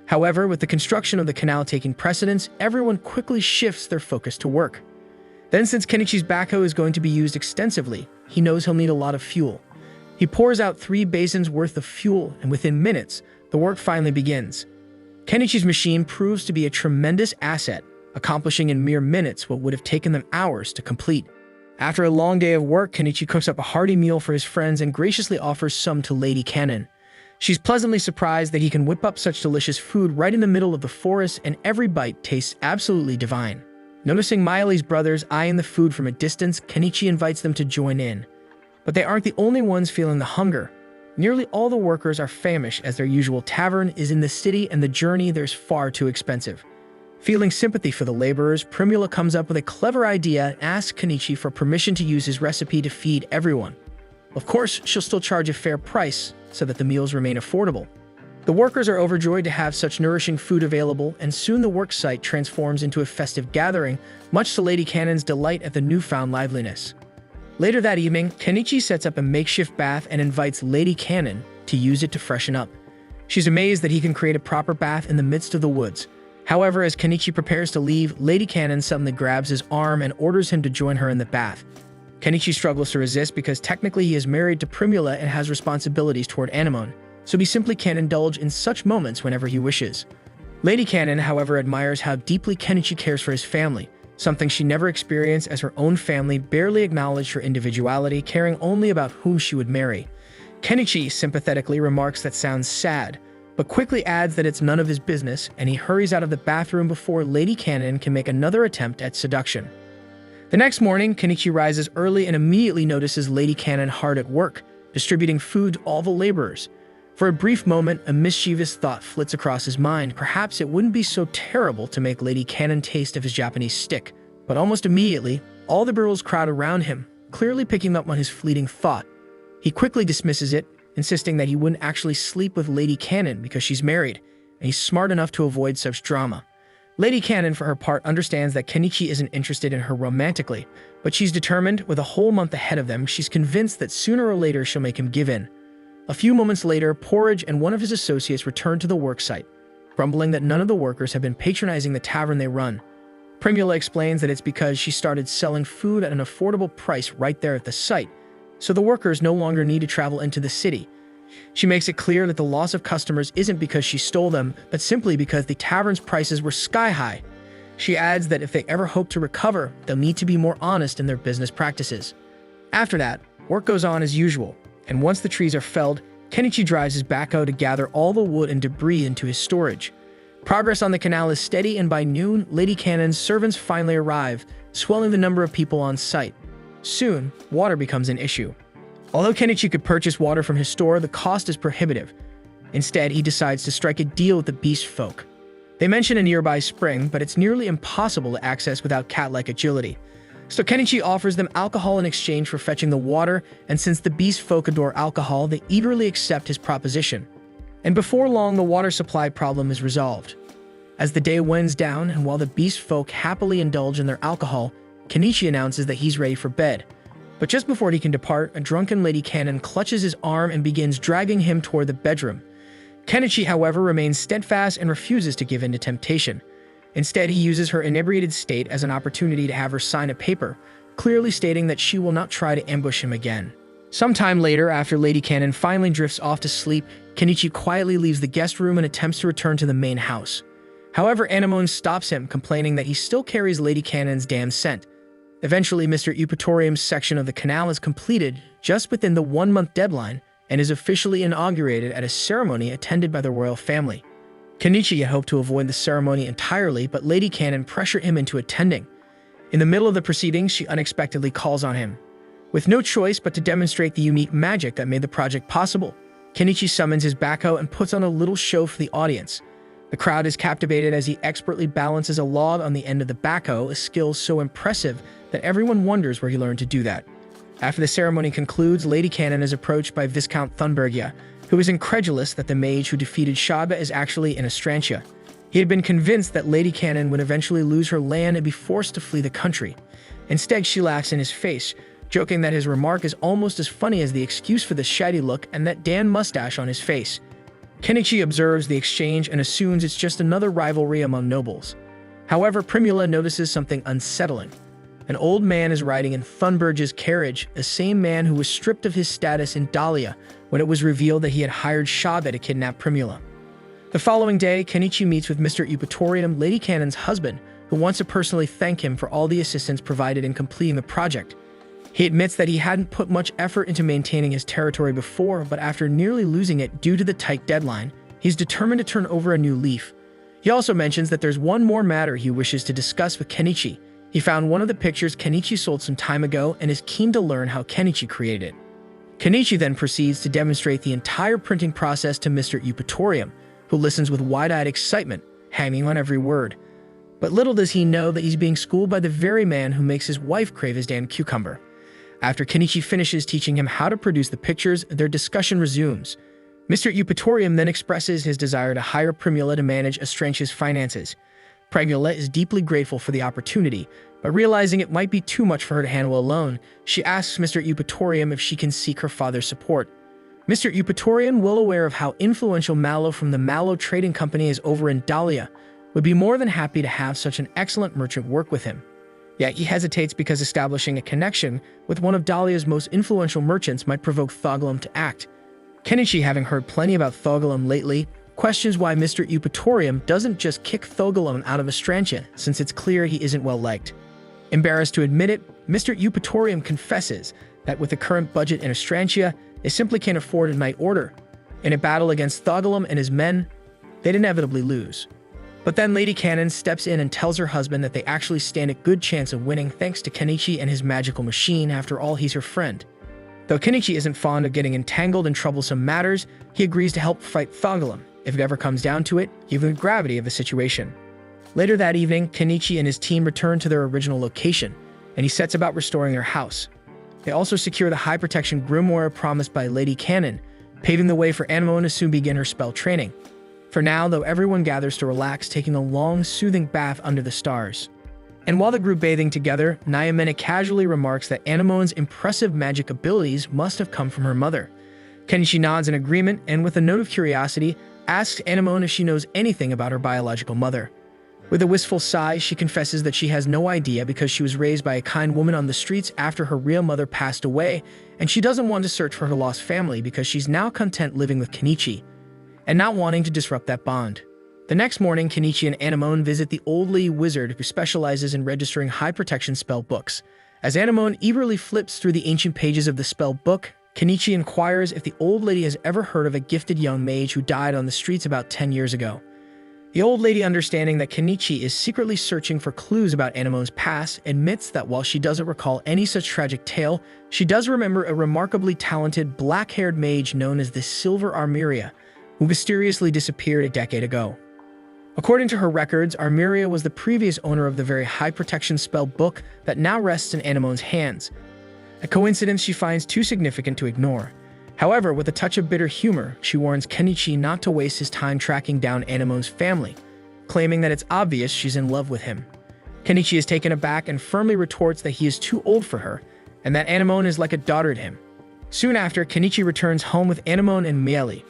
However, with the construction of the canal taking precedence, everyone quickly shifts their focus to work. Then, since Kenichi's backhoe is going to be used extensively, he knows he'll need a lot of fuel. He pours out 3 basins worth of fuel, and within minutes, the work finally begins. Kenichi's machine proves to be a tremendous asset, accomplishing in mere minutes what would have taken them hours to complete. After a long day of work, Kenichi cooks up a hearty meal for his friends and graciously offers some to Lady Cannon. She's pleasantly surprised that he can whip up such delicious food right in the middle of the forest, and every bite tastes absolutely divine. Noticing Miley's brothers eyeing the food from a distance, Kenichi invites them to join in. But they aren't the only ones feeling the hunger. Nearly all the workers are famished as their usual tavern is in the city and the journey there's far too expensive. Feeling sympathy for the laborers, Primula comes up with a clever idea and asks Kenichi for permission to use his recipe to feed everyone. Of course, she'll still charge a fair price so that the meals remain affordable. The workers are overjoyed to have such nourishing food available, and soon the work site transforms into a festive gathering, much to Lady Cannon's delight at the newfound liveliness. Later that evening, Kenichi sets up a makeshift bath and invites Lady Cannon to use it to freshen up. She's amazed that he can create a proper bath in the midst of the woods. However, as Kenichi prepares to leave, Lady Cannon suddenly grabs his arm and orders him to join her in the bath. Kenichi struggles to resist because technically he is married to Primula and has responsibilities toward Anemone, so he simply can't indulge in such moments whenever he wishes. Lady Cannon, however, admires how deeply Kenichi cares for his family, something she never experienced as her own family barely acknowledged her individuality, caring only about whom she would marry. Kenichi sympathetically remarks that sounds sad, but quickly adds that it's none of his business, and he hurries out of the bathroom before Lady Cannon can make another attempt at seduction. The next morning, Kenichi rises early and immediately notices Lady Cannon hard at work, distributing food to all the laborers. For a brief moment, a mischievous thought flits across his mind. Perhaps it wouldn't be so terrible to make Lady Cannon taste of his Japanese stick. But almost immediately, all the girls crowd around him, clearly picking up on his fleeting thought. He quickly dismisses it, insisting that he wouldn't actually sleep with Lady Cannon because she's married, and he's smart enough to avoid such drama. Lady Cannon, for her part, understands that Kenichi isn't interested in her romantically, but she's determined, with a whole month ahead of them, she's convinced that sooner or later she'll make him give in. A few moments later, Porridge and one of his associates return to the worksite, grumbling that none of the workers have been patronizing the tavern they run. Primula explains that it's because she started selling food at an affordable price right there at the site, so the workers no longer need to travel into the city. She makes it clear that the loss of customers isn't because she stole them, but simply because the tavern's prices were sky-high. She adds that if they ever hope to recover, they'll need to be more honest in their business practices. After that, work goes on as usual, and once the trees are felled, Kenichi drives his backhoe to gather all the wood and debris into his storage. Progress on the canal is steady, and by noon, Lady Cannon's servants finally arrive, swelling the number of people on site. Soon, water becomes an issue. Although Kenichi could purchase water from his store, the cost is prohibitive. Instead, he decides to strike a deal with the beast folk. They mention a nearby spring, but it's nearly impossible to access without cat-like agility. So Kenichi offers them alcohol in exchange for fetching the water, and since the beast folk adore alcohol, they eagerly accept his proposition. And before long, the water supply problem is resolved. As the day winds down, and while the beast folk happily indulge in their alcohol, Kenichi announces that he's ready for bed. But just before he can depart, a drunken lady cannon clutches his arm and begins dragging him toward the bedroom. Kenichi, however, remains steadfast and refuses to give in to temptation. Instead, he uses her inebriated state as an opportunity to have her sign a paper, clearly stating that she will not try to ambush him again. Sometime later, after Lady Cannon finally drifts off to sleep, Kenichi quietly leaves the guest room and attempts to return to the main house. However, Anemone stops him, complaining that he still carries Lady Cannon's damn scent. Eventually, Mr. Eupatorium's section of the canal is completed just within the 1-month deadline and is officially inaugurated at a ceremony attended by the royal family. Kenichi had hoped to avoid the ceremony entirely, but Lady Cannon pressured him into attending. In the middle of the proceedings, she unexpectedly calls on him. With no choice but to demonstrate the unique magic that made the project possible, Kenichi summons his backhoe and puts on a little show for the audience. The crowd is captivated as he expertly balances a log on the end of the backhoe, a skill so impressive that everyone wonders where he learned to do that. After the ceremony concludes, Lady Cannon is approached by Viscount Thunbergia, who is incredulous that the mage who defeated Shaba is actually in Astrantia. He had been convinced that Lady Cannon would eventually lose her land and be forced to flee the country. Instead, she laughs in his face, joking that his remark is almost as funny as the excuse for the shaggy look and that Dan mustache on his face. Kenichi observes the exchange and assumes it's just another rivalry among nobles. However, Primula notices something unsettling. An old man is riding in Thunberge's carriage, the same man who was stripped of his status in Dahlia when it was revealed that he had hired Shabe to kidnap Primula. The following day, Kenichi meets with Mr. Eupatorium, Lady Cannon's husband, who wants to personally thank him for all the assistance provided in completing the project. He admits that he hadn't put much effort into maintaining his territory before, but after nearly losing it due to the tight deadline, he's determined to turn over a new leaf. He also mentions that there's one more matter he wishes to discuss with Kenichi. He found one of the pictures Kenichi sold some time ago and is keen to learn how Kenichi created it. Kenichi then proceeds to demonstrate the entire printing process to Mr. Eupatorium, who listens with wide-eyed excitement, hanging on every word. But little does he know that he's being schooled by the very man who makes his wife crave his damn cucumber. After Kenichi finishes teaching him how to produce the pictures, their discussion resumes. Mr. Eupatorium then expresses his desire to hire Primula to manage Astrantia's finances. Primula is deeply grateful for the opportunity, but realizing it might be too much for her to handle alone, she asks Mr. Eupatorium if she can seek her father's support. Mr. Eupatorium, well aware of how influential Mallow from the Mallow Trading Company is over in Dahlia, would be more than happy to have such an excellent merchant work with him. Yet he hesitates because establishing a connection with one of Dahlia's most influential merchants might provoke Thogalum to act. Kenichi, having heard plenty about Thogalum lately, questions why Mr. Eupatorium doesn't just kick Thogalum out of Astrantia, since it's clear he isn't well liked. Embarrassed to admit it, Mr. Eupatorium confesses that with the current budget in Astrantia, they simply can't afford a night order. In a battle against Thogalum and his men, they'd inevitably lose. But then Lady Cannon steps in and tells her husband that they actually stand a good chance of winning thanks to Kenichi and his magical machine. After all, he's her friend. Though Kenichi isn't fond of getting entangled in troublesome matters, he agrees to help fight Thogalum, if it ever comes down to it, given the gravity of the situation. Later that evening, Kenichi and his team return to their original location, and he sets about restoring their house. They also secure the high protection grimoire promised by Lady Cannon, paving the way for Anemone to soon begin her spell training. For now, though, everyone gathers to relax, taking a long, soothing bath under the stars. And while the group bathing together, Nyamena casually remarks that Anemone's impressive magic abilities must have come from her mother. Kenichi nods in agreement, and with a note of curiosity, asks Anemone if she knows anything about her biological mother. With a wistful sigh, she confesses that she has no idea because she was raised by a kind woman on the streets after her real mother passed away, and she doesn't want to search for her lost family because she's now content living with Kenichi, and not wanting to disrupt that bond. The next morning, Kenichi and Anemone visit the old lady wizard who specializes in registering high-protection spell books. As Anemone eagerly flips through the ancient pages of the spell book, Kenichi inquires if the old lady has ever heard of a gifted young mage who died on the streets about 10 years ago. The old lady, understanding that Kenichi is secretly searching for clues about Anemone's past, admits that while she doesn't recall any such tragic tale, she does remember a remarkably talented black-haired mage known as the Silver Armiria, who mysteriously disappeared a decade ago. According to her records, Armiria was the previous owner of the very high-protection spell book that now rests in Anemone's hands, a coincidence she finds too significant to ignore. However, with a touch of bitter humor, she warns Kenichi not to waste his time tracking down Anemone's family, claiming that it's obvious she's in love with him. Kenichi is taken aback and firmly retorts that he is too old for her, and that Anemone is like a daughter to him. Soon after, Kenichi returns home with Anemone and Miele,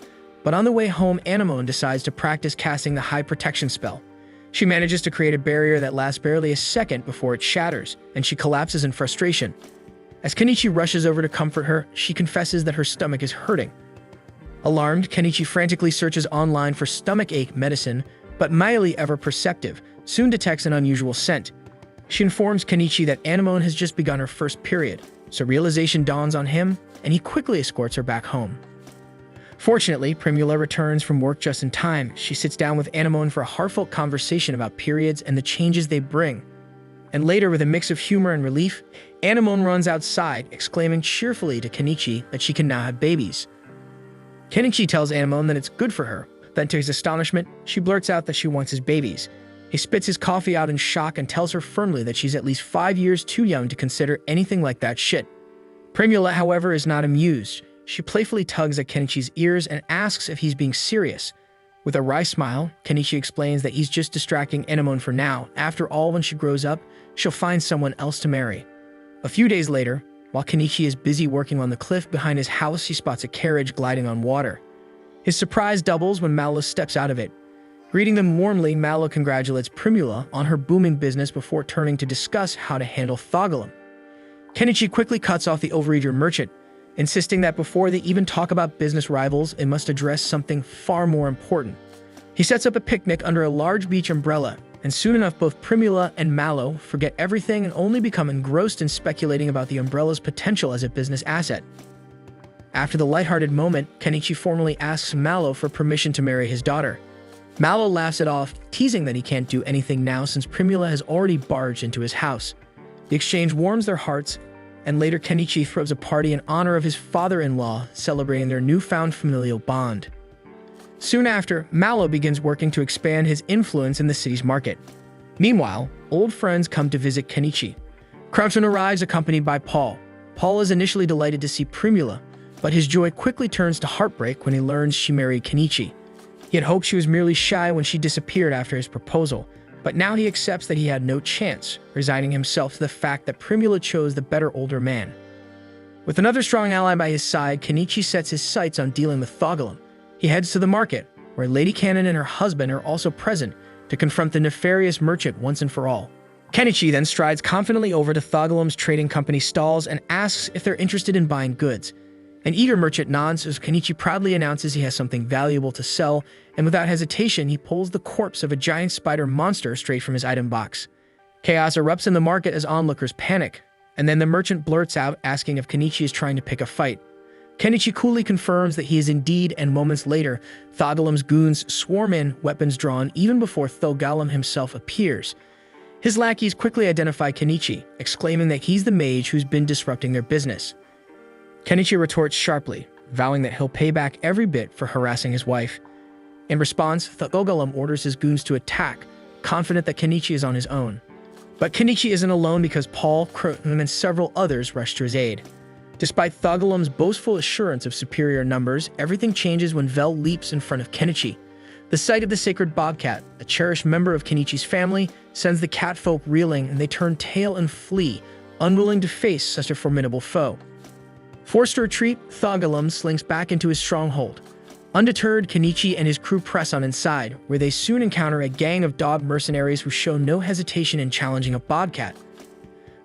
but on the way home, Anemone decides to practice casting the high protection spell. She manages to create a barrier that lasts barely a second before it shatters, and she collapses in frustration. As Kenichi rushes over to comfort her, she confesses that her stomach is hurting. Alarmed, Kenichi frantically searches online for stomach ache medicine, but Miele, ever perceptive, soon detects an unusual scent. She informs Kenichi that Anemone has just begun her first period, so realization dawns on him, and he quickly escorts her back home. Fortunately, Primula returns from work just in time. She sits down with Anemone for a heartfelt conversation about periods and the changes they bring. And later, with a mix of humor and relief, Anemone runs outside, exclaiming cheerfully to Kenichi that she can now have babies. Kenichi tells Anemone that it's good for her. Then, to his astonishment, she blurts out that she wants his babies. He spits his coffee out in shock and tells her firmly that she's at least 5 years too young to consider anything like that shit. Primula, however, is not amused. She playfully tugs at Kenichi's ears and asks if he's being serious. With a wry smile, Kenichi explains that he's just distracting Anemone for now. After all, when she grows up, she'll find someone else to marry. A few days later, while Kenichi is busy working on the cliff behind his house, he spots a carriage gliding on water. His surprise doubles when Malo steps out of it. Greeting them warmly, Malo congratulates Primula on her booming business before turning to discuss how to handle Thogalum. Kenichi quickly cuts off the overeager merchant, insisting that before they even talk about business rivals, it must address something far more important. He sets up a picnic under a large beach umbrella, and soon enough both Primula and Malo forget everything and only become engrossed in speculating about the umbrella's potential as a business asset. After the lighthearted moment, Kenichi formally asks Malo for permission to marry his daughter. Malo laughs it off, teasing that he can't do anything now since Primula has already barged into his house. The exchange warms their hearts, and later Kenichi throws a party in honor of his father-in-law, celebrating their newfound familial bond. Soon after, Malo begins working to expand his influence in the city's market. Meanwhile, old friends come to visit Kenichi. Crouchman arrives accompanied by Paul. Paul is initially delighted to see Primula, but his joy quickly turns to heartbreak when he learns she married Kenichi. He had hoped she was merely shy when she disappeared after his proposal, but now he accepts that he had no chance, resigning himself to the fact that Primula chose the better older man. With another strong ally by his side, Kenichi sets his sights on dealing with Thogalum. He heads to the market, where Lady Cannon and her husband are also present, to confront the nefarious merchant once and for all. Kenichi then strides confidently over to Thogalum's trading company stalls and asks if they're interested in buying goods. An eager merchant nods as Kenichi proudly announces he has something valuable to sell, and without hesitation, he pulls the corpse of a giant spider monster straight from his item box. Chaos erupts in the market as onlookers panic, and then the merchant blurts out asking if Kenichi is trying to pick a fight. Kenichi coolly confirms that he is indeed, and moments later, Thogalum's goons swarm in, weapons drawn, even before Thogalum himself appears. His lackeys quickly identify Kenichi, exclaiming that he's the mage who's been disrupting their business. Kenichi retorts sharply, vowing that he'll pay back every bit for harassing his wife. In response, Thogalum orders his goons to attack, confident that Kenichi is on his own. But Kenichi isn't alone because Paul, Croton, and several others rush to his aid. Despite Thogalum's boastful assurance of superior numbers, everything changes when Vel leaps in front of Kenichi. The sight of the sacred bobcat, a cherished member of Kenichi's family, sends the catfolk reeling, and they turn tail and flee, unwilling to face such a formidable foe. Forced to retreat, Thogalum slinks back into his stronghold. Undeterred, Kenichi and his crew press on inside, where they soon encounter a gang of dog mercenaries who show no hesitation in challenging a bobcat.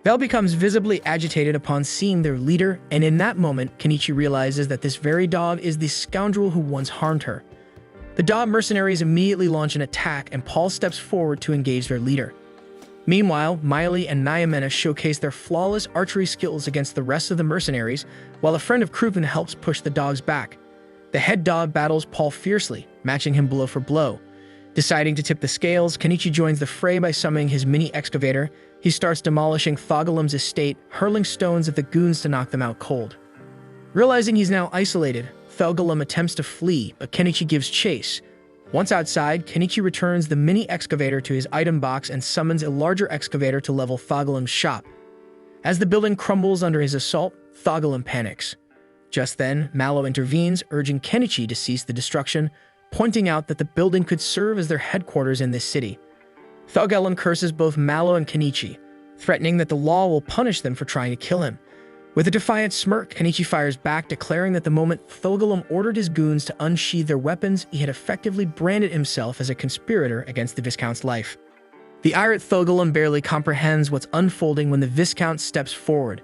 Vel becomes visibly agitated upon seeing their leader, and in that moment, Kenichi realizes that this very dog is the scoundrel who once harmed her. The dog mercenaries immediately launch an attack, and Paul steps forward to engage their leader. Meanwhile, Miley and Nyamena showcase their flawless archery skills against the rest of the mercenaries, while a friend of Krupin helps push the dogs back. The head dog battles Paul fiercely, matching him blow for blow. Deciding to tip the scales, Kenichi joins the fray by summoning his mini excavator. He starts demolishing Thogolem's estate, hurling stones at the goons to knock them out cold. Realizing he's now isolated, Thogolem attempts to flee, but Kenichi gives chase. Once outside, Kenichi returns the mini excavator to his item box and summons a larger excavator to level Thogolem's shop. As the building crumbles under his assault, Thogolem panics. Just then, Mallow intervenes, urging Kenichi to cease the destruction, pointing out that the building could serve as their headquarters in this city. Thogolem curses both Mallow and Kenichi, threatening that the law will punish them for trying to kill him. With a defiant smirk, Kenichi fires back, declaring that the moment Thogolem ordered his goons to unsheathe their weapons, he had effectively branded himself as a conspirator against the Viscount's life. The irate Thogolem barely comprehends what's unfolding when the Viscount steps forward,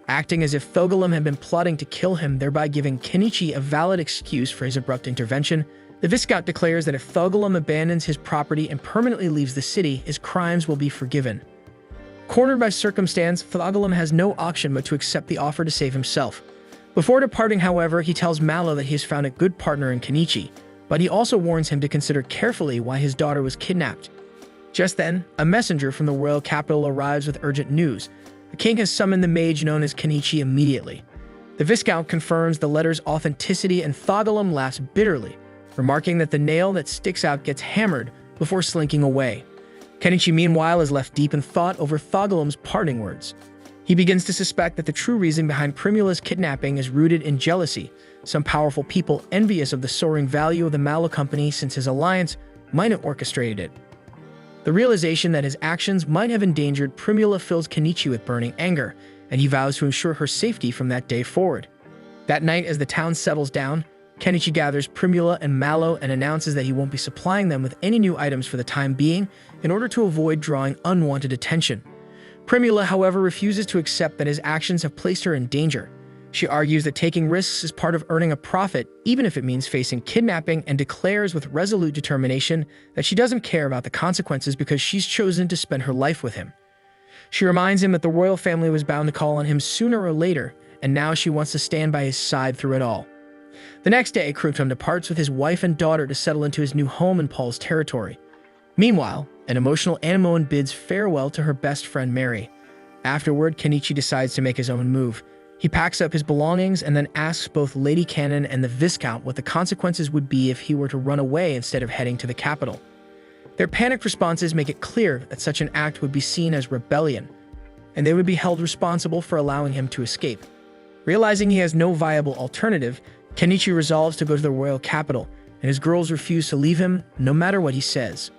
acting as if Thogolem had been plotting to kill him, thereby giving Kenichi a valid excuse for his abrupt intervention. The Viscount declares that if Thogolem abandons his property and permanently leaves the city, his crimes will be forgiven. Cornered by circumstance, Thogolem has no option but to accept the offer to save himself. Before departing, however, he tells Mallow that he has found a good partner in Kenichi, but he also warns him to consider carefully why his daughter was kidnapped. Just then, a messenger from the royal capital arrives with urgent news. The king has summoned the mage known as Kenichi immediately. The Viscount confirms the letter's authenticity, and Thogolem laughs bitterly, remarking that the nail that sticks out gets hammered before slinking away. Kenichi, meanwhile, is left deep in thought over Thogolem's parting words. He begins to suspect that the true reason behind Primula's kidnapping is rooted in jealousy, some powerful people envious of the soaring value of the Mallow Company since his alliance might have orchestrated it. The realization that his actions might have endangered Primula fills Kenichi with burning anger, and he vows to ensure her safety from that day forward. That night, as the town settles down, Kenichi gathers Primula and Mallow and announces that he won't be supplying them with any new items for the time being in order to avoid drawing unwanted attention. Primula, however, refuses to accept that his actions have placed her in danger. She argues that taking risks is part of earning a profit, even if it means facing kidnapping, and declares with resolute determination that she doesn't care about the consequences because she's chosen to spend her life with him. She reminds him that the royal family was bound to call on him sooner or later, and now she wants to stand by his side through it all. The next day, Krutum departs with his wife and daughter to settle into his new home in Paul's territory. Meanwhile, an emotional Anemoan bids farewell to her best friend Mary. Afterward, Kenichi decides to make his own move. He packs up his belongings and then asks both Lady Cannon and the Viscount what the consequences would be if he were to run away instead of heading to the capital. Their panicked responses make it clear that such an act would be seen as rebellion, and they would be held responsible for allowing him to escape. Realizing he has no viable alternative, Kenichi resolves to go to the royal capital, and his girls refuse to leave him, no matter what he says.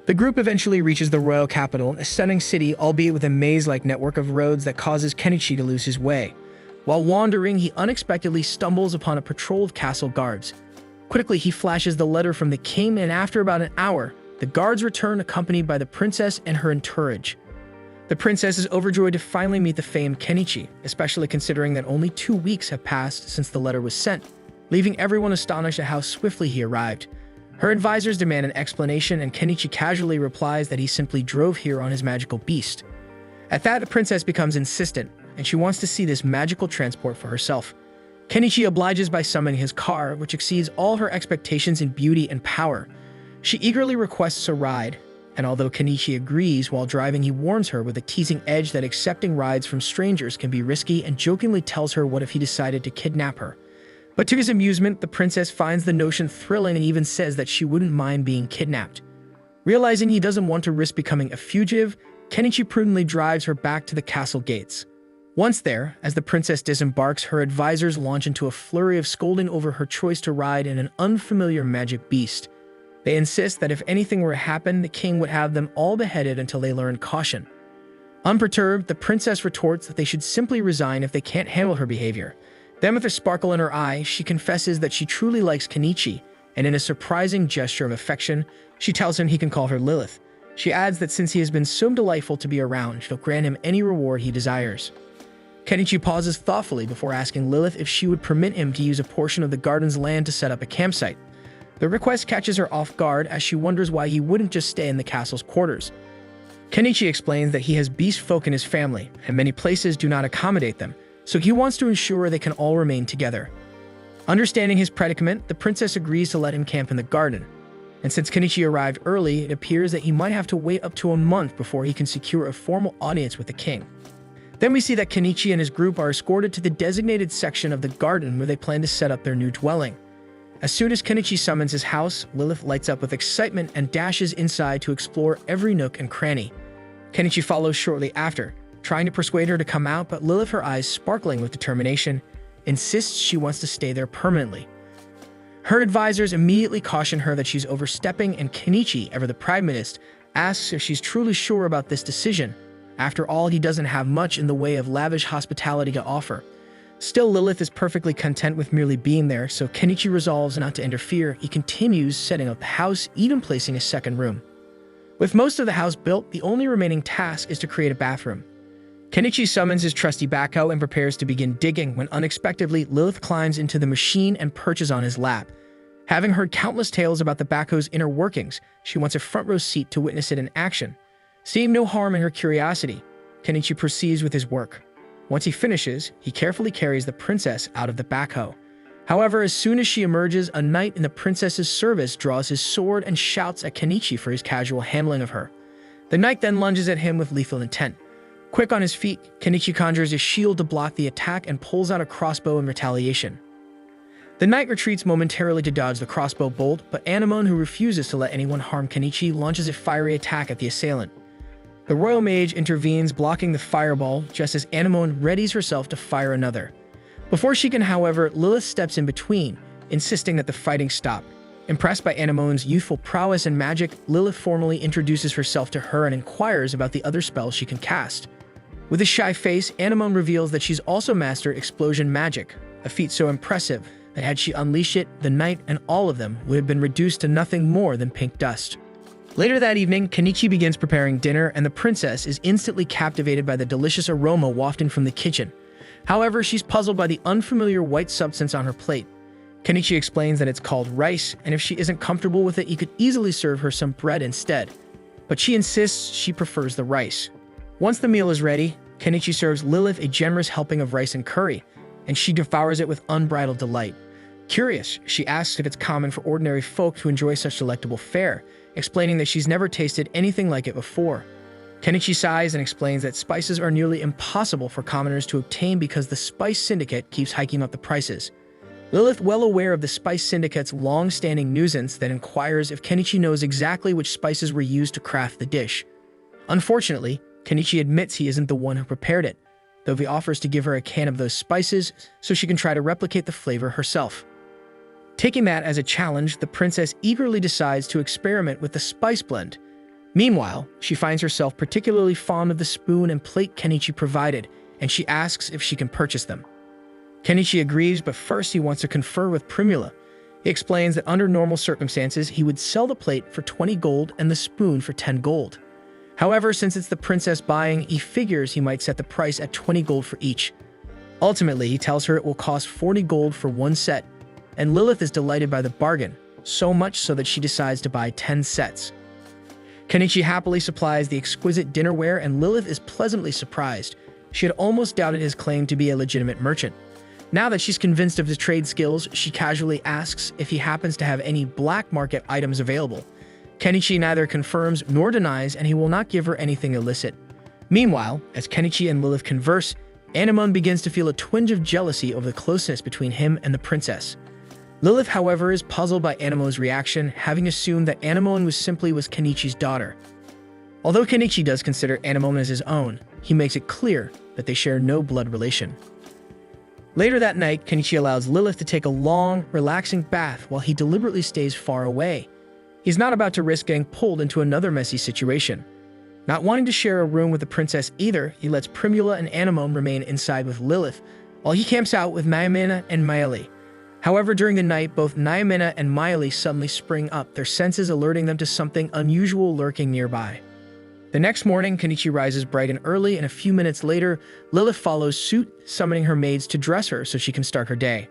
The group eventually reaches the royal capital, a stunning city, albeit with a maze-like network of roads that causes Kenichi to lose his way. While wandering, he unexpectedly stumbles upon a patrol of castle guards. Quickly, he flashes the letter from the king, and after about an hour, the guards return accompanied by the princess and her entourage. The princess is overjoyed to finally meet the famed Kenichi, especially considering that only 2 weeks have passed since the letter was sent, leaving everyone astonished at how swiftly he arrived. Her advisors demand an explanation, and Kenichi casually replies that he simply drove here on his magical beast. At that, the princess becomes insistent, and she wants to see this magical transport for herself. Kenichi obliges by summoning his car, which exceeds all her expectations in beauty and power. She eagerly requests a ride, and although Kenichi agrees while driving, he warns her with a teasing edge that accepting rides from strangers can be risky, and jokingly tells her what if he decided to kidnap her. But to his amusement, the princess finds the notion thrilling and even says that she wouldn't mind being kidnapped. Realizing he doesn't want to risk becoming a fugitive, Kenichi prudently drives her back to the castle gates. Once there, as the princess disembarks, her advisors launch into a flurry of scolding over her choice to ride in an unfamiliar magic beast. They insist that if anything were to happen, the king would have them all beheaded until they learn caution. Unperturbed, the princess retorts that they should simply resign if they can't handle her behavior. Then, with a sparkle in her eye, she confesses that she truly likes Kenichi, and in a surprising gesture of affection, she tells him he can call her Lilith. She adds that since he has been so delightful to be around, she'll grant him any reward he desires. Kenichi pauses thoughtfully before asking Lilith if she would permit him to use a portion of the garden's land to set up a campsite. The request catches her off guard as she wonders why he wouldn't just stay in the castle's quarters. Kenichi explains that he has beast folk in his family, and many places do not accommodate them, so he wants to ensure they can all remain together. Understanding his predicament, the princess agrees to let him camp in the garden. And since Kenichi arrived early, it appears that he might have to wait up to a month before he can secure a formal audience with the king. Then we see that Kenichi and his group are escorted to the designated section of the garden where they plan to set up their new dwelling. As soon as Kenichi summons his house, Lilith lights up with excitement and dashes inside to explore every nook and cranny. Kenichi follows shortly after, trying to persuade her to come out, but Lilith, her eyes sparkling with determination, insists she wants to stay there permanently. Her advisors immediately caution her that she's overstepping, and Kenichi, ever the pragmatist, asks if she's truly sure about this decision. After all, he doesn't have much in the way of lavish hospitality to offer. Still, Lilith is perfectly content with merely being there, so Kenichi resolves not to interfere. He continues setting up the house, even placing a second room. With most of the house built, the only remaining task is to create a bathroom. Kenichi summons his trusty backhoe and prepares to begin digging when unexpectedly Lilith climbs into the machine and perches on his lap. Having heard countless tales about the backhoe's inner workings, she wants a front row seat to witness it in action. Seeing no harm in her curiosity, Kenichi proceeds with his work. Once he finishes, he carefully carries the princess out of the backhoe. However, as soon as she emerges, a knight in the princess's service draws his sword and shouts at Kenichi for his casual handling of her. The knight then lunges at him with lethal intent. Quick on his feet, Kenichi conjures a shield to block the attack and pulls out a crossbow in retaliation. The knight retreats momentarily to dodge the crossbow bolt, but Anemone, who refuses to let anyone harm Kenichi, launches a fiery attack at the assailant. The royal mage intervenes, blocking the fireball, just as Anemone readies herself to fire another. Before she can, however, Lilith steps in between, insisting that the fighting stop. Impressed by Anemone's youthful prowess and magic, Lilith formally introduces herself to her and inquires about the other spells she can cast. With a shy face, Anemone reveals that she's also mastered explosion magic, a feat so impressive that had she unleashed it, the knight and all of them would have been reduced to nothing more than pink dust. Later that evening, Kenichi begins preparing dinner, and the princess is instantly captivated by the delicious aroma wafting from the kitchen. However, she's puzzled by the unfamiliar white substance on her plate. Kenichi explains that it's called rice, and if she isn't comfortable with it, he could easily serve her some bread instead. But she insists she prefers the rice. Once the meal is ready, Kenichi serves Lilith a generous helping of rice and curry, and she devours it with unbridled delight. Curious, she asks if it's common for ordinary folk to enjoy such delectable fare, explaining that she's never tasted anything like it before. Kenichi sighs and explains that spices are nearly impossible for commoners to obtain because the Spice Syndicate keeps hiking up the prices. Lilith, well aware of the Spice Syndicate's long-standing nuisance, then inquires if Kenichi knows exactly which spices were used to craft the dish. Unfortunately, Kenichi admits he isn't the one who prepared it, though he offers to give her a can of those spices so she can try to replicate the flavor herself. Taking that as a challenge, the princess eagerly decides to experiment with the spice blend. Meanwhile, she finds herself particularly fond of the spoon and plate Kenichi provided, and she asks if she can purchase them. Kenichi agrees, but first he wants to confer with Primula. He explains that under normal circumstances, he would sell the plate for 20 gold and the spoon for 10 gold. However, since it's the princess buying, he figures he might set the price at 20 gold for each. Ultimately, he tells her it will cost 40 gold for one set, and Lilith is delighted by the bargain, so much so that she decides to buy 10 sets. Kenichi happily supplies the exquisite dinnerware, and Lilith is pleasantly surprised. She had almost doubted his claim to be a legitimate merchant. Now that she's convinced of his trade skills, she casually asks if he happens to have any black market items available. Kenichi neither confirms nor denies, and he will not give her anything illicit. Meanwhile, as Kenichi and Lilith converse, Anemone begins to feel a twinge of jealousy over the closeness between him and the princess. Lilith, however, is puzzled by Anemone's reaction, having assumed that Anemone was Kenichi's daughter. Although Kenichi does consider Anemone as his own, he makes it clear that they share no blood relation. Later that night, Kenichi allows Lilith to take a long, relaxing bath while he deliberately stays far away. He's not about to risk getting pulled into another messy situation. Not wanting to share a room with the princess either, he lets Primula and Anemone remain inside with Lilith, while he camps out with Nyamina and Maeli. However, during the night, both Nyamina and Maeli suddenly spring up, their senses alerting them to something unusual lurking nearby. The next morning, Kenichi rises bright and early, and a few minutes later, Lilith follows suit, summoning her maids to dress her so she can start her day.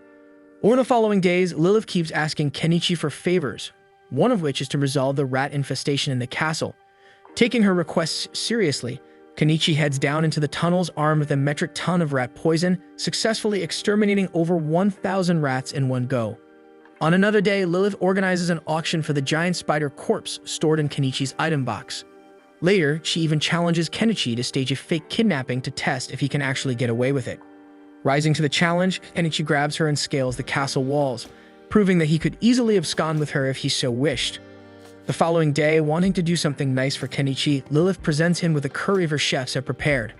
Over the following days, Lilith keeps asking Kenichi for favors, one of which is to resolve the rat infestation in the castle. Taking her requests seriously, Kenichi heads down into the tunnels armed with a metric ton of rat poison, successfully exterminating over 1,000 rats in one go. On another day, Lilith organizes an auction for the giant spider corpse stored in Kenichi's item box. Later, she even challenges Kenichi to stage a fake kidnapping to test if he can actually get away with it. Rising to the challenge, Kenichi grabs her and scales the castle walls, proving that he could easily abscond with her if he so wished. The following day, wanting to do something nice for Kenichi, Lilith presents him with a curry her chefs have prepared.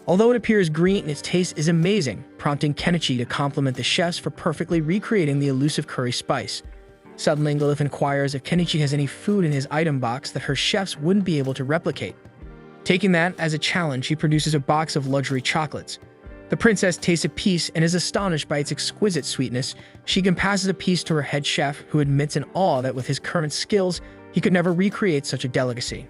Although it appears green, its taste is amazing, prompting Kenichi to compliment the chefs for perfectly recreating the elusive curry spice. Suddenly, Lilith inquires if Kenichi has any food in his item box that her chefs wouldn't be able to replicate. Taking that as a challenge, she produces a box of luxury chocolates. The princess tastes a piece and is astonished by its exquisite sweetness. She can passes a piece to her head chef, who admits in awe that with his current skills, he could never recreate such a delicacy.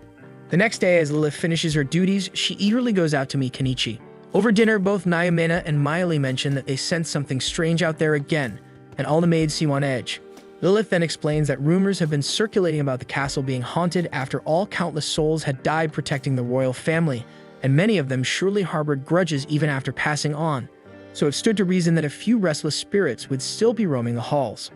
The next day, as Lilith finishes her duties, she eagerly goes out to meet Kenichi. Over dinner, both Nayamina and Miley mention that they sense something strange out there again, and all the maids seem on edge. Lilith then explains that rumors have been circulating about the castle being haunted after all countless souls had died protecting the royal family, and many of them surely harbored grudges even after passing on, so it stood to reason that a few restless spirits would still be roaming the halls.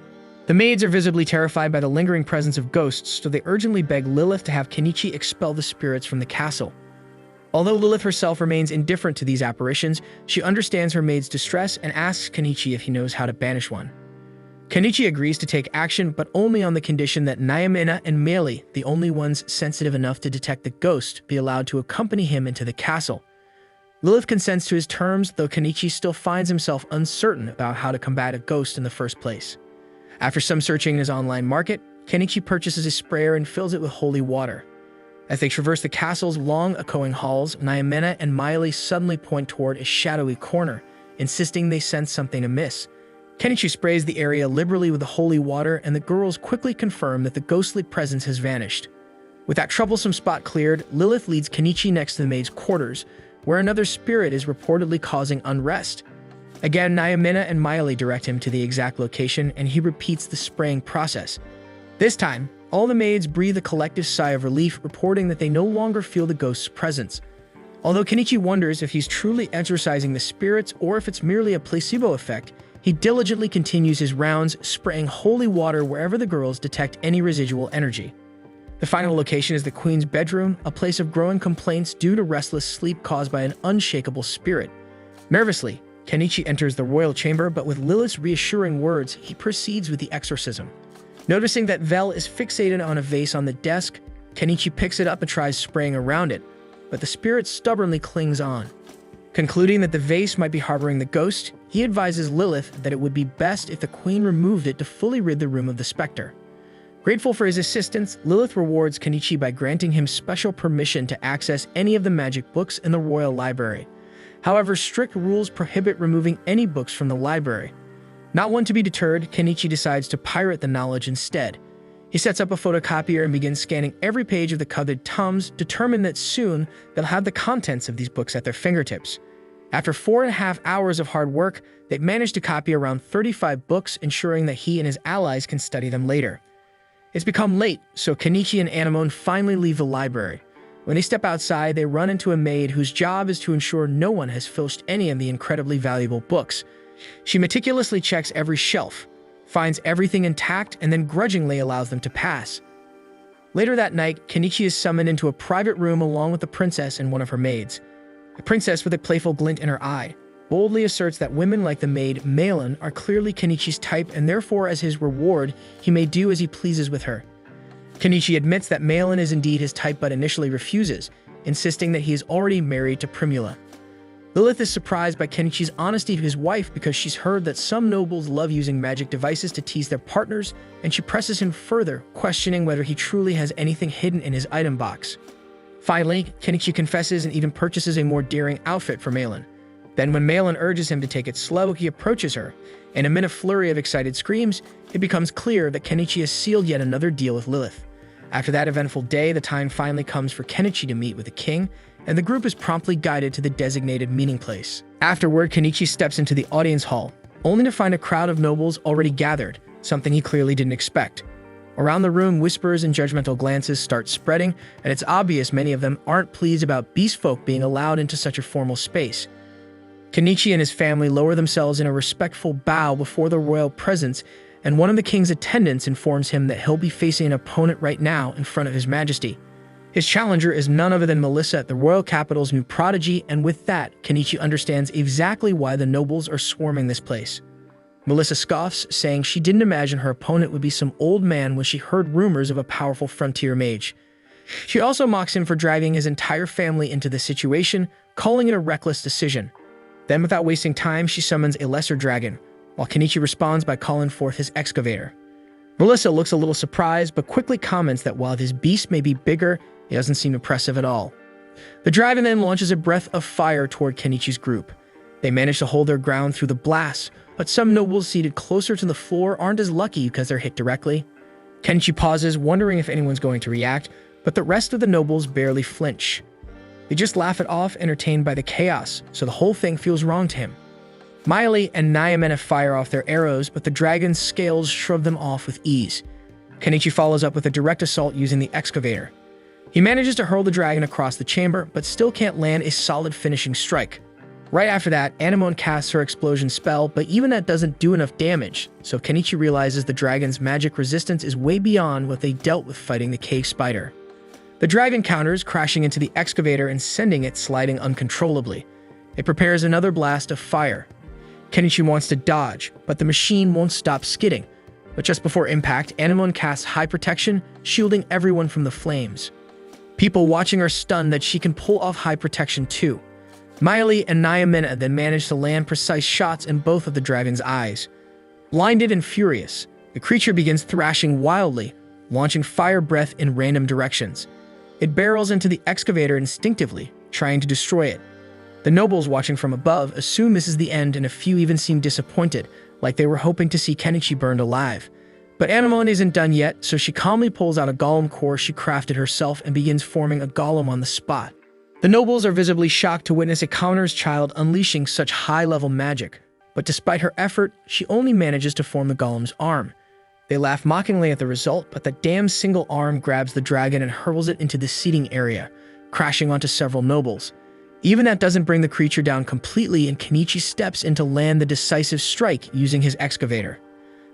The maids are visibly terrified by the lingering presence of ghosts, so they urgently beg Lilith to have Kenichi expel the spirits from the castle. Although Lilith herself remains indifferent to these apparitions, she understands her maid's distress and asks Kenichi if he knows how to banish one. Kenichi agrees to take action, but only on the condition that Nayamina and Meili, the only ones sensitive enough to detect the ghost, be allowed to accompany him into the castle. Lilith consents to his terms, though Kenichi still finds himself uncertain about how to combat a ghost in the first place. After some searching in his online market, Kenichi purchases a sprayer and fills it with holy water. As they traverse the castle's long, echoing halls, Nayamina and Meili suddenly point toward a shadowy corner, insisting they sense something amiss. Kenichi sprays the area liberally with the holy water, and the girls quickly confirm that the ghostly presence has vanished. With that troublesome spot cleared, Lilith leads Kenichi next to the maid's quarters, where another spirit is reportedly causing unrest. Again, Nayamina and Meili direct him to the exact location, and he repeats the spraying process. This time, all the maids breathe a collective sigh of relief, reporting that they no longer feel the ghost's presence. Although Kenichi wonders if he's truly exorcising the spirits or if it's merely a placebo effect, he diligently continues his rounds, spraying holy water wherever the girls detect any residual energy. The final location is the queen's bedroom, a place of growing complaints due to restless sleep caused by an unshakable spirit. Nervously, Kenichi enters the royal chamber, but with Lilith's reassuring words, he proceeds with the exorcism. Noticing that Vel is fixated on a vase on the desk, Kenichi picks it up and tries spraying around it, but the spirit stubbornly clings on. Concluding that the vase might be harboring the ghost, he advises Lilith that it would be best if the queen removed it to fully rid the room of the specter. Grateful for his assistance, Lilith rewards Kenichi by granting him special permission to access any of the magic books in the royal library. However, strict rules prohibit removing any books from the library. Not one to be deterred, Kenichi decides to pirate the knowledge instead. He sets up a photocopier and begins scanning every page of the coveted tomes, determined that soon they'll have the contents of these books at their fingertips. After 4.5 hours of hard work, they've managed to copy around 35 books, ensuring that he and his allies can study them later. It's become late, so Kenichi and Anemone finally leave the library. When they step outside, they run into a maid whose job is to ensure no one has filched any of the incredibly valuable books. She meticulously checks every shelf, finds everything intact, and then grudgingly allows them to pass. Later that night, Kenichi is summoned into a private room along with the princess and one of her maids. The princess, with a playful glint in her eye, boldly asserts that women like the maid Malin are clearly Kenichi's type, and therefore as his reward, he may do as he pleases with her. Kenichi admits that Malin is indeed his type but initially refuses, insisting that he is already married to Primula. Lilith is surprised by Kenichi's honesty to his wife because she's heard that some nobles love using magic devices to tease their partners, and she presses him further, questioning whether he truly has anything hidden in his item box. Finally, Kenichi confesses and even purchases a more daring outfit for Malin. Then when Malin urges him to take it slow, he approaches her, and amid a flurry of excited screams, it becomes clear that Kenichi has sealed yet another deal with Lilith. After that eventful day, the time finally comes for Kenichi to meet with the king, and the group is promptly guided to the designated meeting place. Afterward, Kenichi steps into the audience hall, only to find a crowd of nobles already gathered, something he clearly didn't expect. Around the room, whispers and judgmental glances start spreading, and it's obvious many of them aren't pleased about beast folk being allowed into such a formal space. Kenichi and his family lower themselves in a respectful bow before the royal presence and one of the king's attendants informs him that he'll be facing an opponent right now in front of His Majesty. His challenger is none other than Melissa, the royal capital's new prodigy, and with that, Kenichi understands exactly why the nobles are swarming this place. Melissa scoffs, saying she didn't imagine her opponent would be some old man when she heard rumors of a powerful frontier mage. She also mocks him for dragging his entire family into the situation, calling it a reckless decision. Then, without wasting time, she summons a lesser dragon, while Kenichi responds by calling forth his excavator. Melissa looks a little surprised, but quickly comments that while his beast may be bigger, it doesn't seem impressive at all. The dragon then launches a breath of fire toward Kenichi's group. They manage to hold their ground through the blast, but some nobles seated closer to the floor aren't as lucky because they're hit directly. Kenichi pauses, wondering if anyone's going to react, but the rest of the nobles barely flinch. They just laugh it off, entertained by the chaos, so the whole thing feels wrong to him. Miley and Nyamena fire off their arrows, but the dragon's scales shove them off with ease. Kenichi follows up with a direct assault using the excavator. He manages to hurl the dragon across the chamber, but still can't land a solid finishing strike. Right after that, Anemone casts her explosion spell, but even that doesn't do enough damage, so Kenichi realizes the dragon's magic resistance is way beyond what they dealt with fighting the cave spider. The dragon counters, crashing into the excavator and sending it sliding uncontrollably. It prepares another blast of fire. Kenichi wants to dodge, but the machine won't stop skidding. But just before impact, Anemone casts high protection, shielding everyone from the flames. People watching are stunned that she can pull off high protection too. Miley and Nyamena then manage to land precise shots in both of the dragon's eyes. Blinded and furious, the creature begins thrashing wildly, launching fire breath in random directions. It barrels into the excavator instinctively, trying to destroy it. The nobles watching from above assume this is the end, and a few even seem disappointed, like they were hoping to see Kenichi burned alive. But Anemone isn't done yet, so she calmly pulls out a golem core she crafted herself and begins forming a golem on the spot. The nobles are visibly shocked to witness a commoner's child unleashing such high-level magic, but despite her effort, she only manages to form the golem's arm. They laugh mockingly at the result, but the damn single arm grabs the dragon and hurls it into the seating area, crashing onto several nobles. Even that doesn't bring the creature down completely, and Kenichi steps in to land the decisive strike using his excavator.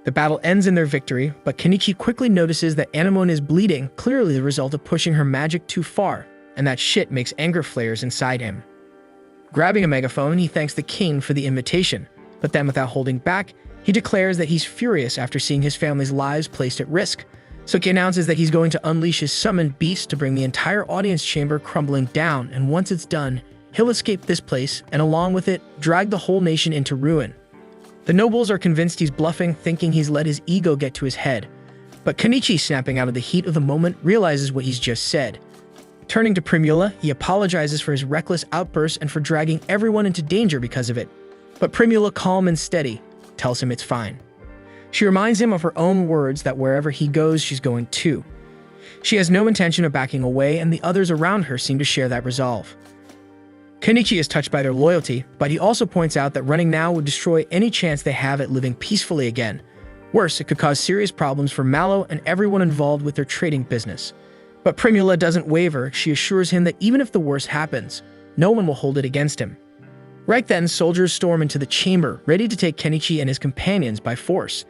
The battle ends in their victory, but Kenichi quickly notices that Anemone is bleeding, clearly the result of pushing her magic too far, and that shit makes anger flares inside him. Grabbing a megaphone, he thanks the king for the invitation, but then without holding back, he declares that he's furious after seeing his family's lives placed at risk. So he announces that he's going to unleash his summoned beast to bring the entire audience chamber crumbling down, and once it's done, he'll escape this place, and along with it, drag the whole nation into ruin. The nobles are convinced he's bluffing, thinking he's let his ego get to his head. But Kenichi, snapping out of the heat of the moment, realizes what he's just said. Turning to Primula, he apologizes for his reckless outburst and for dragging everyone into danger because of it. But Primula, calm and steady, tells him it's fine. She reminds him of her own words that wherever he goes, she's going too. She has no intention of backing away, and the others around her seem to share that resolve. Kenichi is touched by their loyalty, but he also points out that running now would destroy any chance they have at living peacefully again. Worse, it could cause serious problems for Mallow and everyone involved with their trading business. But Primula doesn't waver. She assures him that even if the worst happens, no one will hold it against him. Right then, soldiers storm into the chamber, ready to take Kenichi and his companions by force.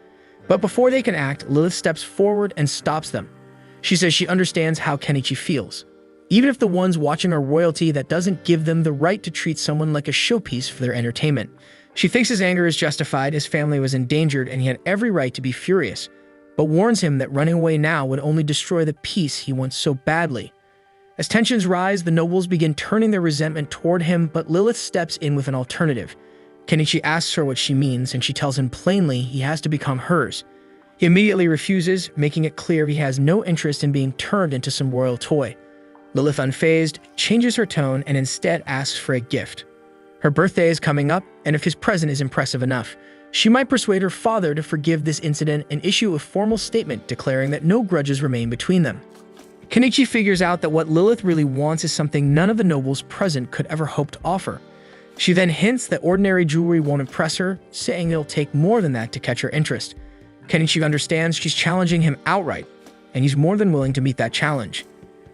But before they can act, Lilith steps forward and stops them. She says she understands how Kenichi feels. Even if the ones watching are royalty, that doesn't give them the right to treat someone like a showpiece for their entertainment. She thinks his anger is justified, his family was endangered, and he had every right to be furious, but warns him that running away now would only destroy the peace he wants so badly. As tensions rise, the nobles begin turning their resentment toward him, but Lilith steps in with an alternative. Kenichi asks her what she means, and she tells him plainly he has to become hers. He immediately refuses, making it clear he has no interest in being turned into some royal toy. Lilith, unfazed, changes her tone and instead asks for a gift. Her birthday is coming up, and if his present is impressive enough, she might persuade her father to forgive this incident and issue a formal statement declaring that no grudges remain between them. Kenichi figures out that what Lilith really wants is something none of the nobles present could ever hope to offer. She then hints that ordinary jewelry won't impress her, saying it'll take more than that to catch her interest. Kenichi understands she's challenging him outright, and he's more than willing to meet that challenge.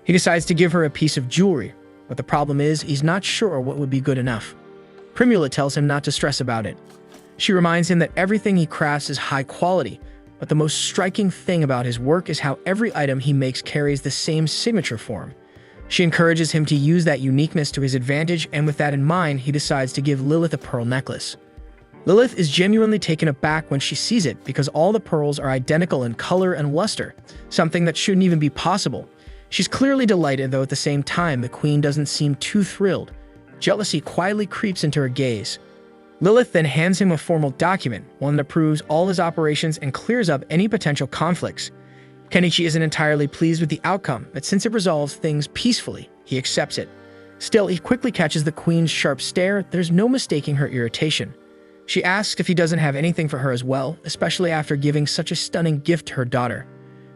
He decides to give her a piece of jewelry, but the problem is he's not sure what would be good enough. Primula tells him not to stress about it. She reminds him that everything he crafts is high quality, but the most striking thing about his work is how every item he makes carries the same signature form. She encourages him to use that uniqueness to his advantage, and with that in mind, he decides to give Lilith a pearl necklace. Lilith is genuinely taken aback when she sees it because all the pearls are identical in color and luster, something that shouldn't even be possible. She's clearly delighted, though at the same time, the queen doesn't seem too thrilled. Jealousy quietly creeps into her gaze. Lilith then hands him a formal document, one that proves all his operations and clears up any potential conflicts. Kenichi isn't entirely pleased with the outcome, but since it resolves things peacefully, he accepts it. Still, he quickly catches the queen's sharp stare. There's no mistaking her irritation. She asks if he doesn't have anything for her as well, especially after giving such a stunning gift to her daughter.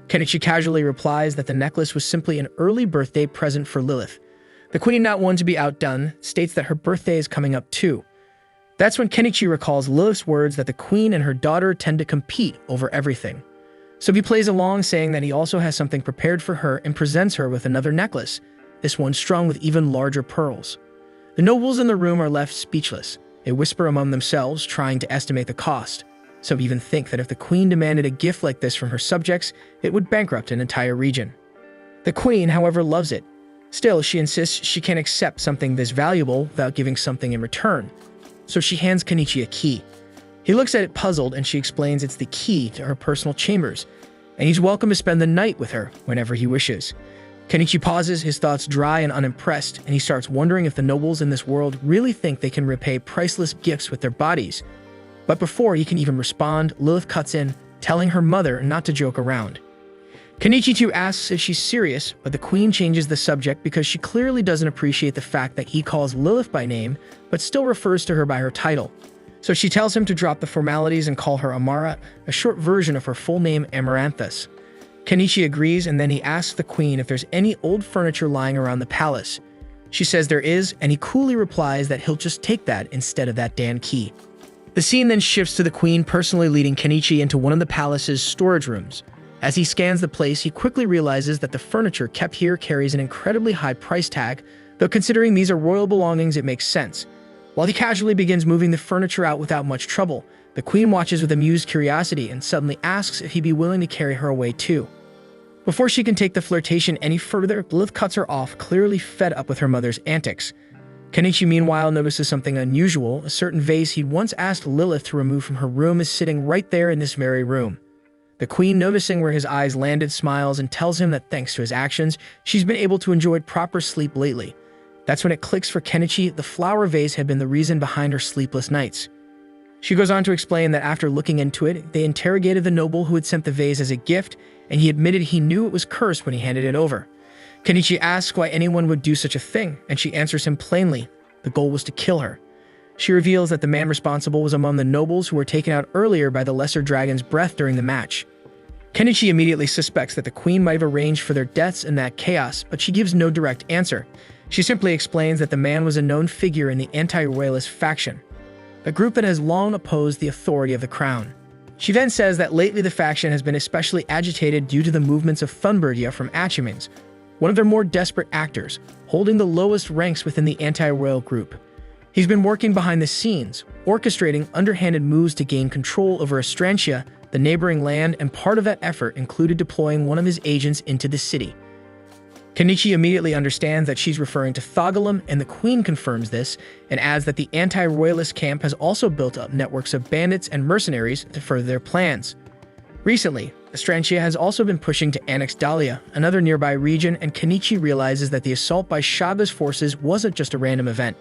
Kenichi casually replies that the necklace was simply an early birthday present for Lilith. The queen, not one to be outdone, states that her birthday is coming up too. That's when Kenichi recalls Lilith's words that the queen and her daughter tend to compete over everything. So he plays along, saying that he also has something prepared for her and presents her with another necklace, this one strung with even larger pearls. The nobles in the room are left speechless. They whisper among themselves, trying to estimate the cost. Some even think that if the queen demanded a gift like this from her subjects, it would bankrupt an entire region. The queen, however, loves it. Still, she insists she can't accept something this valuable without giving something in return. So she hands Kenichi a key. He looks at it puzzled, and she explains it's the key to her personal chambers, and he's welcome to spend the night with her whenever he wishes. Kenichi pauses, his thoughts dry and unimpressed, and he starts wondering if the nobles in this world really think they can repay priceless gifts with their bodies. But before he can even respond, Lilith cuts in, telling her mother not to joke around. Kenichi too asks if she's serious, but the queen changes the subject because she clearly doesn't appreciate the fact that he calls Lilith by name, but still refers to her by her title. So she tells him to drop the formalities and call her Amara, a short version of her full name Amaranthus. Kenichi agrees, and then he asks the queen if there's any old furniture lying around the palace. She says there is, and he coolly replies that he'll just take that instead of that damn key. The scene then shifts to the queen personally leading Kenichi into one of the palace's storage rooms. As he scans the place, he quickly realizes that the furniture kept here carries an incredibly high price tag, though considering these are royal belongings, it makes sense. While he casually begins moving the furniture out without much trouble, the queen watches with amused curiosity and suddenly asks if he'd be willing to carry her away too. Before she can take the flirtation any further, Lilith cuts her off, clearly fed up with her mother's antics. Kenichi meanwhile notices something unusual. A certain vase he'd once asked Lilith to remove from her room is sitting right there in this very room. The queen, noticing where his eyes landed, smiles and tells him that thanks to his actions, she's been able to enjoy proper sleep lately. That's when it clicks for Kenichi. The flower vase had been the reason behind her sleepless nights. She goes on to explain that after looking into it, they interrogated the noble who had sent the vase as a gift, and he admitted he knew it was cursed when he handed it over. Kenichi asks why anyone would do such a thing, and she answers him plainly. The goal was to kill her. She reveals that the man responsible was among the nobles who were taken out earlier by the lesser dragon's breath during the match. Kenichi immediately suspects that the queen might have arranged for their deaths in that chaos, but she gives no direct answer. She simply explains that the man was a known figure in the anti-royalist faction, a group that has long opposed the authority of the crown. She then says that lately the faction has been especially agitated due to the movements of Thunbergia from Achimans, one of their more desperate actors, holding the lowest ranks within the anti-royal group. He's been working behind the scenes, orchestrating underhanded moves to gain control over Astrantia, the neighboring land, and part of that effort included deploying one of his agents into the city. Kenichi immediately understands that she's referring to Thogalum, and the queen confirms this and adds that the anti-royalist camp has also built up networks of bandits and mercenaries to further their plans. Recently, Astrantia has also been pushing to annex Dahlia, another nearby region, and Kenichi realizes that the assault by Shaga's forces wasn't just a random event.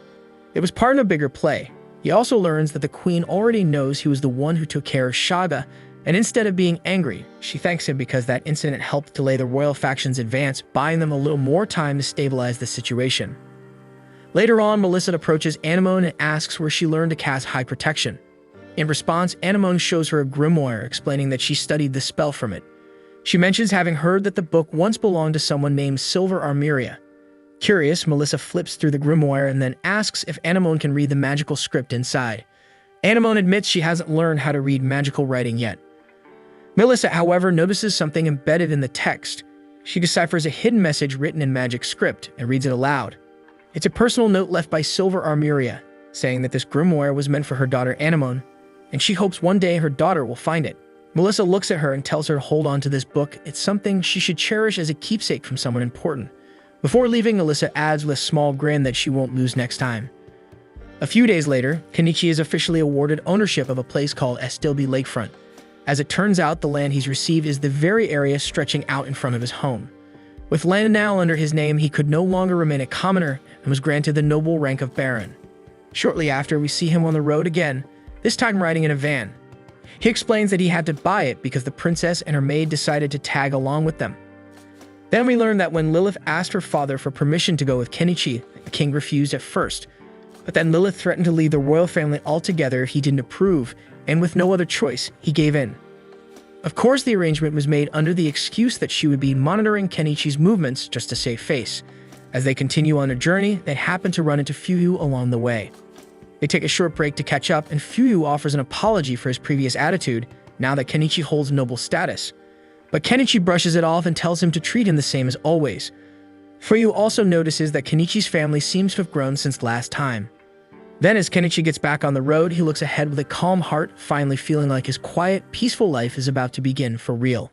It was part of a bigger play. He also learns that the queen already knows he was the one who took care of Shaga, and instead of being angry, she thanks him because that incident helped delay the royal faction's advance, buying them a little more time to stabilize the situation. Later on, Melissa approaches Anemone and asks where she learned to cast High Protection. In response, Anemone shows her a grimoire, explaining that she studied the spell from it. She mentions having heard that the book once belonged to someone named Silver Armeria. Curious, Melissa flips through the grimoire and then asks if Anemone can read the magical script inside. Anemone admits she hasn't learned how to read magical writing yet. Melissa, however, notices something embedded in the text. She deciphers a hidden message written in magic script and reads it aloud. It's a personal note left by Silver Armeria, saying that this grimoire was meant for her daughter Anemone, and she hopes one day her daughter will find it. Melissa looks at her and tells her to hold on to this book. It's something she should cherish as a keepsake from someone important. Before leaving, Melissa adds with a small grin that she won't lose next time. A few days later, Kenichi is officially awarded ownership of a place called Estilby Lakefront. As it turns out, the land he's received is the very area stretching out in front of his home. With land now under his name, he could no longer remain a commoner and was granted the noble rank of baron. Shortly after, we see him on the road again, this time riding in a van. He explains that he had to buy it because the princess and her maid decided to tag along with them. Then we learn that when Lilith asked her father for permission to go with Kenichi, the king refused at first. But then Lilith threatened to leave the royal family altogether if he didn't approve, and with no other choice, he gave in. Of course, the arrangement was made under the excuse that she would be monitoring Kenichi's movements just to save face. As they continue on a journey, they happen to run into Fuyu along the way. They take a short break to catch up, and Fuyu offers an apology for his previous attitude, now that Kenichi holds noble status. But Kenichi brushes it off and tells him to treat him the same as always. Fuyu also notices that Kenichi's family seems to have grown since last time. Then as Kenichi gets back on the road, he looks ahead with a calm heart, finally feeling like his quiet, peaceful life is about to begin for real.